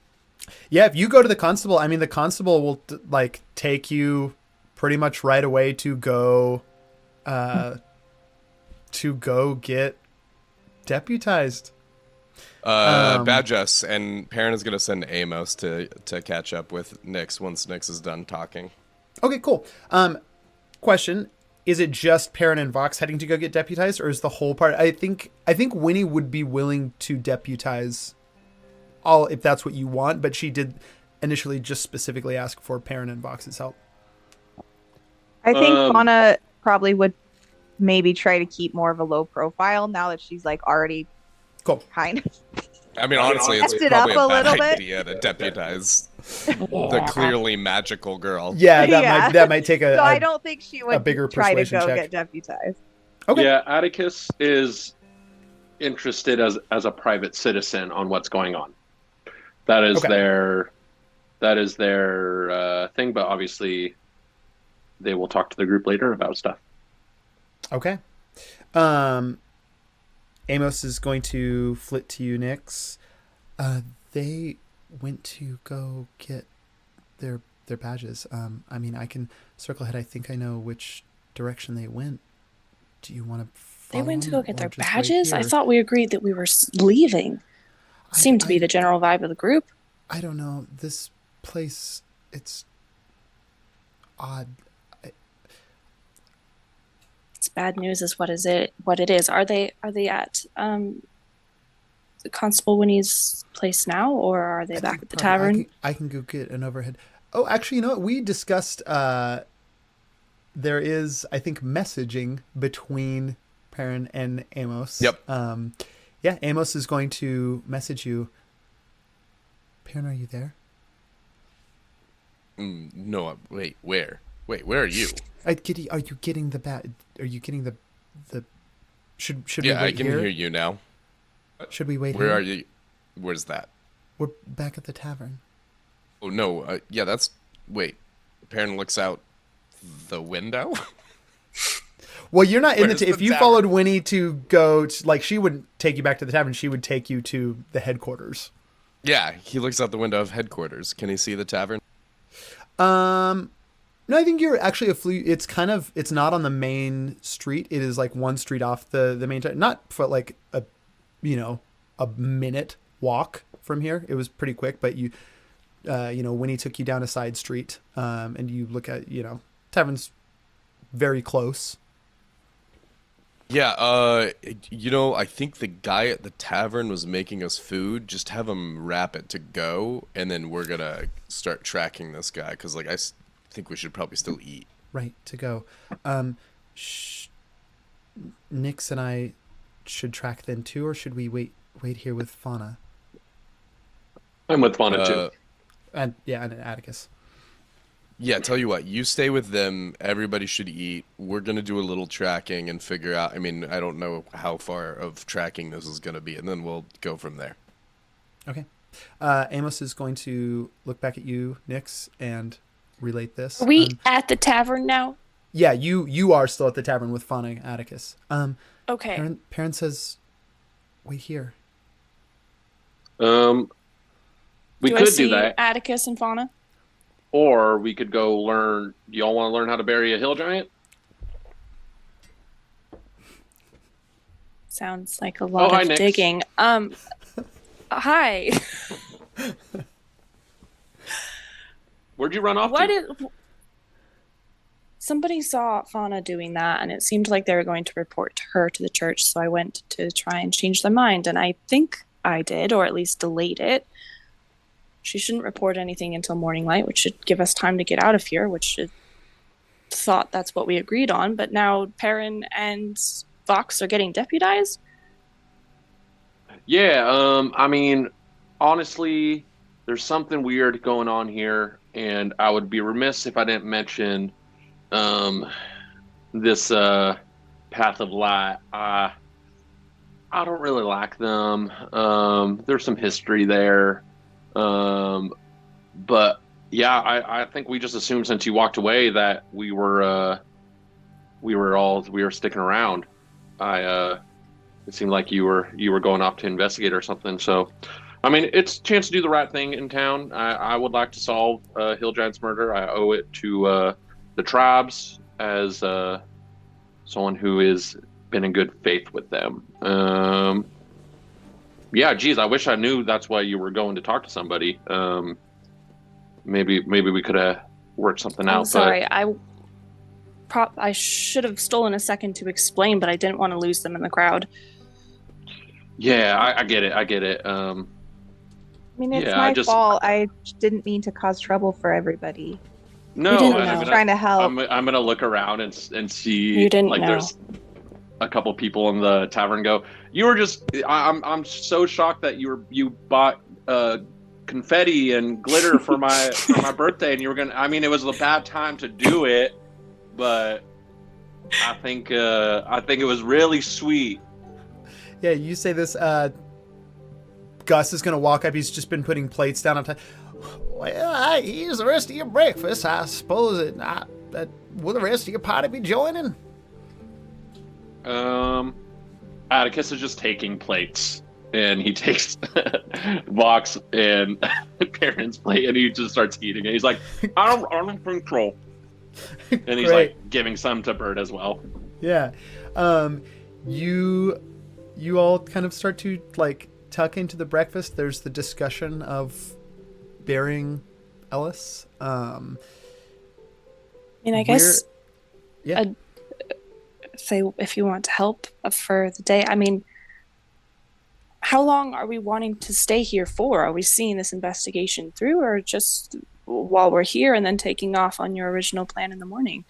yeah, if you go to the constable, I mean, the constable will like take you pretty much right away to go get deputized. Badge us, and Peren is gonna send Amos to catch up with Nyx once Nyx is done talking. Okay, cool. Question: is it just Peren and Vox heading to go get deputized, or is the whole part? I think Winnie would be willing to deputize all if that's what you want, but she did initially just specifically ask for Peren and Vox's help. I think Fauna probably would maybe try to keep more of a low profile now that she's like already Cool. kind of. I mean, honestly, it's Stepped it probably up a a bad little bit. idea to deputize the clearly magical girl. Yeah, Yeah. that might take So I don't think she would bigger try to persuasion go check. get deputized. Okay. Yeah, Atticus is interested as a private citizen on what's going on. That is Okay. their thing, but obviously they will talk to the group later about stuff. Okay. Amos is going to flit to you, Nyx. They went to go get their badges. I mean, I can circle ahead. I think I know which direction they went. Do you want to They went to go get their just wait badges? I here? thought we agreed that we were leaving. Seemed to be I- the general vibe of the group. I don't know. This place, it's odd. It's bad news, is what it is. Are they at Constable Winnie's place now, or are they I back think at the probably tavern? I can go get an overhead. Oh, actually, you know what? We discussed there is, I think, messaging between Peren and Amos. Yep. Yeah, Amos is going to message you. Peren, are you there? No, wait, where? Wait, where are you? Are you getting the Are you getting the? Should we Yeah, wait I can here? hear you now. Should we wait Where here? are you? Where's that? We're back at the tavern. Oh no, yeah, that's. Wait, Peren looks out the window. Well, you're not in Where's the. If the you tavern? followed Winnie to go, like, she wouldn't take you back to the tavern. She would take you to the headquarters. Yeah, he looks out the window of headquarters. Can he see the tavern? No, I think you're actually it's kind of, it's not on the main street. It is like one street off the main, not for like a, you know, a minute walk from here. It was pretty quick, but Winnie took you down a side street, and you look at, tavern's very close. Yeah, I think the guy at the tavern was making us food. Just have him wrap it to go, and then we're gonna start tracking this guy, because, like, think we should probably still eat. Right, to go. Nix and I should track then too, or should we wait here with Fauna? I'm with Fauna too. And Atticus. Yeah, tell you what, you stay with them. Everybody should eat. We're gonna do a little tracking and figure out. I mean, I don't know how far of tracking this is gonna be, and then we'll go from there. Okay. Amos is going to look back at you, Nix, and relate this. Are we at the tavern now? Yeah, you are still at the tavern with Fauna and Atticus. Okay. Peren says, wait here. We do could I see do that. Atticus and Fauna? Or we could go learn. Do y'all want to learn how to bury a hill giant? Sounds like a lot of Nix. digging. Hi. Where'd you run off to? Somebody saw Fauna doing that, and it seemed like they were going to report her to the church, so I went to try and change their mind, and I think I did, or at least delayed it. She shouldn't report anything until morning light, which should give us time to get out of here, which should thought that's what we agreed on, but now Peren and Vox are getting deputized? Yeah, I mean, honestly, there's something weird going on here, and I would be remiss if I didn't mention this Path of Light. I don't really like them. There's some history there. But yeah, I think we just assumed since you walked away that we were sticking around. It seemed like you were going off to investigate or something. So, I mean, it's a chance to do the right thing in town. I would like to solve Hill Giant's murder. I owe it to the tribes as someone who has been in good faith with them. Yeah, geez, I wish I knew that's why you were going to talk to somebody. Maybe we could have worked something out. I'm sorry, I should have stolen a second to explain, but I didn't want to lose them in the crowd. Yeah, I get it. I mean, it's my fault. I didn't mean to cause trouble for everybody. No, I'm trying to help. I'm gonna look around and see. You didn't know. There's a couple people in the tavern. Go. You were just. I'm so shocked that you bought confetti and glitter for my birthday, and you were gonna. I mean, it was a bad time to do it, but I think it was really sweet. Yeah, you say this. Gus is gonna walk up. He's just been putting plates down on time. Well, here's the rest of your breakfast. I suppose will the rest of your party be joining? Atticus is just taking plates, and he takes Vox and Peren's plate, and he just starts eating it. He's like, I don't control. And he's like giving some to Bird as well. Yeah. You all kind of start to like tuck into the breakfast. There's the discussion of burying Ellis. I mean, I guess. Yeah. Say if you want to help for the day. I mean, how long are we wanting to stay here for? Are we seeing this investigation through, or just while we're here and then taking off on your original plan in the morning?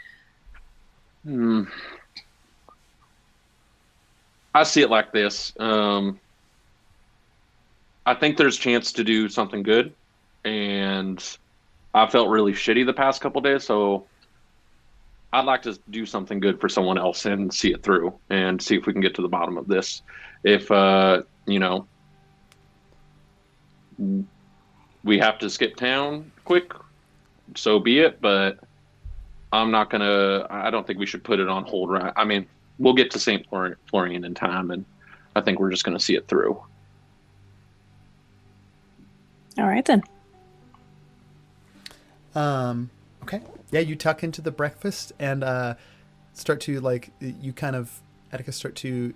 I see it like this. I think there's a chance to do something good, and I felt really shitty the past couple days, so I'd like to do something good for someone else and see it through and see if we can get to the bottom of this. If, we have to skip town quick, so be it, but I don't think we should put it on hold. Right? I mean, we'll get to St. Florian in time, and I think we're just going to see it through. All right, then. Okay. yeah, you tuck into the breakfast and start to like you kind of Atticus start to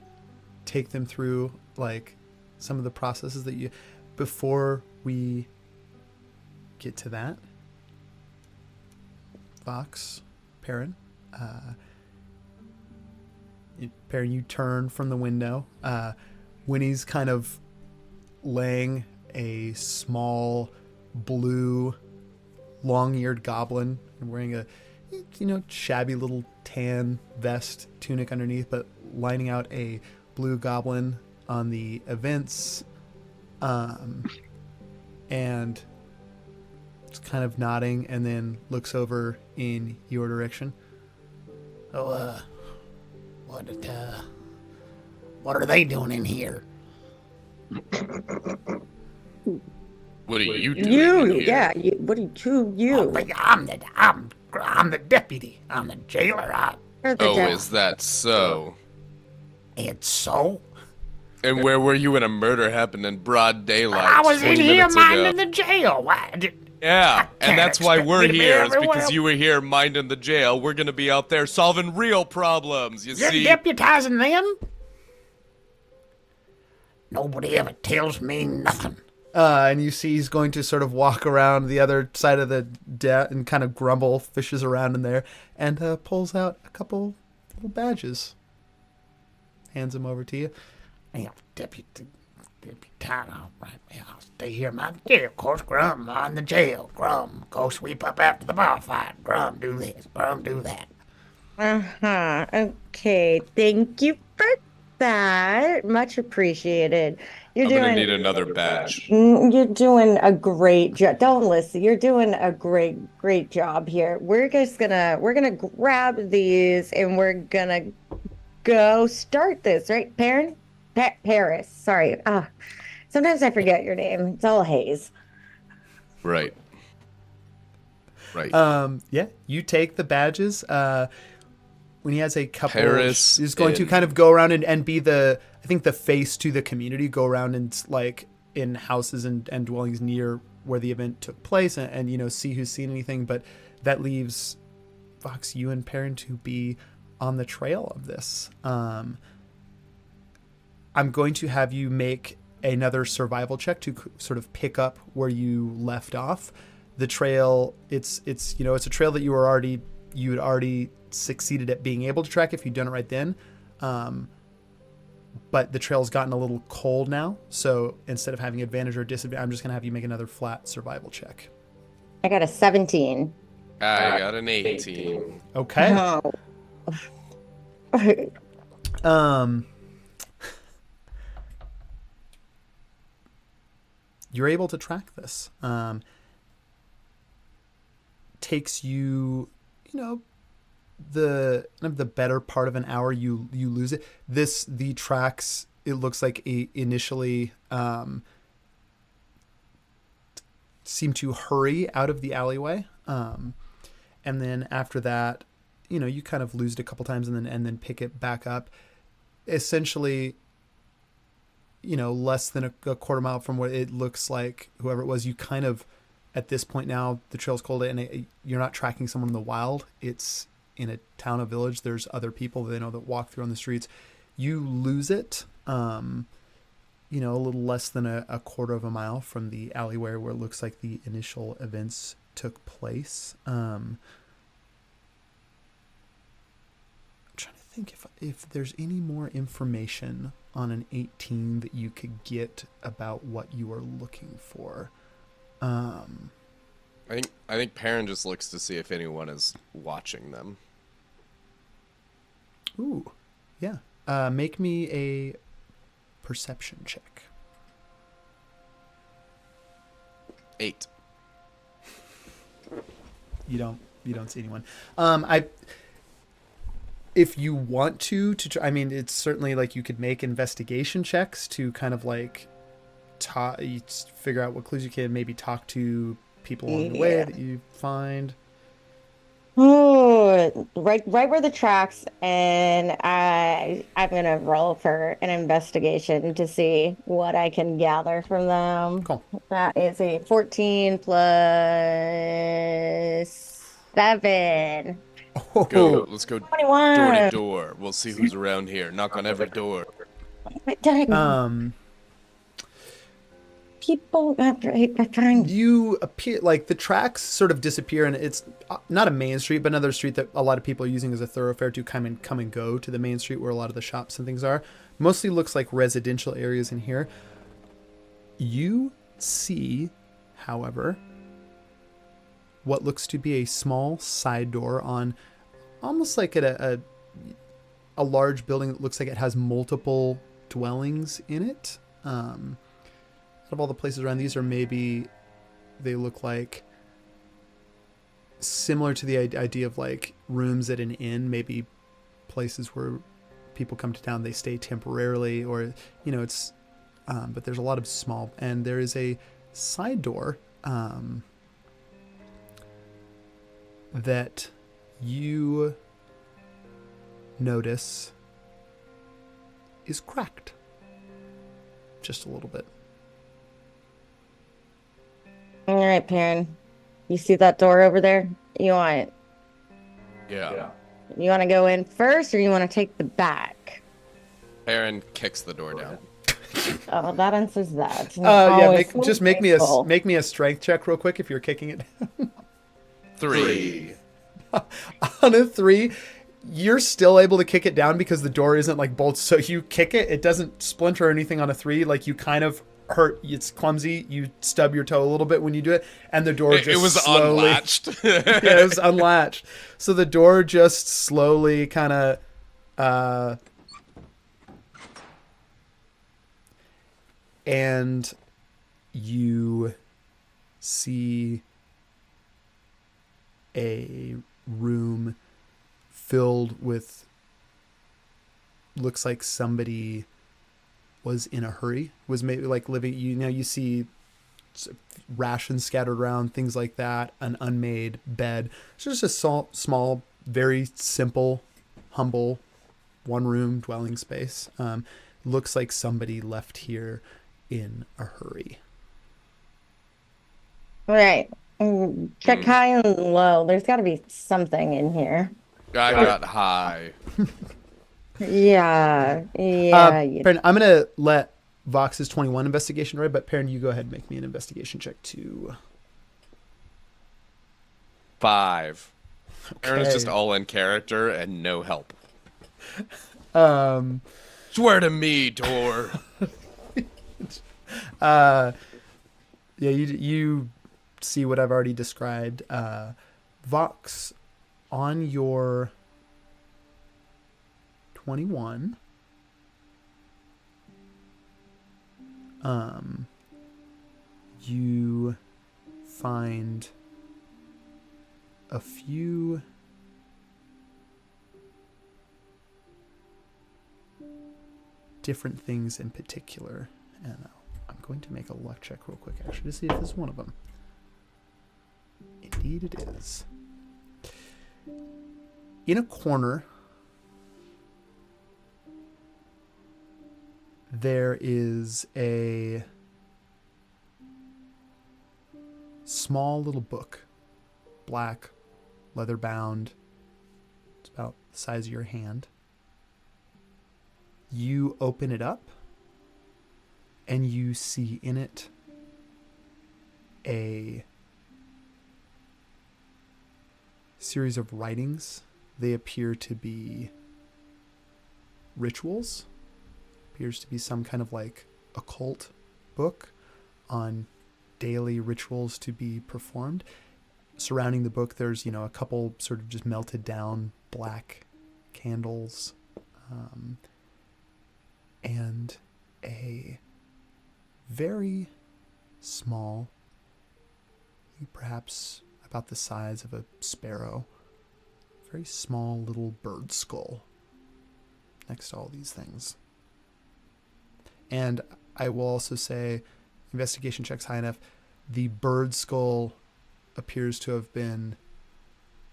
take them through like some of the processes that you before we get to that. Vox, Peren, Peren, you turn from the window. Winnie's kind of laying a small blue long-eared goblin wearing a shabby little tan vest tunic underneath, but lining out a blue goblin on the events, and it's kind of nodding and then looks over in your direction. Oh, what are they doing in here? What are you doing You, in here? yeah. What are you? I'm the deputy. I'm the jailer. Is that so? It's so. And where were you when a murder happened in broad daylight? I was in 20 here minutes minding ago? the jail. Yeah, and can't that's why expect we're me to be here. It's because everywhere. you were here minding the jail. We're gonna be out there solving real problems. You You're see? deputizing them? Nobody ever tells me nothing. And you see he's going to sort of walk around the other side of the debt and kind of grumble, fishes around in there, and pulls out a couple little badges. Hands them over to you. Well, deputy, all right. Well, I'll stay here, mind the jail. Of course, Grum on the jail. Grum, go sweep up after the bar fight. Grum, do this. Grum, do that. Uh-huh. Okay. Thank you for that. Much appreciated. I'm gonna need another badge. You're doing a great job. Don't listen. You're doing a great job here. We're gonna grab these and we're gonna go start this, right? Paris. Sorry. Sometimes I forget your name. It's all haze. Right. Yeah, you take the badges. When he has a couple, Paris he's going to kind of go around and be the face to the community, go around and like in houses and dwellings near where the event took place and see who's seen anything. But that leaves Vox, you and Peren to be on the trail of this. I'm going to have you make another survival check to sort of pick up where you left off. The trail, it's a trail that you had already succeeded at being able to track if you'd done it right then. But the trail's gotten a little cold now, so instead of having advantage or disadvantage, I'm just going to have you make another flat survival check. I got a 17. I got an 18. Okay. Oh. You're able to track this. Takes you, the better part of an hour. You lose it. The tracks, it looks like initially seem to hurry out of the alleyway, and then after that, you kind of lose it a couple times and then pick it back up. Essentially, less than a quarter mile from what it looks like, whoever it was, you kind of, at this point now, the trail's cold and you're not tracking someone in the wild. It's in a town, a village. There's other people that walk through on the streets. You lose it, a little less than a quarter of a mile from the alleyway where it looks like the initial events took place. I'm trying to think if there's any more information on an 18 that you could get about what you are looking for. I think Peren just looks to see if anyone is watching them. Ooh, yeah. Make me a perception check. 8. You don't see anyone. If you want to try, it's certainly like you could make investigation checks to kind of like figure out what clues you can, maybe talk to people along the way that you find. Oh, right where the tracks, and I'm gonna roll for an investigation to see what I can gather from them. Cool. That is a 14 plus 7. Go. Let's go door to 21. door. We'll see who's around here. Knock on every door. Um, People I find you appear like the tracks sort of disappear, and it's not a main street, but another street that a lot of people are using as a thoroughfare to come and go to the main street where a lot of the shops and things are. Mostly looks like residential areas in here. You see, however, what looks to be a small side door on almost like at a large building that looks like it has multiple dwellings in it. Out of all the places around, these are maybe, they look like similar to the idea of like rooms at an inn, maybe places where people come to town, they stay temporarily, or, you know, it's, but there's a lot of small, and there is a side door that you notice is cracked just a little bit. All right, Peren. You see that door over there? Yeah. You want to go in first, or you want to take the back? Peren kicks the door down. Oh, that answers that. Yeah, make me a strength check real quick if you're kicking it. 3. On a 3, you're still able to kick it down because the door isn't like bolts. So you kick it, it doesn't splinter or anything on a 3. Like you kind of hurt, it's clumsy, you stub your toe a little bit when you do it, and the door just it was slowly unlatched. Yeah, it was unlatched, so the door just slowly kind of and you see a room filled with, looks like somebody was in a hurry, was maybe like living, you see rations scattered around, things like that, an unmade bed. It's just a small, very simple, humble, one room dwelling space. Looks like somebody left here in a hurry. All right. Check high and low. There's got to be something in here. I got high. Yeah. Peren, I'm gonna let Vox's 21 investigation right, but Peren, you go ahead and make me an investigation check too. 5. Okay. Peren's just all in character and no help. Swear to me, door. Yeah, you see what I've already described. Vox, on your 21, you find a few different things in particular, and I'm going to make a luck check real quick actually to see if this is one of them. Indeed it is. In a corner there is a small little book, black, leather bound. It's about the size of your hand. You open it up and you see in it a series of writings. They appear to be rituals. Appears to be some kind of like occult book on daily rituals to be performed. Surrounding the book, there's, a couple sort of just melted down black candles, and a very small, perhaps about the size of a sparrow, very small little bird skull next to all these things. And I will also say, investigation checks high enough, the bird skull appears to have been,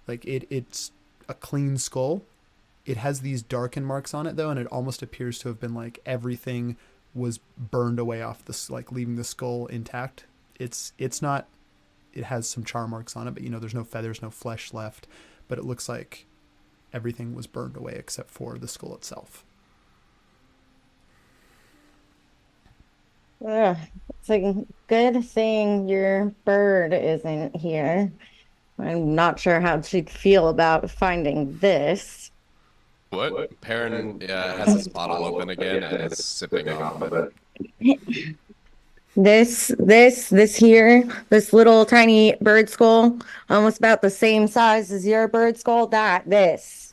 like, it's a clean skull. It has these darken marks on it, though, and it almost appears to have been like everything was burned away off this, like leaving the skull intact. It's not it has some char marks on it, but there's no feathers, no flesh left, but it looks like everything was burned away except for the skull itself. Ugh, it's a good thing your bird isn't here. I'm not sure how she'd feel about finding this. What? Perrin has his bottle open again and is sipping off of it. This here, this little tiny bird skull, almost about the same size as your bird skull. This.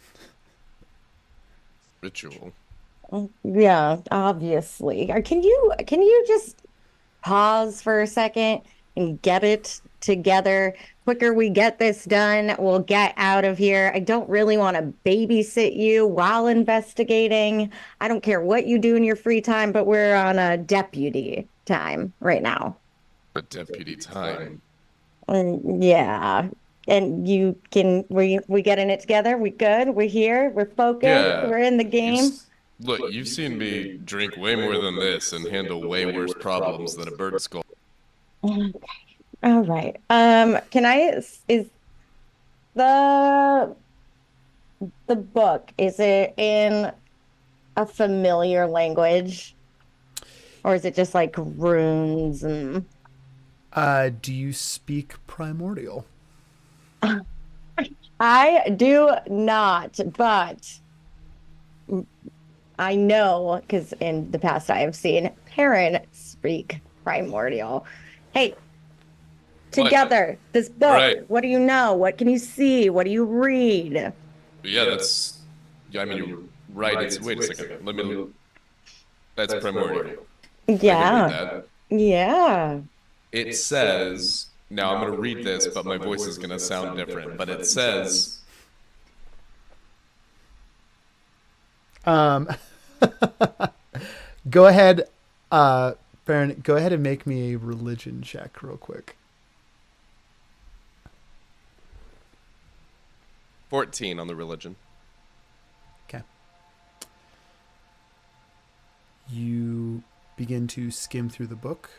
Ritual. Yeah, obviously. Can you just pause for a second and get it together? Quicker we get this done, we'll get out of here. I don't really want to babysit you while investigating. I don't care what you do in your free time, but we're on a deputy time right now. A deputy time. Yeah. And we getting it together? We good? We're here? We're focused? Yeah. We're in the game? Look, you've seen me drink way more than this and handle way worse problems than a bird skull. Okay. All right. Is the book, is it in a familiar language? Or is it just like runes and Do you speak Primordial? I do not, but I know because in the past I have seen Peren speak Primordial. Hey, together, this book, Right. What do you know? What can you see? What do you read? Yeah, that's. Yeah, I mean, you're right. Wait a second. Let me. That's primordial. I can Yeah. read that. Yeah. It says. Now I'm going to read this, but my voice is going to sound different. But it says. Go ahead, Baron. Go ahead and make me a religion check real quick. 14 on the religion. Okay. You begin to skim through the book.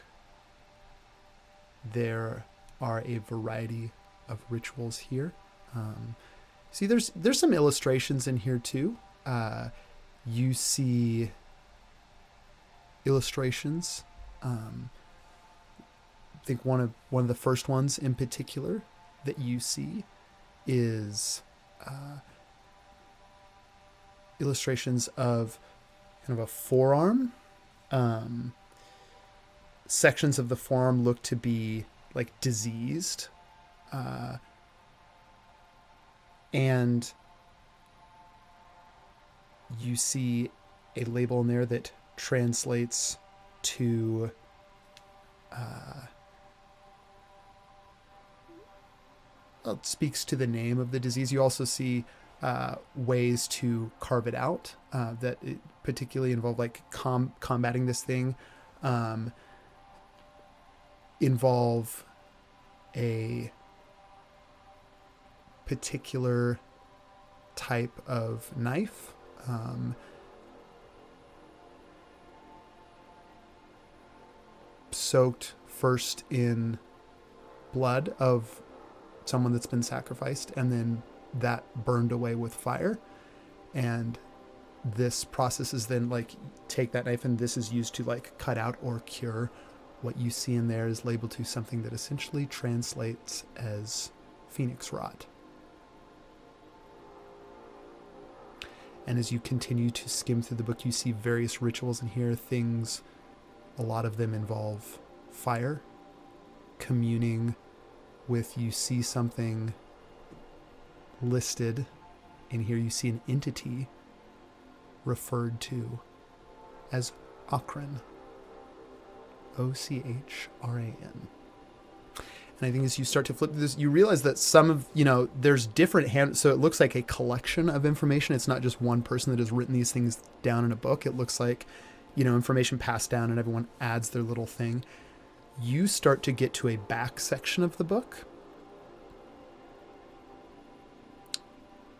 There are a variety of rituals here. See, there's some illustrations in here too. You see illustrations. I think one of the first ones in particular that you see is illustrations of kind of a forearm. Sections of the forearm look to be like diseased, and you see a label in there that translates to it speaks to the name of the disease. You also see ways to carve it out that it particularly involve like combating this thing, involve a particular type of knife. Soaked first in blood of someone that's been sacrificed, and then that burned away with fire. And this process is then like take that knife, and this is used to like cut out or cure. What you see in there is labeled to something that essentially translates as phoenix rot. And as you continue to skim through the book, you see various rituals in here. Things, a lot of them involve fire, communing with, you see something listed in here. You see an entity referred to as Ochran. Ochran. And I think as you start to flip through this, you realize that some of, there's different so it looks like a collection of information. It's not just one person that has written these things down in a book. It looks like, information passed down and everyone adds their little thing. You start to get to a back section of the book.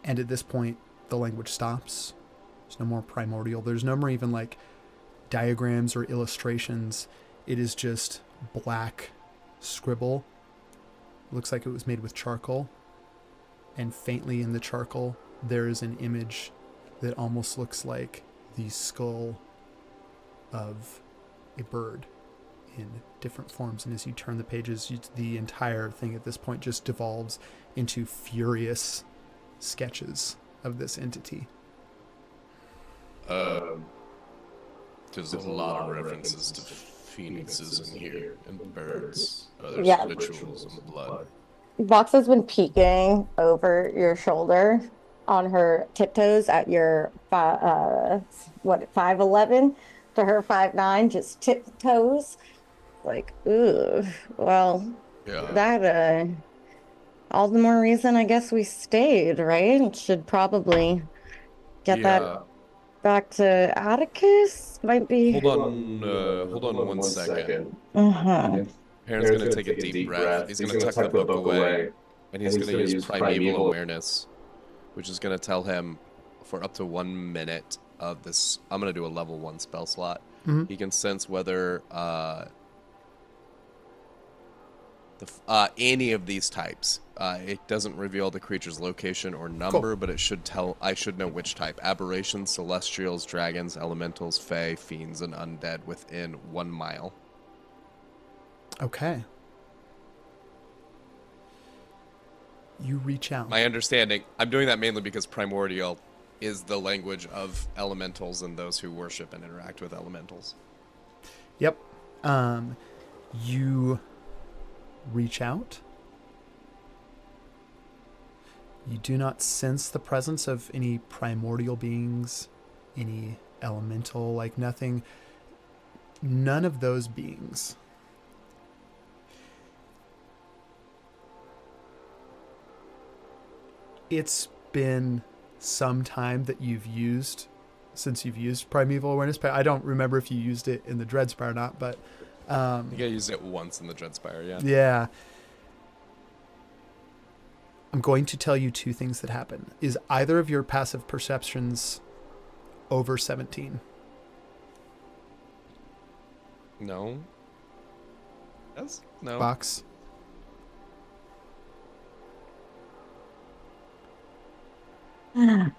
And at this point, the language stops. There's no more primordial. There's no more even like diagrams or illustrations. It is just black scribble looks like it was made with charcoal. And faintly in the charcoal, there is an image that almost looks like the skull of a bird in different forms. And as you turn the pages, the entire thing at this point just devolves into furious sketches of this entity. There's a lot of references to phoenixes in here and birds. There's Yeah. rituals and blood. Vox has been peeking over your shoulder on her tiptoes at your 5'11" to her 5'9", just tiptoes. Like, ooh, well, Yeah. that all the more reason I guess we stayed, right? Should probably get that back to Atticus. Might be. Hold on 1 second. Uh-huh. Perrin's gonna take a deep breath. He's gonna tuck the book away, and he's gonna use primeval awareness, which is gonna tell him for up to 1 minute of this. I'm gonna do a level 1 spell slot. Mhm. He can sense whether any of these types. It doesn't reveal the creature's location or number, but it should tell. I should know which type: aberrations, celestials, dragons, elementals, fae, fiends, and undead within 1 mile. Okay. You reach out. My understanding, I'm doing that mainly because primordial is the language of elementals and those who worship and interact with elementals. Yep. You reach out. You do not sense the presence of any primordial beings, any elemental, like nothing. None of those beings. It's been some time that since you've used primeval awareness. I don't remember if you used it in the Dreadspire or not, but I think I used it once in the Dreadspire, yeah. Yeah. I'm going to tell you 2 things that happen. Is either of your passive perceptions over 17? No. Yes? No. Box.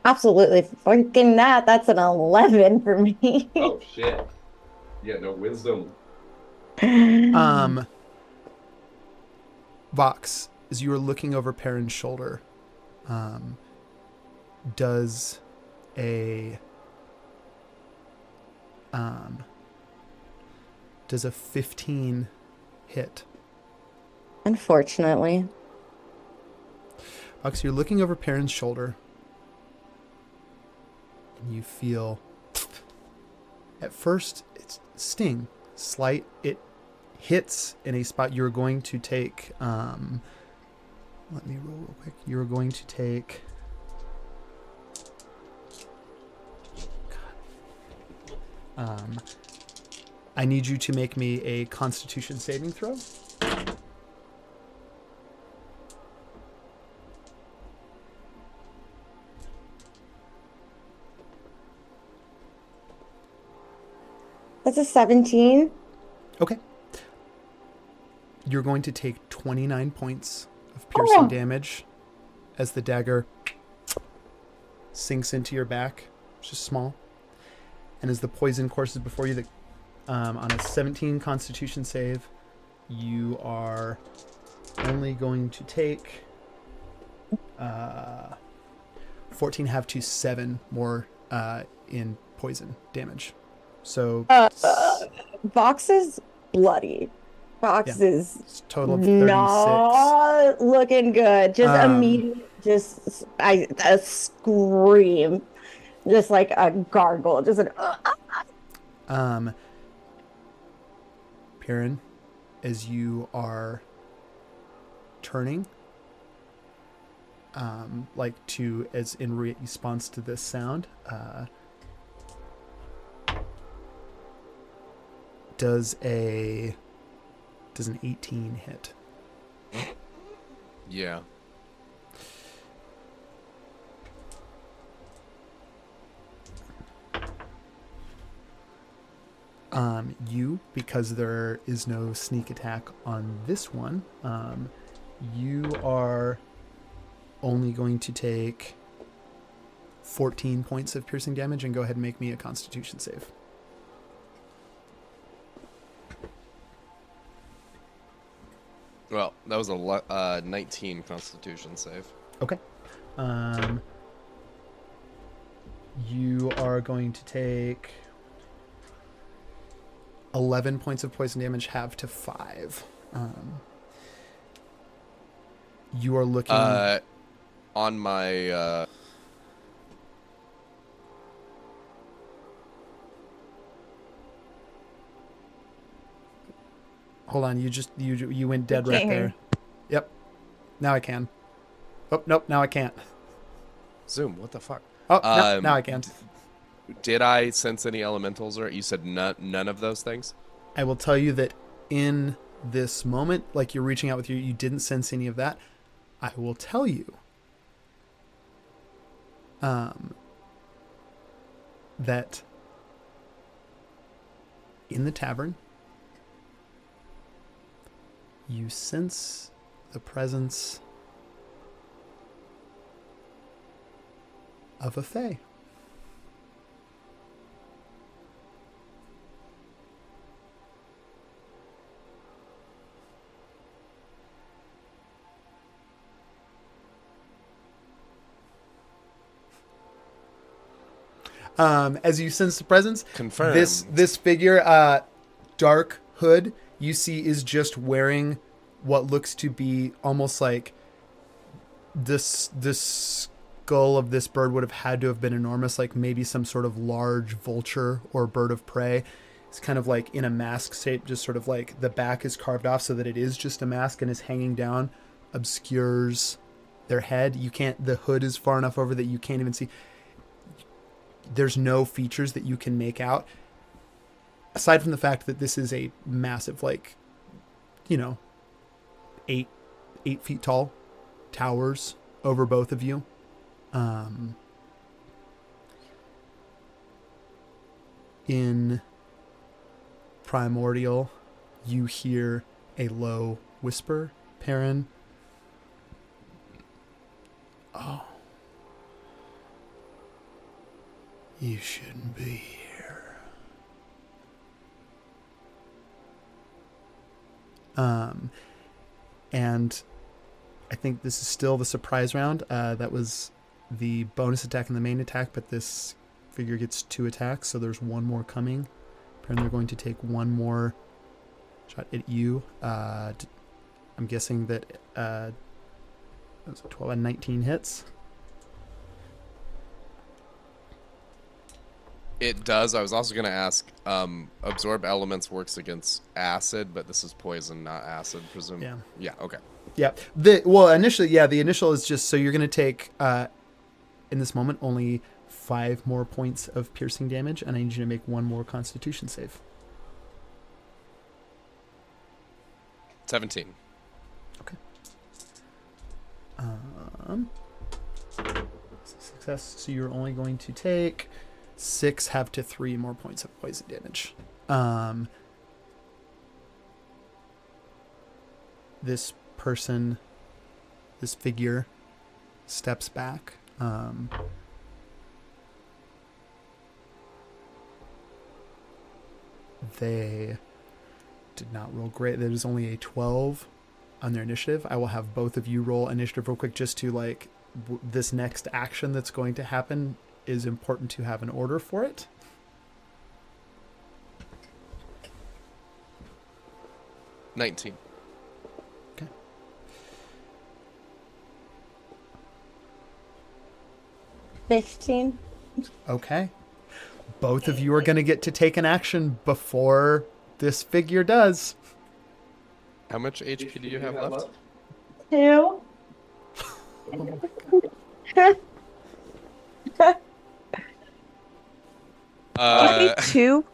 Absolutely freaking that. That's an 11 for me. Oh, shit. Yeah, no wisdom. Vox, as you are looking over Peren's shoulder, does a 15 hit? Unfortunately. Vox, you're looking over Peren's shoulder, and you feel, at first, it's sting, slight. It hits in a spot. You're going to take, let me roll real quick. You're going to take, I need you to make me a Constitution saving throw. That's a 17. Okay. You're going to take 29 points of piercing damage as the dagger sinks into your back, which is small. And as the poison courses before you, on a 17 Constitution save, you are only going to take 14 half to 7 more in poison damage. So Vox is bloody. Vox is it's a total of 36. not looking good. Just immediate, a scream, just like a gargle, just an. Peren, as you are turning, as in response to this sound, does an 18 hit? Yeah. You, because there is no sneak attack on this one, you are only going to take 14 points of piercing damage, and go ahead and make me a Constitution save. Well, that was a 19 Constitution save. Okay. You are going to take 11 points of poison damage, halved to 5. You are looking... On my... Hold on, you went dead We right can't hear there. Yep. Now I can. Oh, nope, now I can't. Zoom, what the fuck? Oh, no, now I can. Did I sense any elementals, or you said none of those things? I will tell you that in this moment, like you're reaching out with you didn't sense any of that. I will tell you that in the tavern, you sense the presence of a fae. As you sense the presence, Confirmed. This figure, dark hood, you see is just wearing what looks to be almost like this skull of this bird would have had to have been enormous, like maybe some sort of large vulture or bird of prey. It's kind of like in a mask shape, just sort of like the back is carved off so that it is just a mask, and is hanging down, obscures their head. The hood is far enough over that you can't even see. There's no features that you can make out, aside from the fact that this is a massive, like, 8 feet tall towers over both of you. In Primordial, you hear a low whisper, Peren. Oh. You shouldn't be here. And I think this is still the surprise round. That was the bonus attack and the main attack, but this figure gets 2 attacks, so there's one more coming. Apparently they're going to take one more shot at you. I'm guessing that that was a 12 and 19 hits. It does. I was also going to ask, absorb elements works against acid, but this is poison, not acid, presume. Yeah. Yeah, okay. Yeah. The initial is just, so you're going to take, in this moment, only 5 more points of piercing damage, and I need you to make one more Constitution save. 17. Okay. Success. So you're only going to take 6, half to 3 more points of poison damage. This person, this figure, steps back. They did not roll great. There's only a 12 on their initiative. I will have both of you roll initiative real quick, just to like this next action that's going to happen is important to have an order for it. $19. Okay. $15. Okay. Both of you are going to get to take an action before this figure does. How much HP do you have left? 2. Did you say 2?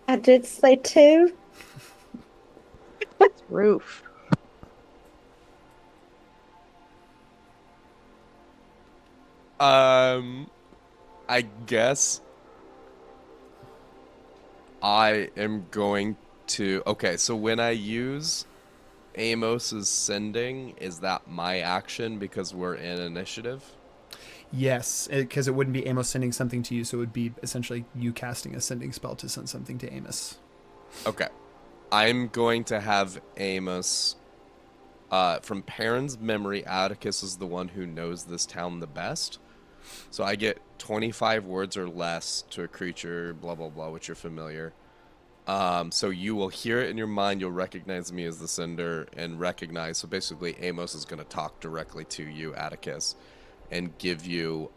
I did say 2. Roof. I guess I am going to... Okay, so when I use Amos is sending, is that my action because we're in initiative? Yes, because it wouldn't be Amos sending something to you, so it would be essentially you casting a sending spell to send something to Amos. Okay. I'm going to have Amos. From Peren's memory, Atticus is the one who knows this town the best. So I get 25 words or less to a creature, blah, blah, blah, which you're familiar. So you will hear it in your mind, you'll recognize me as the sender, and recognize. So basically, Amos is going to talk directly to you, Atticus, and give you,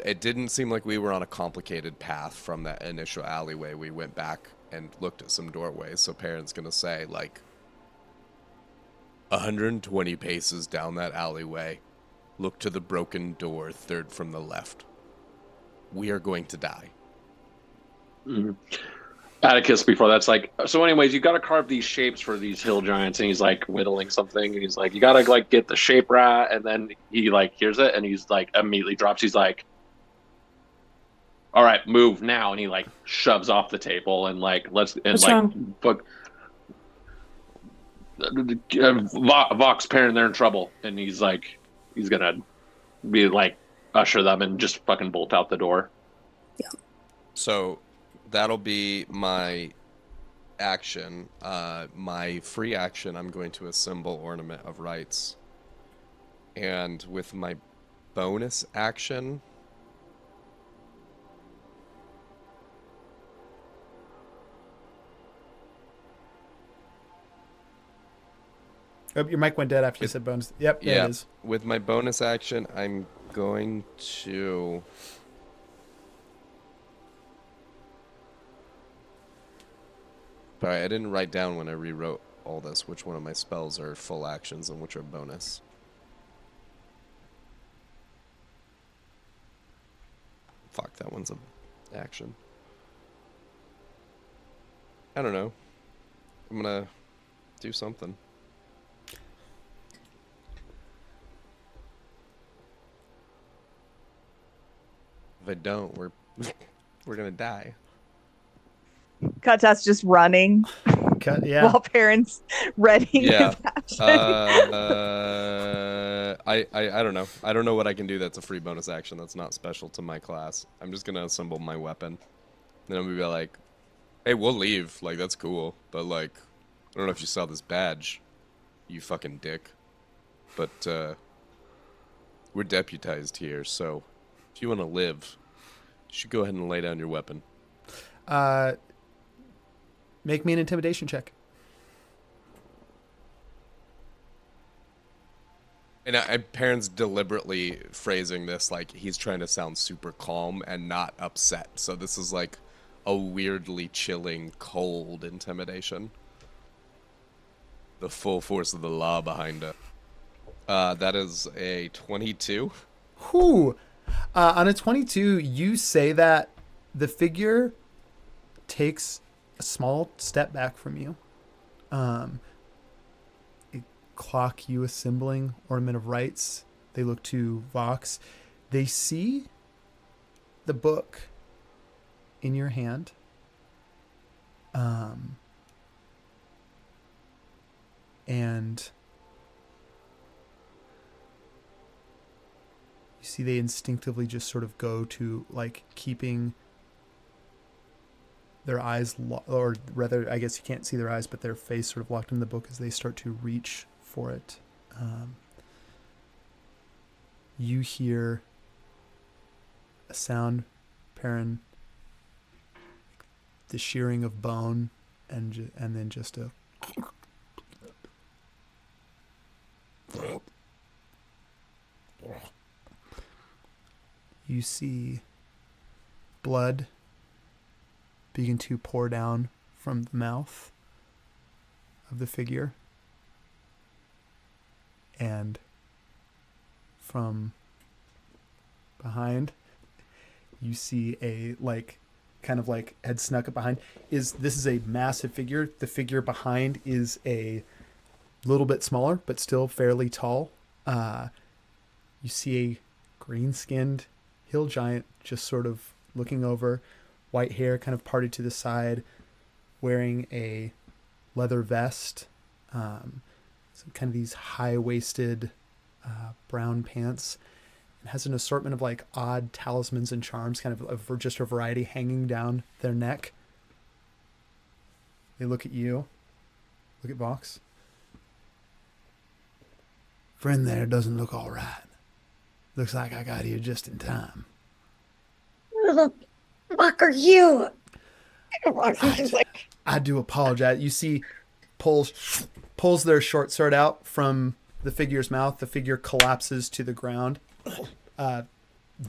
it didn't seem like we were on a complicated path from that initial alleyway. We went back and looked at some doorways. So Peren's going to say, 120 paces down that alleyway. Look to the broken door, third from the left. We are going to die. Mm-hmm. Atticus before that's like, so anyways, you got to carve these shapes for these hill giants, and he's like whittling something, and he's like, you got to like get the shape right, and then he like hears it, and he's like immediately drops. He's like, all right, move now, and he like shoves off the table and like let's and What's like wrong? fuck. Vox parent, they're in trouble, and he's gonna be like usher them and just fucking bolt out the door. So that'll be my action. My free action, I'm going to assemble Ornament of Rights. And with my bonus action, Oh, your mic went dead after you said bonus. Yep, there it is. with my bonus action, I'm going to... Sorry, I didn't write down when I rewrote all this which one of my spells are full actions and which are bonus. Fuck, that one's a action. I don't know. I'm gonna do something. If I don't, we're gonna die. Kata's just running Yeah. while parents readying Yeah. his action. I don't know. I don't know what I can do that's a free bonus action that's not special to my class. I'm just gonna assemble my weapon. Then I'm gonna be like, hey, we'll leave. Like, that's cool. But, like, I don't know if you saw this badge, you fucking dick. But, we're deputized here, so if you want to live, you should go ahead and lay down your weapon. Make me an intimidation check. And Perrin's deliberately phrasing this like he's trying to sound super calm and not upset. So this is like a weirdly chilling, cold intimidation. The full force of the law behind it. That is a 22. Whew. On a 22, you say that the figure takes a small step back from you. Clock you assembling Ornament of Rights. They look to Vox. They see the book in your hand. And you see they instinctively just sort of go to like keeping their eyes, or rather, I guess you can't see their eyes, but their face sort of locked in the book as they start to reach for it. You hear a sound, Peren, the shearing of bone, and then just a you see blood begin to pour down from the mouth of the figure, and from behind you see a kind of head snuck up behind. This is a massive figure. The figure behind is a little bit smaller but still fairly tall. You see a green-skinned hill giant just sort of looking over, white hair kind of parted to the side, wearing a leather vest, some kind of these high-waisted brown pants. It has an assortment of like odd talismans and charms, kind of just a variety hanging down their neck. They look at you. Look at Vox. Friend there doesn't look all right. Looks like I got here just in time. Who the fuck are you? I do apologize. You see, pulls their short sword out from the figure's mouth. The figure collapses to the ground,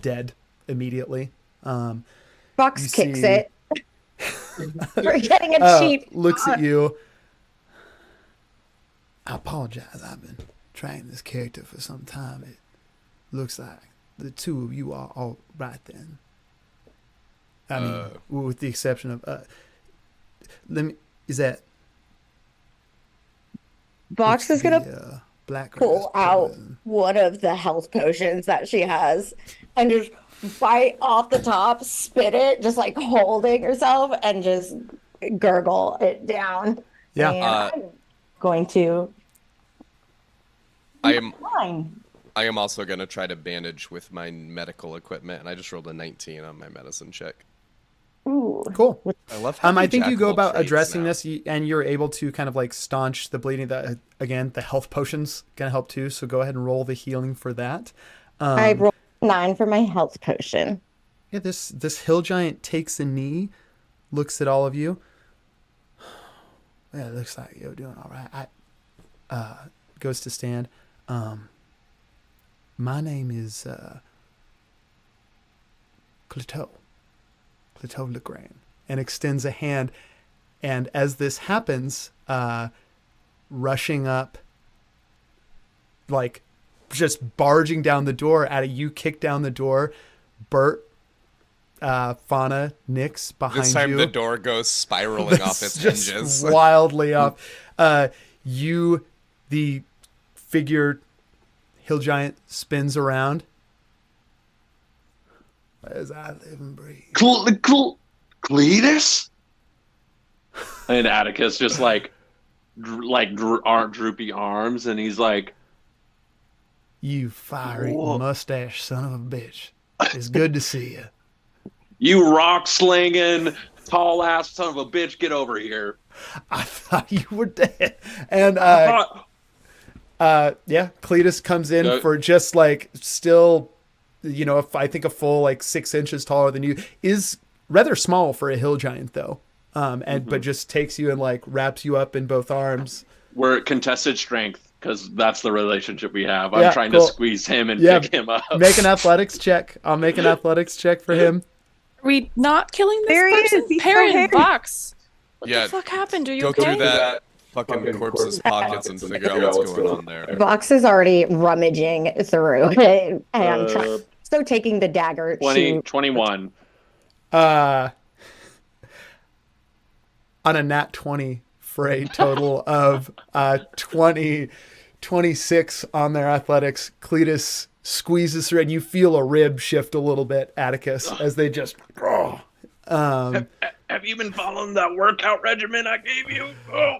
dead immediately. Fox kicks it. We're getting a cheap. Looks at you. I apologize. I've been tracking this character for some time. It looks like the two of you are all right then. I mean, with the exception of is that Vox is gonna pull out one of the health potions that she has and just bite off the top, spit it, just like holding herself, and just gurgle it down. Yeah. And I'm going to. I am. Fine. I am also going to try to bandage with my medical equipment, and I just rolled a 19 on my medicine check. Ooh. Cool. I love. I think you go jack-of-all about trades addressing now. this, and you're able to kind of like staunch the bleeding. That again, the health potions gonna help too. So go ahead and roll the healing for that. I rolled 9 for my health potion. Yeah, this hill giant takes a knee, looks at all of you. Yeah, it looks like you're doing all right. Goes to stand. My name is Cleto Legrand, and extends a hand. And as this happens, rushing up, like just barging down the door at you, kick down the door. Bert, Fauna, Nyx behind This time you. the door goes spiraling off its just hinges. wildly off. You, the figure hill giant, spins around. As I live and breathe. Cletus? And Atticus just droopy arms, and he's like, You fiery Whoa. mustache son of a bitch. It's good to see you. "You rock slinging, tall ass son of a bitch, get over here." I thought you were dead. And yeah, Cletus comes in for just like still, if I think a full like 6 inches taller than you, is rather small for a hill giant though. But just takes you and like wraps you up in both arms. We're at contested strength because that's the relationship we have. Yeah, I'm trying cool. to squeeze him and Yeah, pick him up. Make an athletics check. I'll make an athletics check for him. Are we not killing this There he person? is. He's Peren still and Vox. What Yeah, the fuck happened? Are you Go okay? through that fucking corpse's pockets and figure out what's going on there. Vox is already rummaging through it and so taking the dagger. 21. On a nat 20 for a total of 26 on their athletics, Cletus squeezes through, and you feel a rib shift a little bit, Atticus, as they just. Have you been following that workout regimen I gave you? Oh,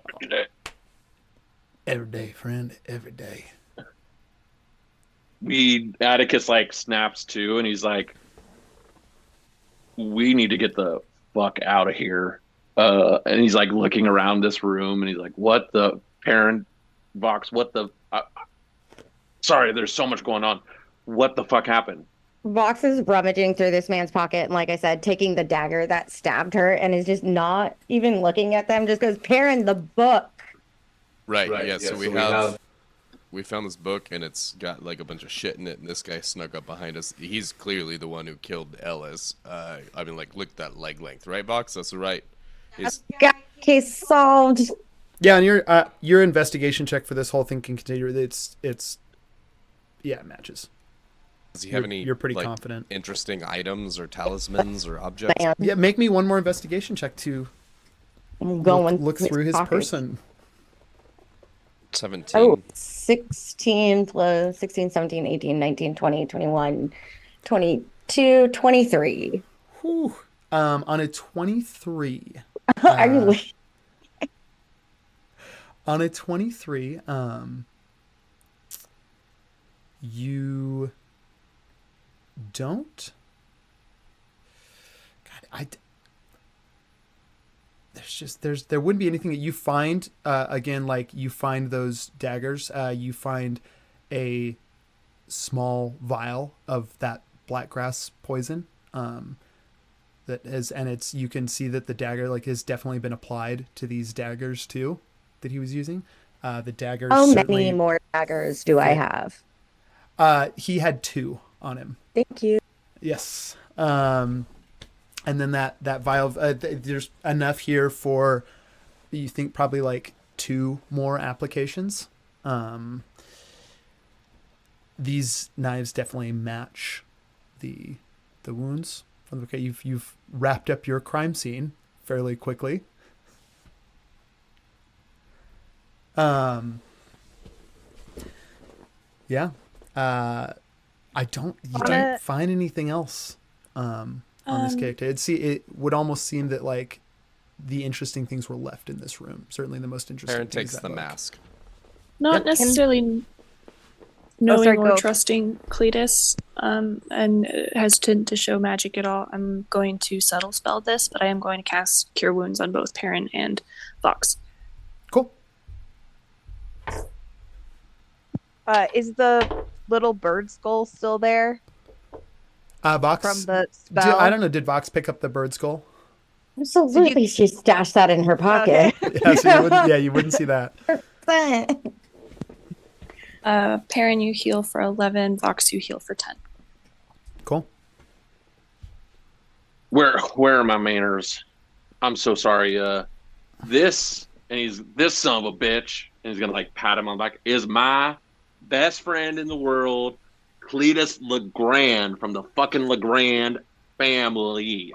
Every day, friend, every day. Atticus snaps to, and he's like, "We need to get the fuck out of here." And he's like looking around this room, and he's like, "What the Peren, Vox? What the? Sorry, there's so much going on. What the fuck happened?" Vox is rummaging through this man's pocket, and like I said, taking the dagger that stabbed her, and is just not even looking at them. Just goes, "Peren, the book." Right. Yeah. So we found this book, and it's got like a bunch of shit in it, and this guy snuck up behind us. He's clearly the one who killed Ellis. Look at that leg length, right, Vox? That's right. Case solved. Yeah, and your investigation check for this whole thing can continue. It matches. Does he have any? You're pretty confident. Interesting items or talismans or objects? Yeah, make me one more investigation check to look through his person. 17. Oh, 16 plus 16, 17, 18, 19, 20, 21, 22, 23. Whew. On a 23. On a 23, you don't. God, there wouldn't be anything that you find. Again, like you find those daggers. You find a small vial of that blackgrass poison. That has, and it's, you can see that the dagger like has definitely been applied to these daggers too that he was using. The daggers. How certainly, many more daggers do I have? He had 2 on him. Thank you. Yes. And then that vial of, there's enough here for, you think, probably like 2 more applications. These knives definitely match the wounds. Okay, you've wrapped up your crime scene fairly quickly. Yeah. You don't find anything else on this character. It would almost seem that like the interesting things were left in this room. Certainly the most interesting Peren things. takes the mask. Not necessarily knowing or go. trusting Cletus, and hesitant to show magic at all. I'm going to subtle spell this, but I am going to cast Cure Wounds on both Peren and Vox. Cool. Is the little bird skull still there Vox, from the spell? I don't know. Did Vox pick up the bird skull? Absolutely, she stashed that in her pocket. Okay. Yeah, so you wouldn't see that. Peren, you heal for 11. Vox, you heal for 10. Cool. Where are my manners? I'm so sorry. This son of a bitch, and he's gonna like pat him on the back, is my best friend in the world, Cletus Legrand from the fucking Legrand family.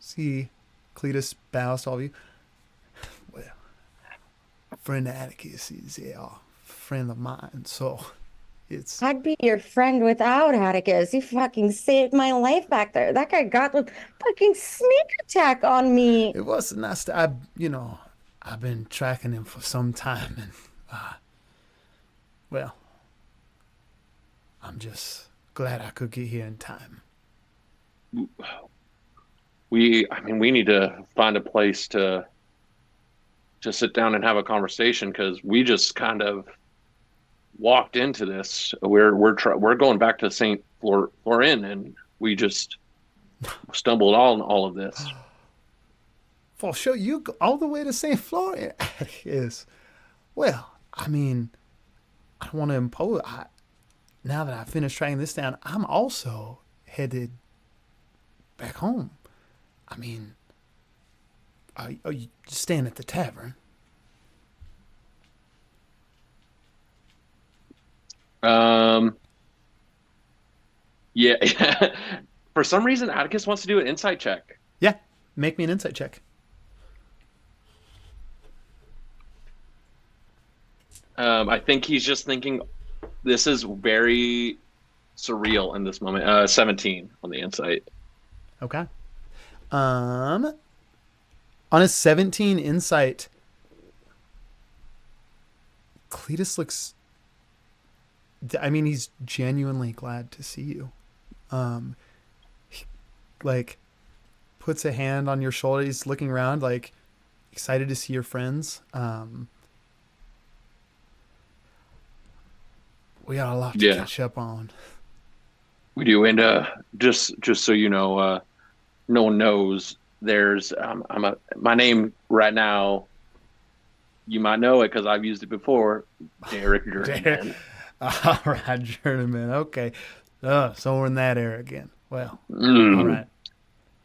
See, Cletus bows to all of you. Well, friend Atticus is a friend of mine, so it's. I'd be your friend without Atticus. You fucking saved my life back there. That guy got a fucking sneak attack on me. It was nice to, I've been tracking him for some time, and well, I'm just glad I could get here in time. We need to find a place to sit down and have a conversation, because we just kind of walked into this. We're going back to St. Florin, and we just stumbled on all of this. For sure, you go all the way to St. Florian. Yes. Well, I don't want to impose. Now that I finished tracking this down, I'm also headed back home. Are you staying at the tavern? Yeah. For some reason, Atticus wants to do an insight check. Yeah. Make me an insight check. I think he's just thinking this is very surreal in this moment. 17 on the insight. Okay. On a 17 insight, Cletus looks. He's genuinely glad to see you. He, like, puts a hand on your shoulder. He's looking around, like, excited to see your friends. We got a lot to catch up on. We do, and just so you know, no one knows. There's my name right now. You might know it because I've used it before. Derek Journeyman. All right, Journeyman. Okay, so we're in that era again. Well, all right.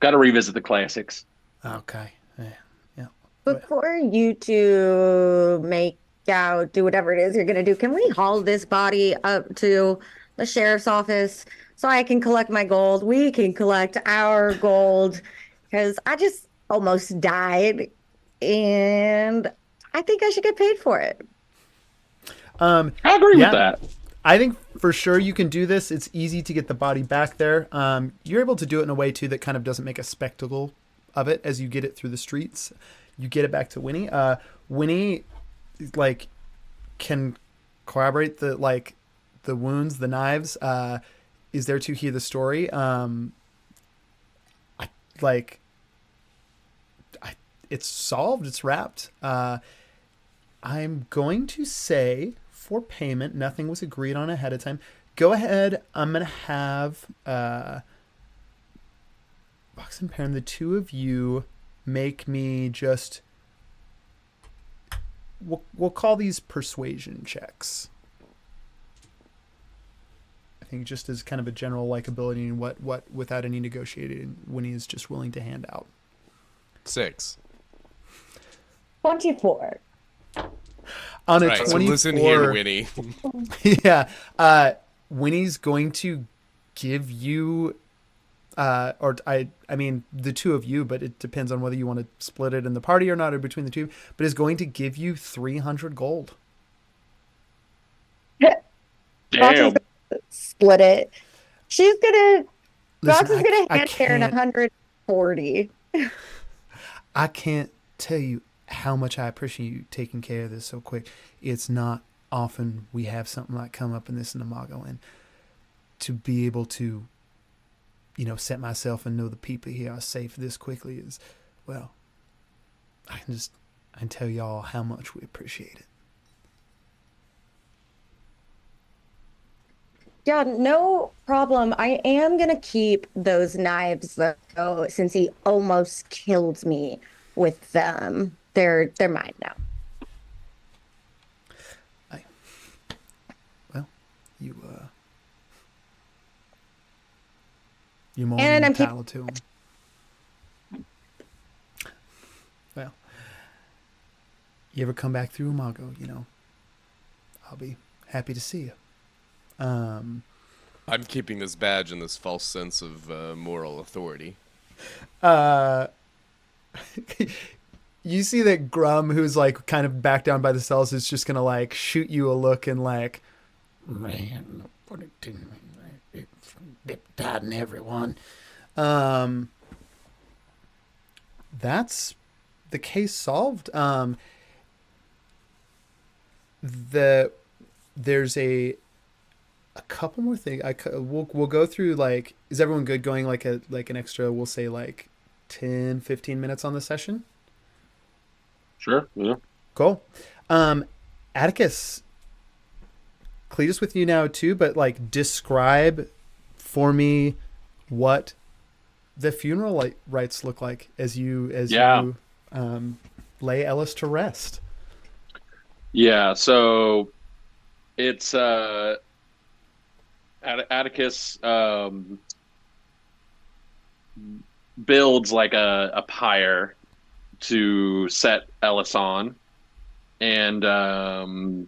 Got to revisit the classics. Okay. Yeah. Before you two make out, do whatever it is you're gonna do, can we haul this body up to the sheriff's office so I can collect my gold? We can collect our gold, because I just almost died and I think I should get paid for it. I agree with that. I think for sure you can do this. It's easy to get the body back there. You're able to do it in a way too that kind of doesn't make a spectacle of it as you get it through the streets. you get it back to Winnie. Winnie, like, can corroborate the wounds, the knives. Is there to hear the story. Like, it's solved. It's wrapped. I'm going to say for payment, nothing was agreed on ahead of time. Go ahead. I'm gonna have Vox and Peren, the two of you, make me just. We'll call these persuasion checks. I think just as kind of a general likability and what without any negotiating, Winnie is just willing to hand out. 6. 24. On a Right, 24, so listen here, Winnie. yeah, Winnie's going to give you, I mean the two of you, but it depends on whether you want to split it in the party or not, or between the two. But is going to give you 300 gold. Vox Damn. is gonna split it. She's gonna. Vox Listen, is gonna I hand Peren can't. 140. I can't tell you how much I appreciate you taking care of this so quick. It's not often we have something like come up in this in Imago, and to be able to, set myself and know the people here are safe this quickly is, well, I can tell y'all how much we appreciate it. Yeah, no problem. I am gonna keep those knives though, since he almost killed me with them. They're mine now. You, you're more And than I'm entitled to them. Well, you ever come back through Imago, I'll be happy to see you. I'm keeping this badge and this false sense of moral authority. You see that Grum, who's like kind of back down by the cells, is just gonna like shoot you a look and like, Man, put it in me. It's dip-tied everyone. That's the case solved. There's a couple more things. We'll go through, like, is everyone good going like an extra, we'll say like 10, 15 minutes on the session? Sure. Yeah. Cool. Atticus, Cletus with you now too, but like describe for me what the funeral rites look like as you lay Ellis to rest. Yeah. So it's Atticus builds like a pyre to set Ellis on, and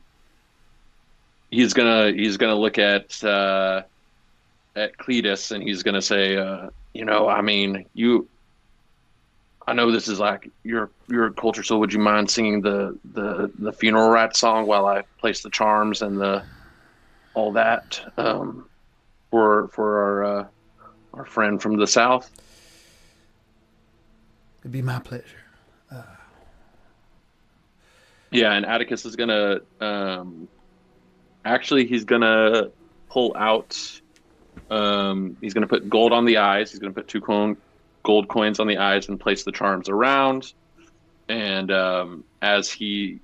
he's gonna look at Cletus, and he's gonna say, I mean, I know this is like your culture, so would you mind singing the funeral rat song while I place the charms and all that for our friend from the south? It'd be my pleasure. Yeah, and Atticus is gonna he's gonna pull out. He's gonna put gold on the eyes. He's gonna put gold coins on the eyes and place the charms around. And as he's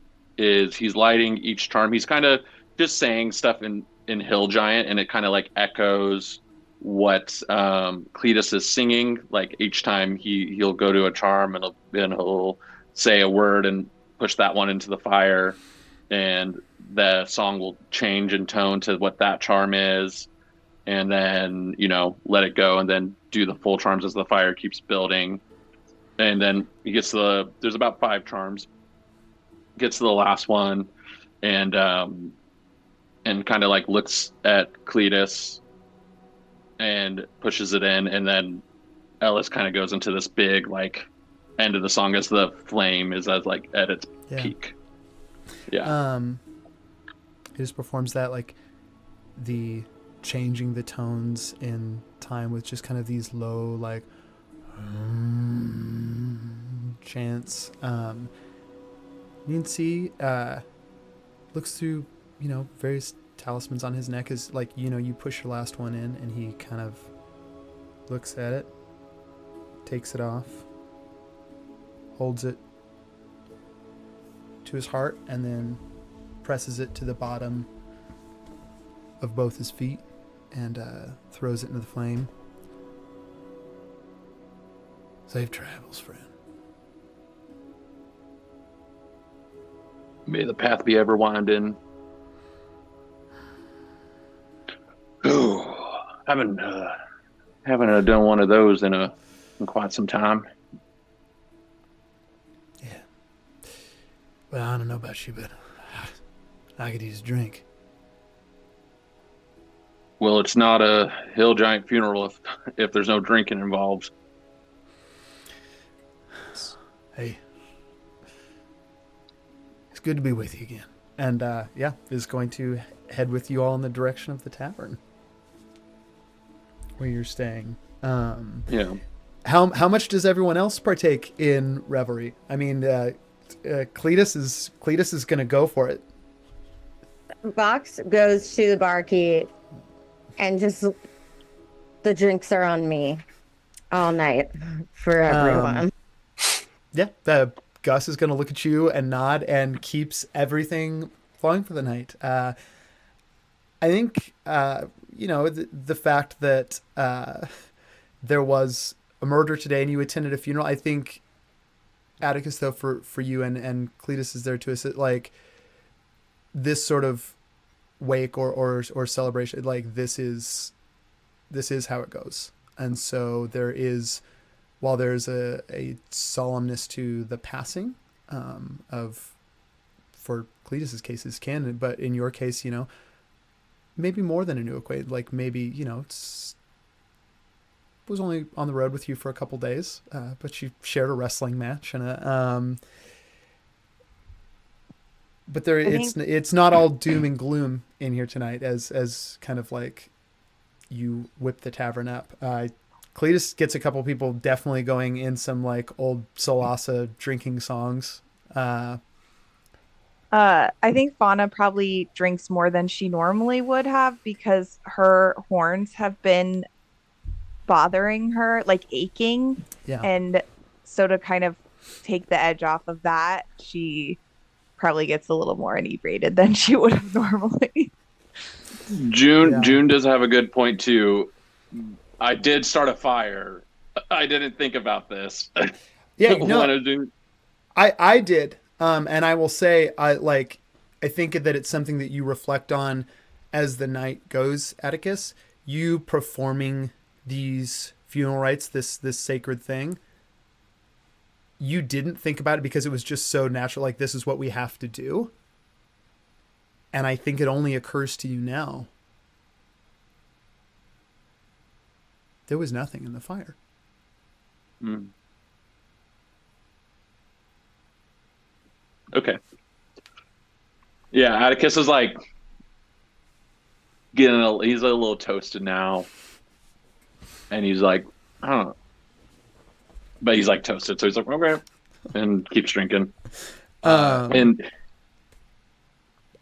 lighting each charm, he's kind of just saying stuff in Hill Giant, and it kind of like echoes what Cletus is singing. Like each time he'll go to a charm, and he'll say a word and push that one into the fire, and the song will change in tone to what that charm is, and then let it go, and then do the full charms as the fire keeps building. And then he gets to there's about 5 charms, gets to the last one, and kind of like looks at Cletus and pushes it in, and then Ellis kind of goes into this big like end of the song as the flame is at its peak. Yeah. It just performs that, like, the changing the tones in time with just kind of these low, like, chance. You can see, looks through, various talismans on his neck as, like, you push your last one in and he kind of looks at it, takes it off, holds it to his heart, and then presses it to the bottom of both his feet and throws it into the flame. Safe travels, friend. May the path be ever winding. Ooh, haven't done one of those in quite some time. Yeah. Well, I don't know about you, but I could use a drink. Well, it's not a hill giant funeral if there's no drinking involved. Hey, it's good to be with you again. And is going to head with you all in the direction of the tavern where you're staying. Yeah. How much does everyone else partake in revelry? I mean, Cletus is going to go for it. Vox goes to the barkeep and just the drinks are on me all night for everyone. Yeah, Gus is going to look at you and nod and keeps everything flowing for the night. I think, the fact that there was a murder today and you attended a funeral, I think, Atticus, though, for you and Cletus is there to assist, like, this sort of wake or celebration, like, this is how it goes. And so there is, while there's a solemnness to the passing for Cletus's case is canon, but in your case, maybe more than a new acquaintance, like maybe, was only on the road with you for a couple days, but you shared a wrestling match and but it's not all doom and gloom in here tonight as kind of like you whip the tavern up. Cletus gets a couple people definitely going in some like old Solasa drinking songs. I think Fauna probably drinks more than she normally would have because her horns have been bothering her, like aching. Yeah. And so to kind of take the edge off of that, she probably gets a little more inebriated than she would have normally. June does have a good point too. I did start a fire. I didn't think about this. Yeah, I did. And I will say, I think that it's something that you reflect on as the night goes, Atticus. You performing these funeral rites, this sacred thing. You didn't think about it because it was just so natural. Like, this is what we have to do. And I think it only occurs to you now. There was nothing in the fire. Mm. Okay. Yeah, Atticus is like he's a little toasted now. And he's like, I don't know. But he's like toasted, so he's like, okay. And keeps drinking. And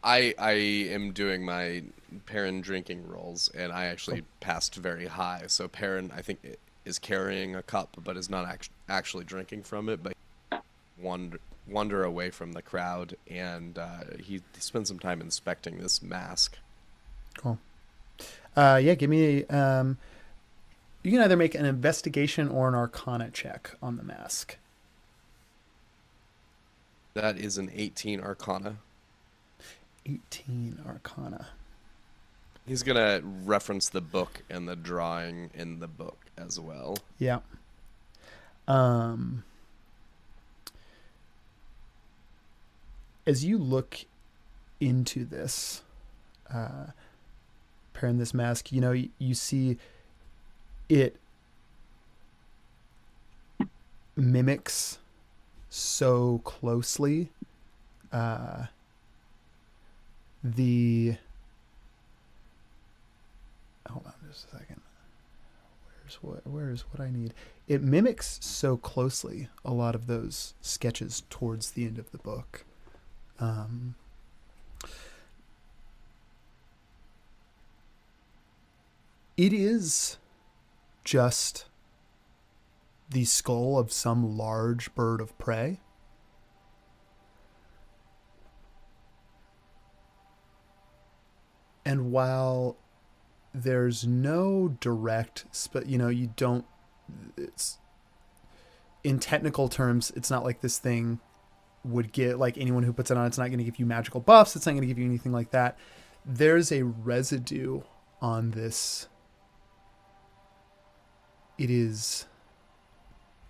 I am doing my Peren drinking rolls, and I actually passed very high. So Peren, I think, is carrying a cup, but is not actually drinking from it. But wander away from the crowd, and he spends some time inspecting this mask. Cool. Give me a... you can either make an investigation or an arcana check on the mask. That is an 18 arcana. 18 arcana. He's going to reference the book and the drawing in the book as well. Yeah. As you look into this, Peren, this mask, you see it mimics so closely hold on just a second. Where's what I need? It mimics so closely a lot of those sketches towards the end of the book. It is just the skull of some large bird of prey. And while there's no direct, you don't, it's, in technical terms, it's not like this thing would get, like anyone who puts it on, it's not going to give you magical buffs. It's not going to give you anything like that. There's a residue on this. It is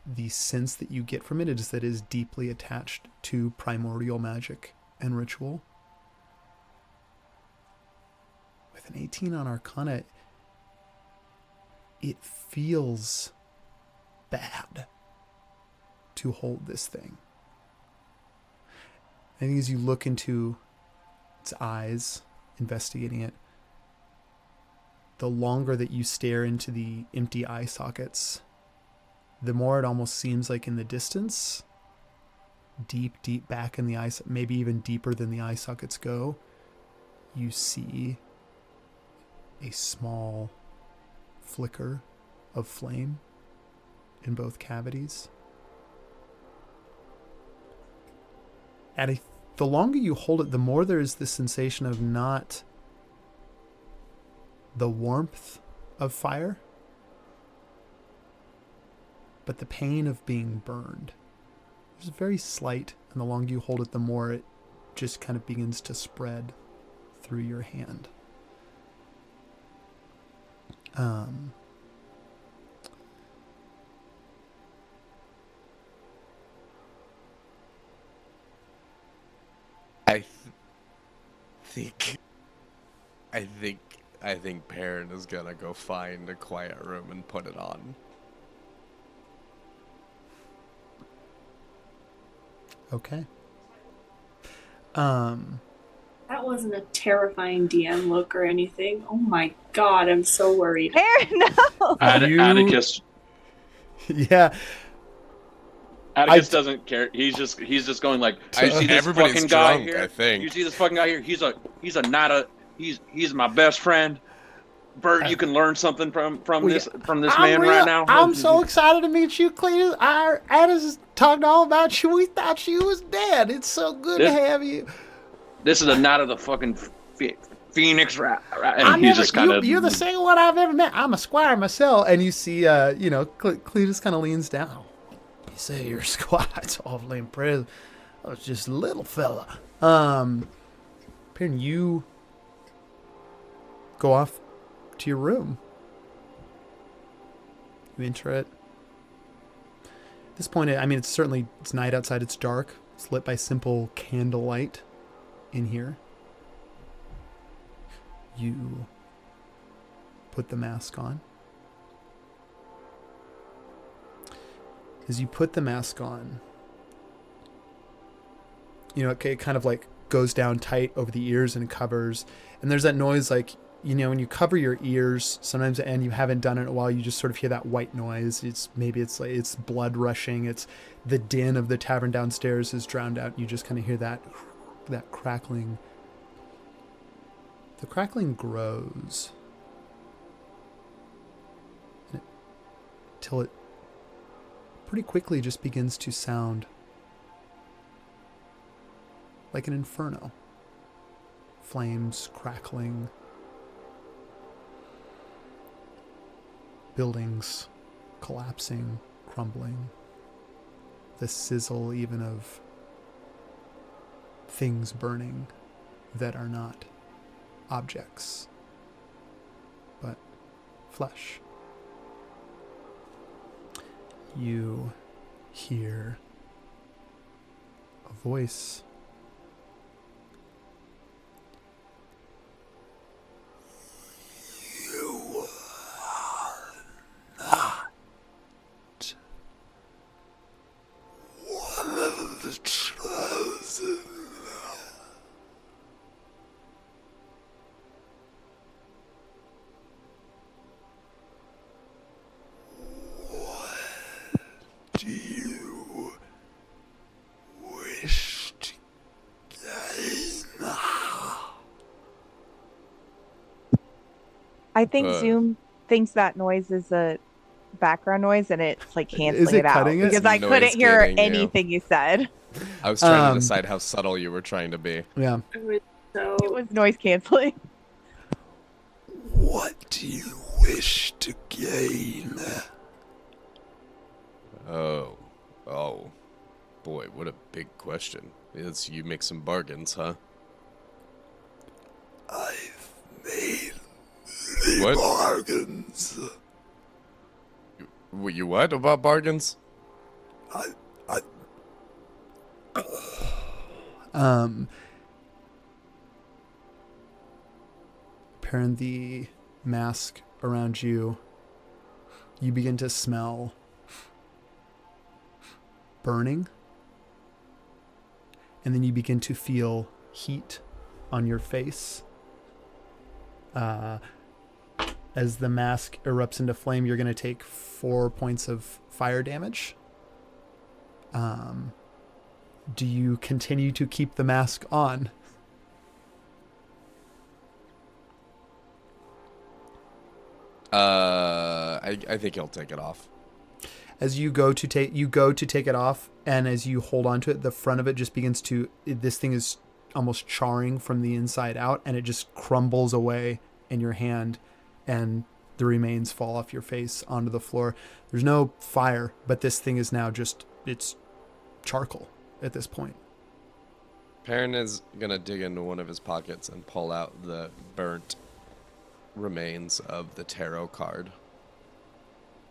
the sense that you get from it is that it is deeply attached to primordial magic and ritual. With an 18 on Arcana, it feels bad to hold this thing. I think as you look into its eyes, investigating it, the longer that you stare into the empty eye sockets, the more it almost seems like in the distance, deep back in the eye, maybe even deeper than the eye sockets go, you see a small flicker of flame in both cavities. And the longer you hold it, the more there is this sensation of not the warmth of fire, but the pain of being burned. It's very slight, and the longer you hold it, the more it just kind of begins to spread through your hand. I think Peren is gonna go find a quiet room and put it on. Okay. That wasn't a terrifying DM look or anything. Oh my god, I'm so worried. Peren, no. Atticus. Yeah. Atticus doesn't care. He's just going like, you see this everybody's fucking guy drunk, here? I think. You see this fucking guy here? He's my best friend. Bert, you can learn something from this man right now. I'm so excited to meet you, Cletus. Our Atticus talked all about you. We thought you was dead. It's so good to have you. This is a night of the fucking Phoenix, right? And he's just kind of. You're the second one I've ever met. I'm a squire myself. And you see, Cletus kind of leans down. You say you're a squire. It's awfully impressive. I was just a little fella. Peren, you go off to your room. You enter it. At this point, it's night outside. It's dark. It's lit by simple candlelight in here. You put the mask on. As you put the mask on, it kind of like goes down tight over the ears and covers. And there's that noise like, when you cover your ears sometimes and you haven't done it in a while, you just sort of hear that white noise. It's it's blood rushing. It's the din of the tavern downstairs is drowned out. You just kind of hear that crackling. The crackling grows till it pretty quickly just begins to sound like an inferno. Flames crackling. Buildings collapsing, crumbling. The sizzle even of things burning that are not objects, but flesh. You hear a voice. You are not one of the chosen. I think Uh, Zoom thinks that noise is a background noise and it's like Is canceling it it out cutting it? because I couldn't noise hear gating you. anything you said. I was trying to Um, decide how subtle you were trying to be. yeah. It So was noise canceling. What do you wish to gain? Oh. Oh. Boy, what a big question. It's you make some bargains, huh? I've made What? bargains. You what about bargains? I Peren, the mask around you, you begin to smell burning, and then you begin to feel heat on your face. As the mask erupts into flame, you're going to take 4 points of fire damage. Do you continue to keep the mask on? I think he'll take it off. As you go to take it off, and as you hold onto it, the front of it just begins to, this thing is almost charring from the inside out, and it just crumbles away in your hand, and the remains fall off your face onto the floor. There's no fire, but this thing is now just, it's charcoal at this point. Perrin is gonna dig into one of his pockets and pull out the burnt remains of the tarot card.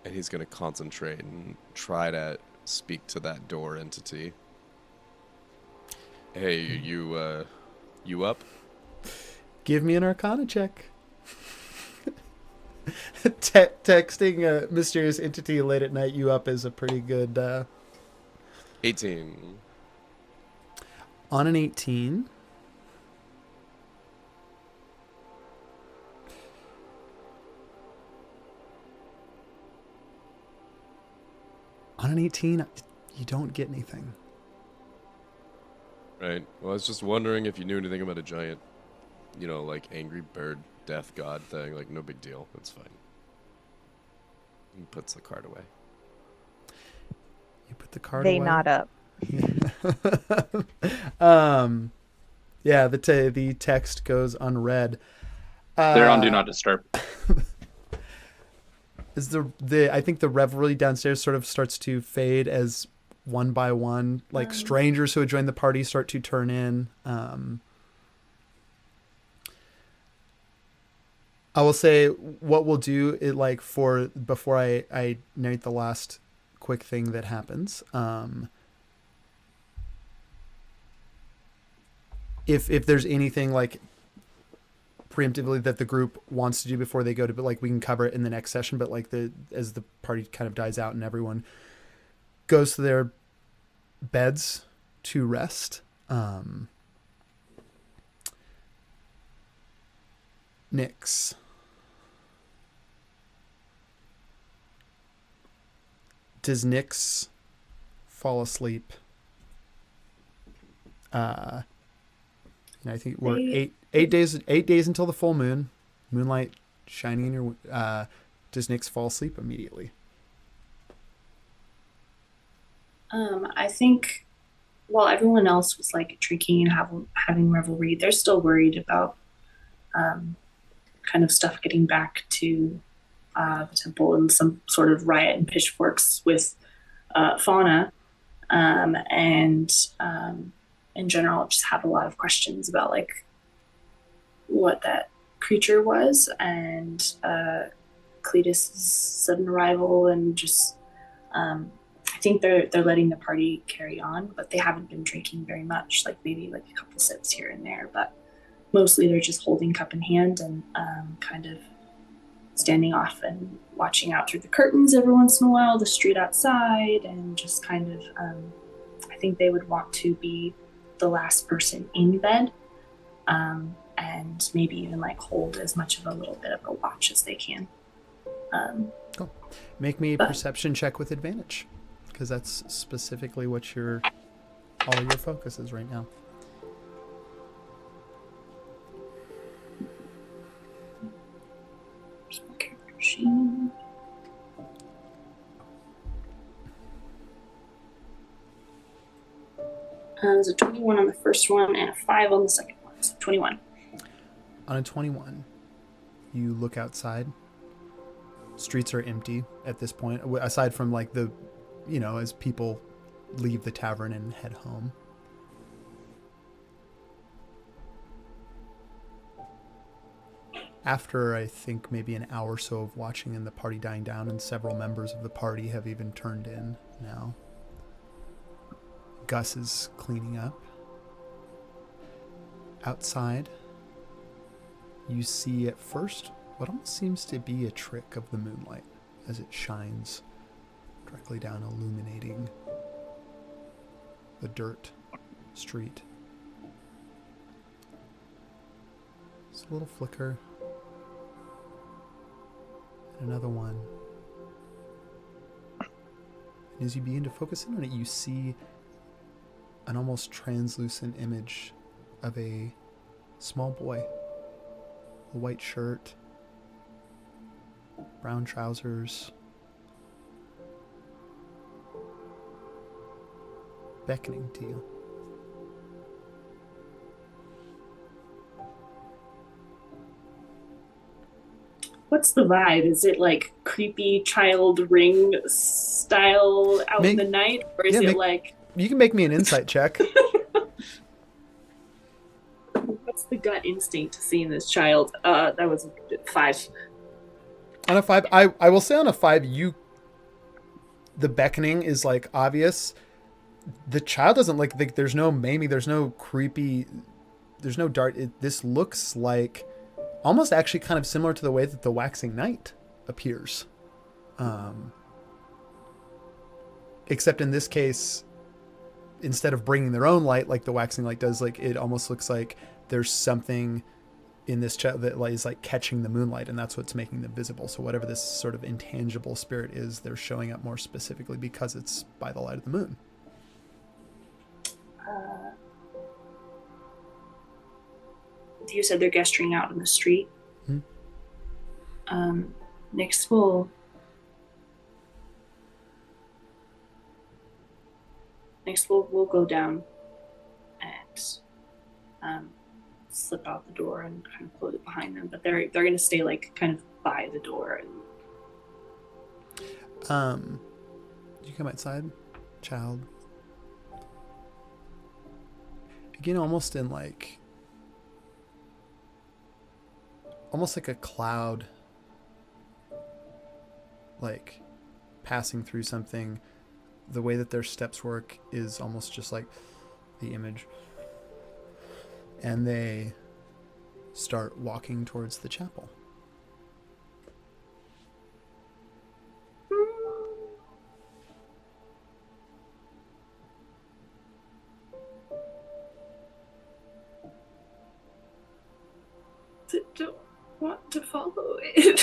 And he's gonna concentrate and try to speak to that door entity. Hey, you up? Give me an Arcana check. Texting a mysterious entity late at night, you up, is a pretty good... 18. On an 18... On an 18, you don't get anything. Right. Well, I was just wondering if you knew anything about a giant, like angry bird death god thing. Like, no big deal. It's fine. He puts the card away. You put the card They away. nod up. Yeah, the text goes unread. They're on Do Not Disturb. Is I think the revelry downstairs sort of starts to fade as one by one, like strangers who had joined the party start to turn in. I will say what we'll do is, like, before I narrate the last quick thing that happens. If there's anything like preemptively that the group wants to do before they go to, but like we can cover it in the next session, but like as the party kind of dies out and everyone goes to their beds to rest, Nyx, does Nyx fall asleep? I think we're eight days until the full moon. Moonlight shining in your. Does Nyx fall asleep immediately? I think while everyone else was like drinking and having revelry, they're still worried about kind of stuff getting back to the temple and some sort of riot and pitchforks with Fauna, and in general just have a lot of questions about like what that creature was, and Cletus's sudden arrival, and just I think they're letting the party carry on, but they haven't been drinking very much, like maybe like a couple sips here and there, but mostly they're just holding cup in hand and kind of standing off and watching out through the curtains every once in a while, the street outside, and just kind of I think they would want to be the last person in bed, and maybe even like hold as much of a little bit of a watch as they can. Cool. Make me a perception check with advantage, because that's specifically what all your focus is right now. There's a 21 on the first one and a 5 on the second one. So 21. On a 21, you look outside. Streets are empty at this point, aside from like the, as people leave the tavern and head home. After, I think, maybe an hour or so of watching and the party dying down, and several members of the party have even turned in now. Gus is cleaning up. Outside, you see at first what almost seems to be a trick of the moonlight as it shines directly down, illuminating the dirt street. Just a little flicker. Another one. And as you begin to focus in on it, you see an almost translucent image of a small boy. A white shirt, brown trousers, beckoning to you. What's the vibe? Is it like creepy child ring style out in the night? Or is it like... You can make me an insight check. What's the gut instinct to seeing this child? That was 5. On a 5, I will say on a 5, the beckoning is like obvious. The child doesn't like there's no maiming, there's no creepy, there's no dart. This looks like almost actually kind of similar to the way that the waxing knight appears. Except in this case, instead of bringing their own light like the waxing light does, like it almost looks like there's something in this child that is like catching the moonlight, and that's what's making them visible. So whatever this sort of intangible spirit is, they're showing up more specifically because it's by the light of the moon. You said they're gesturing out in the street. Next we'll go down and slip out the door and kind of close it behind them. But they're going to stay like kind of by the door. And... you come outside, child. Again, almost in like... almost like a cloud, like passing through something. The way that their steps work is almost just like the image. And they start walking towards the chapel. Don't want to follow it.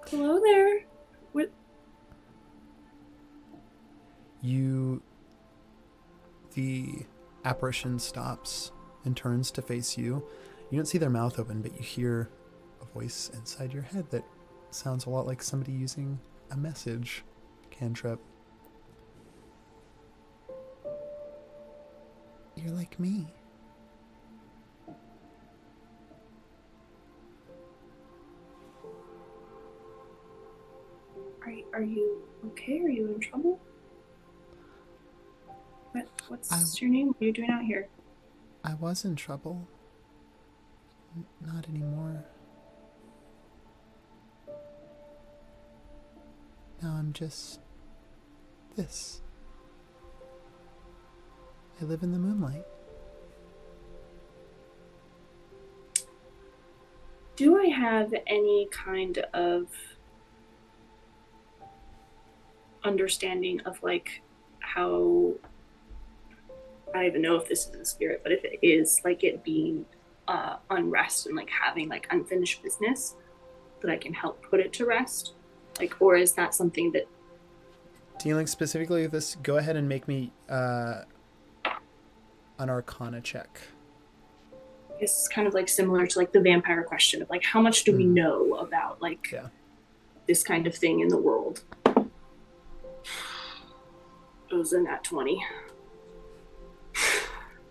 Hello there. What? The apparition stops and turns to face you. You don't see their mouth open, but you hear a voice inside your head that sounds a lot like somebody using a message cantrip. You're like me. Are you okay? Are you in trouble? What's your name? What are you doing out here? I was in trouble. Not anymore. Now I'm just this. I live in the moonlight. Do I have any kind of understanding of like how, I don't even know if this is a spirit, but if it is, like it being unrest and like having like unfinished business, that I can help put it to rest? Like, or is that something that... Dealing specifically with this, go ahead and make me an Arcana check. it's kind of like similar to like the vampire question of like how much do we know about like this kind of thing in the world. It was in that 20.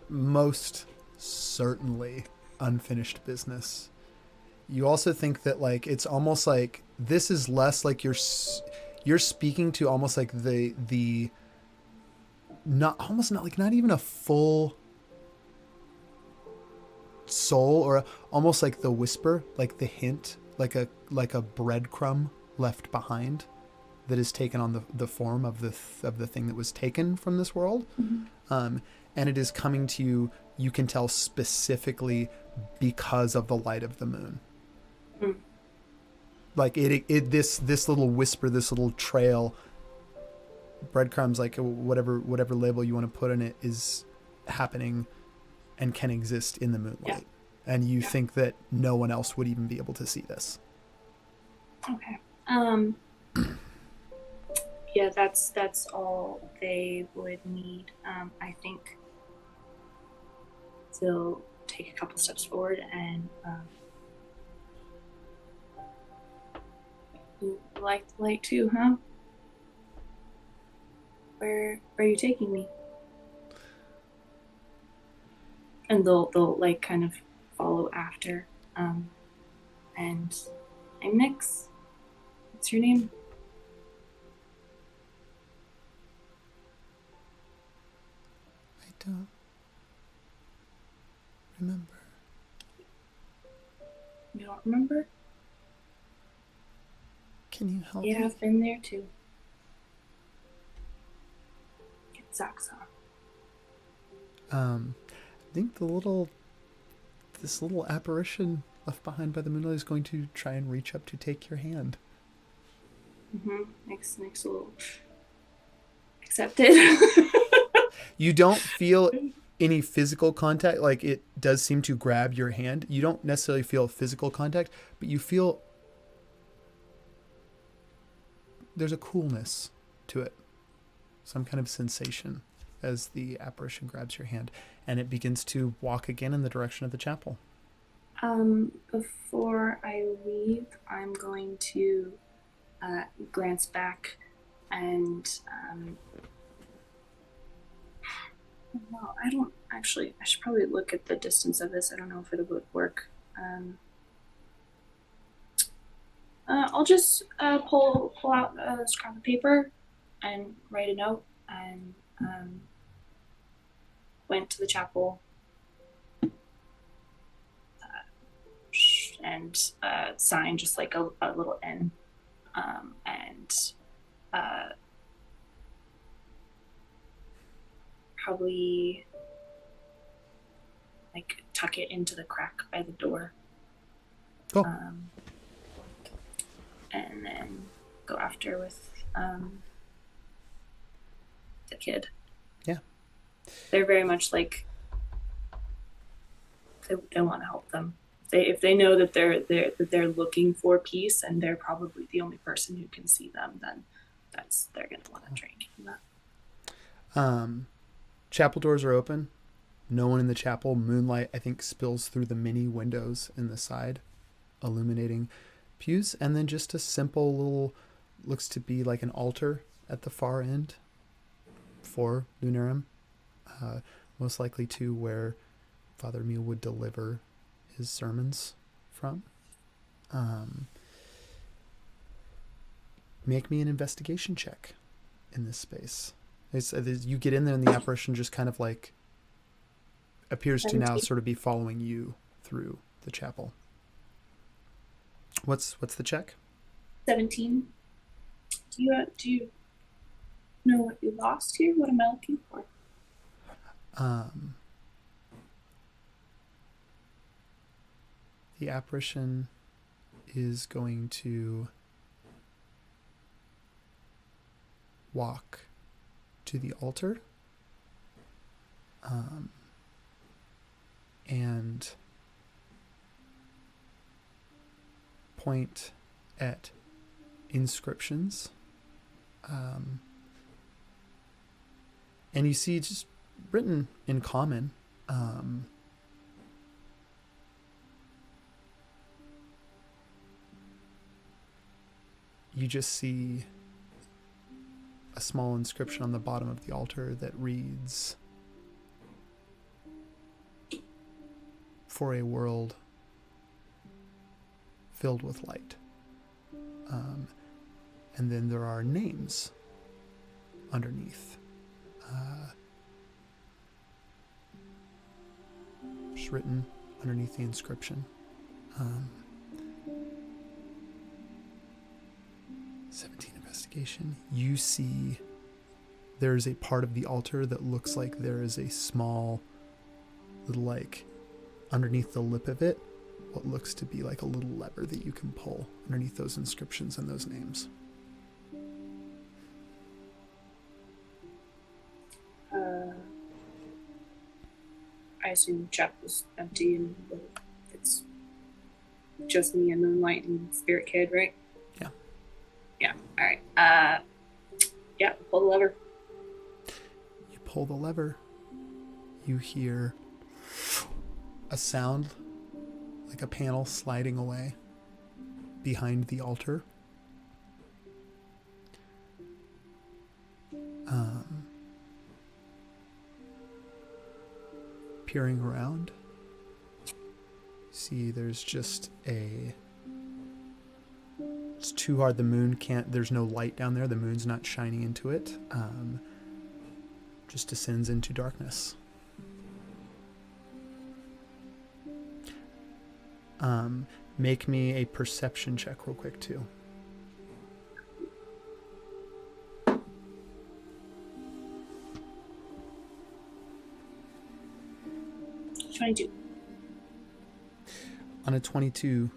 Most certainly unfinished business. You also think that like it's almost like this is less like you're speaking to almost like the not almost not like not even a full soul, or almost like the whisper, like the hint, like a breadcrumb left behind that is taken on the form of the thing that was taken from this world. And it is coming to you, you can tell specifically because of the light of the moon. Like this little whisper, this little trail, breadcrumbs, like whatever label you want to put in it, is happening and can exist in the moonlight. And you think that no one else would even be able to see this. Okay. Yeah, that's all they would need. I think they'll take a couple steps forward and you like the light too, huh? Where are you taking me? And they'll like kind of follow after. And I'm Nyx. What's your name? I don't remember. You don't remember? Can you help Yeah, me? I've been there too. Get socks on. I think this little apparition left behind by the moonlight is going to try and reach up to take your hand. Nyx will accept it. You don't feel any physical contact. Like, it does seem to grab your hand. You don't necessarily feel physical contact, but you feel there's a coolness to it, some kind of sensation as the apparition grabs your hand, and it begins to walk again in the direction of the chapel. Before I leave, I'm going to glance back and well, I don't actually, I should probably look at the distance of this. I don't know if it would work. I'll just pull out a scrap of paper and write a note, and went to the chapel and signed just like a little N, and probably like tuck it into the crack by the door. Cool. And then go after with the kid. Yeah. They're very much like they want to help them. If they know that they're looking for peace and they're probably the only person who can see them, then they're gonna want to try and give them that. Chapel doors are open. No one in the chapel. Moonlight, I think, spills through the many windows in the side, illuminating pews, and then just a simple little, looks to be like an altar at the far end for Lunarum, most likely to where Father Mule would deliver his sermons from. Make me an investigation check in this space. You get in there and the apparition just kind of like appears to now sort of be following you through the chapel. What's the check? 17. Do you know what you lost here? What am I looking for? The apparition is going to walk to the altar, and point at inscriptions, and you see just written in common, you just see a small inscription on the bottom of the altar that reads, "For a world filled with light." And then there are names underneath. Just written underneath the inscription. 17 investigation. You see there's a part of the altar that looks like there is a small little, like, underneath the lip of it, what looks to be like a little lever that you can pull underneath those inscriptions and those names. I assume chapel's empty and it's just me and Moonlight and Spirit Kid, right? Yeah. Yeah. All right. Yeah. Pull the lever. You pull the lever. You hear a sound like a panel sliding away behind the altar. Peering around, see there's just it's too hard. The moon there's no light down there. The moon's not shining into it. Just descends into darkness. Make me a perception check real quick too. 22. On a 22,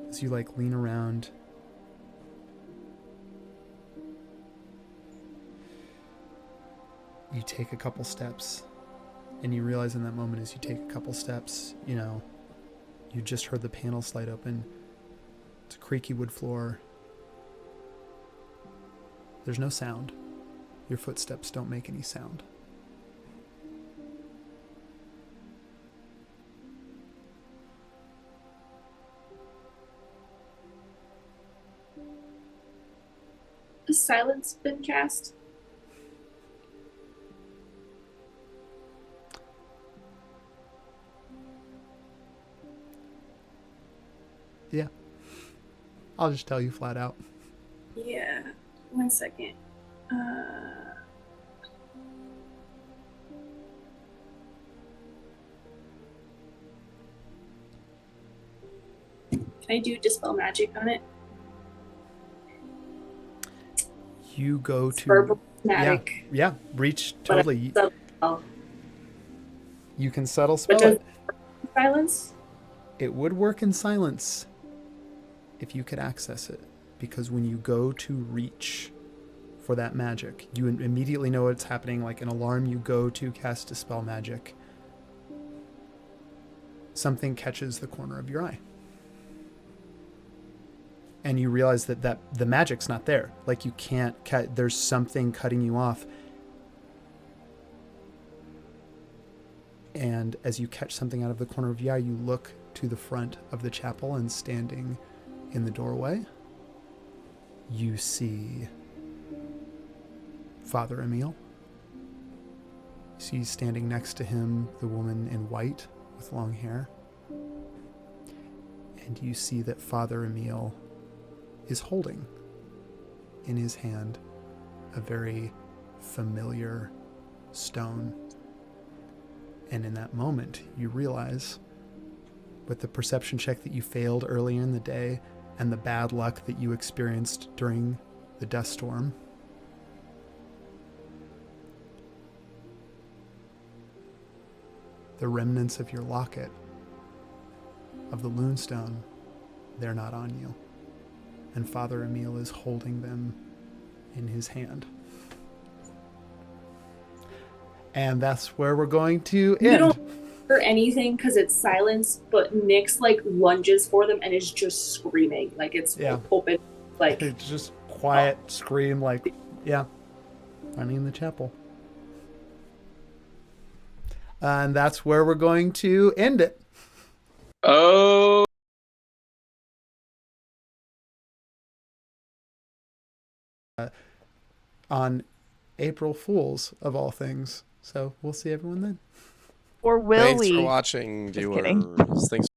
as you like lean around, you take a couple steps. And you realize in that moment, as you take a couple steps, you just heard the panel slide open. It's a creaky wood floor. There's no sound. Your footsteps don't make any sound. Has silence been cast? Yeah. I'll just tell you flat out. Yeah. 1 second. Can I do Dispel Magic on it? You go to... Verbal Magic. Yeah, reach totally. You can subtle spell But it. Silence? It would work in silence if you could access it, because when you go to reach for that magic, you immediately know what's happening. Like an alarm, you go to cast Dispel Magic, something catches the corner of your eye, and you realize that the magic's not there. Like you can't there's something cutting you off. And as you catch something out of the corner of your eye, you look to the front of the chapel, and standing in the doorway, you see Father Emile. You see standing next to him the woman in white with long hair. And you see that Father Emile is holding in his hand a very familiar stone. And in that moment, you realize, with the perception check that you failed earlier in the day and the bad luck that you experienced during the dust storm, the remnants of your locket, of the Loonstone, they're not on you. And Father Emile is holding them in his hand. And that's where we're going to end. You don't hear anything because it's silence, but Nyx like lunges for them and is just screaming like it's open. Like it's just quiet scream like, yeah, running in the chapel. And that's where we're going to end it. Oh. On April Fools, of all things. So we'll see everyone then. Or will Thanks we? for watching, Just kidding. viewers. Thanks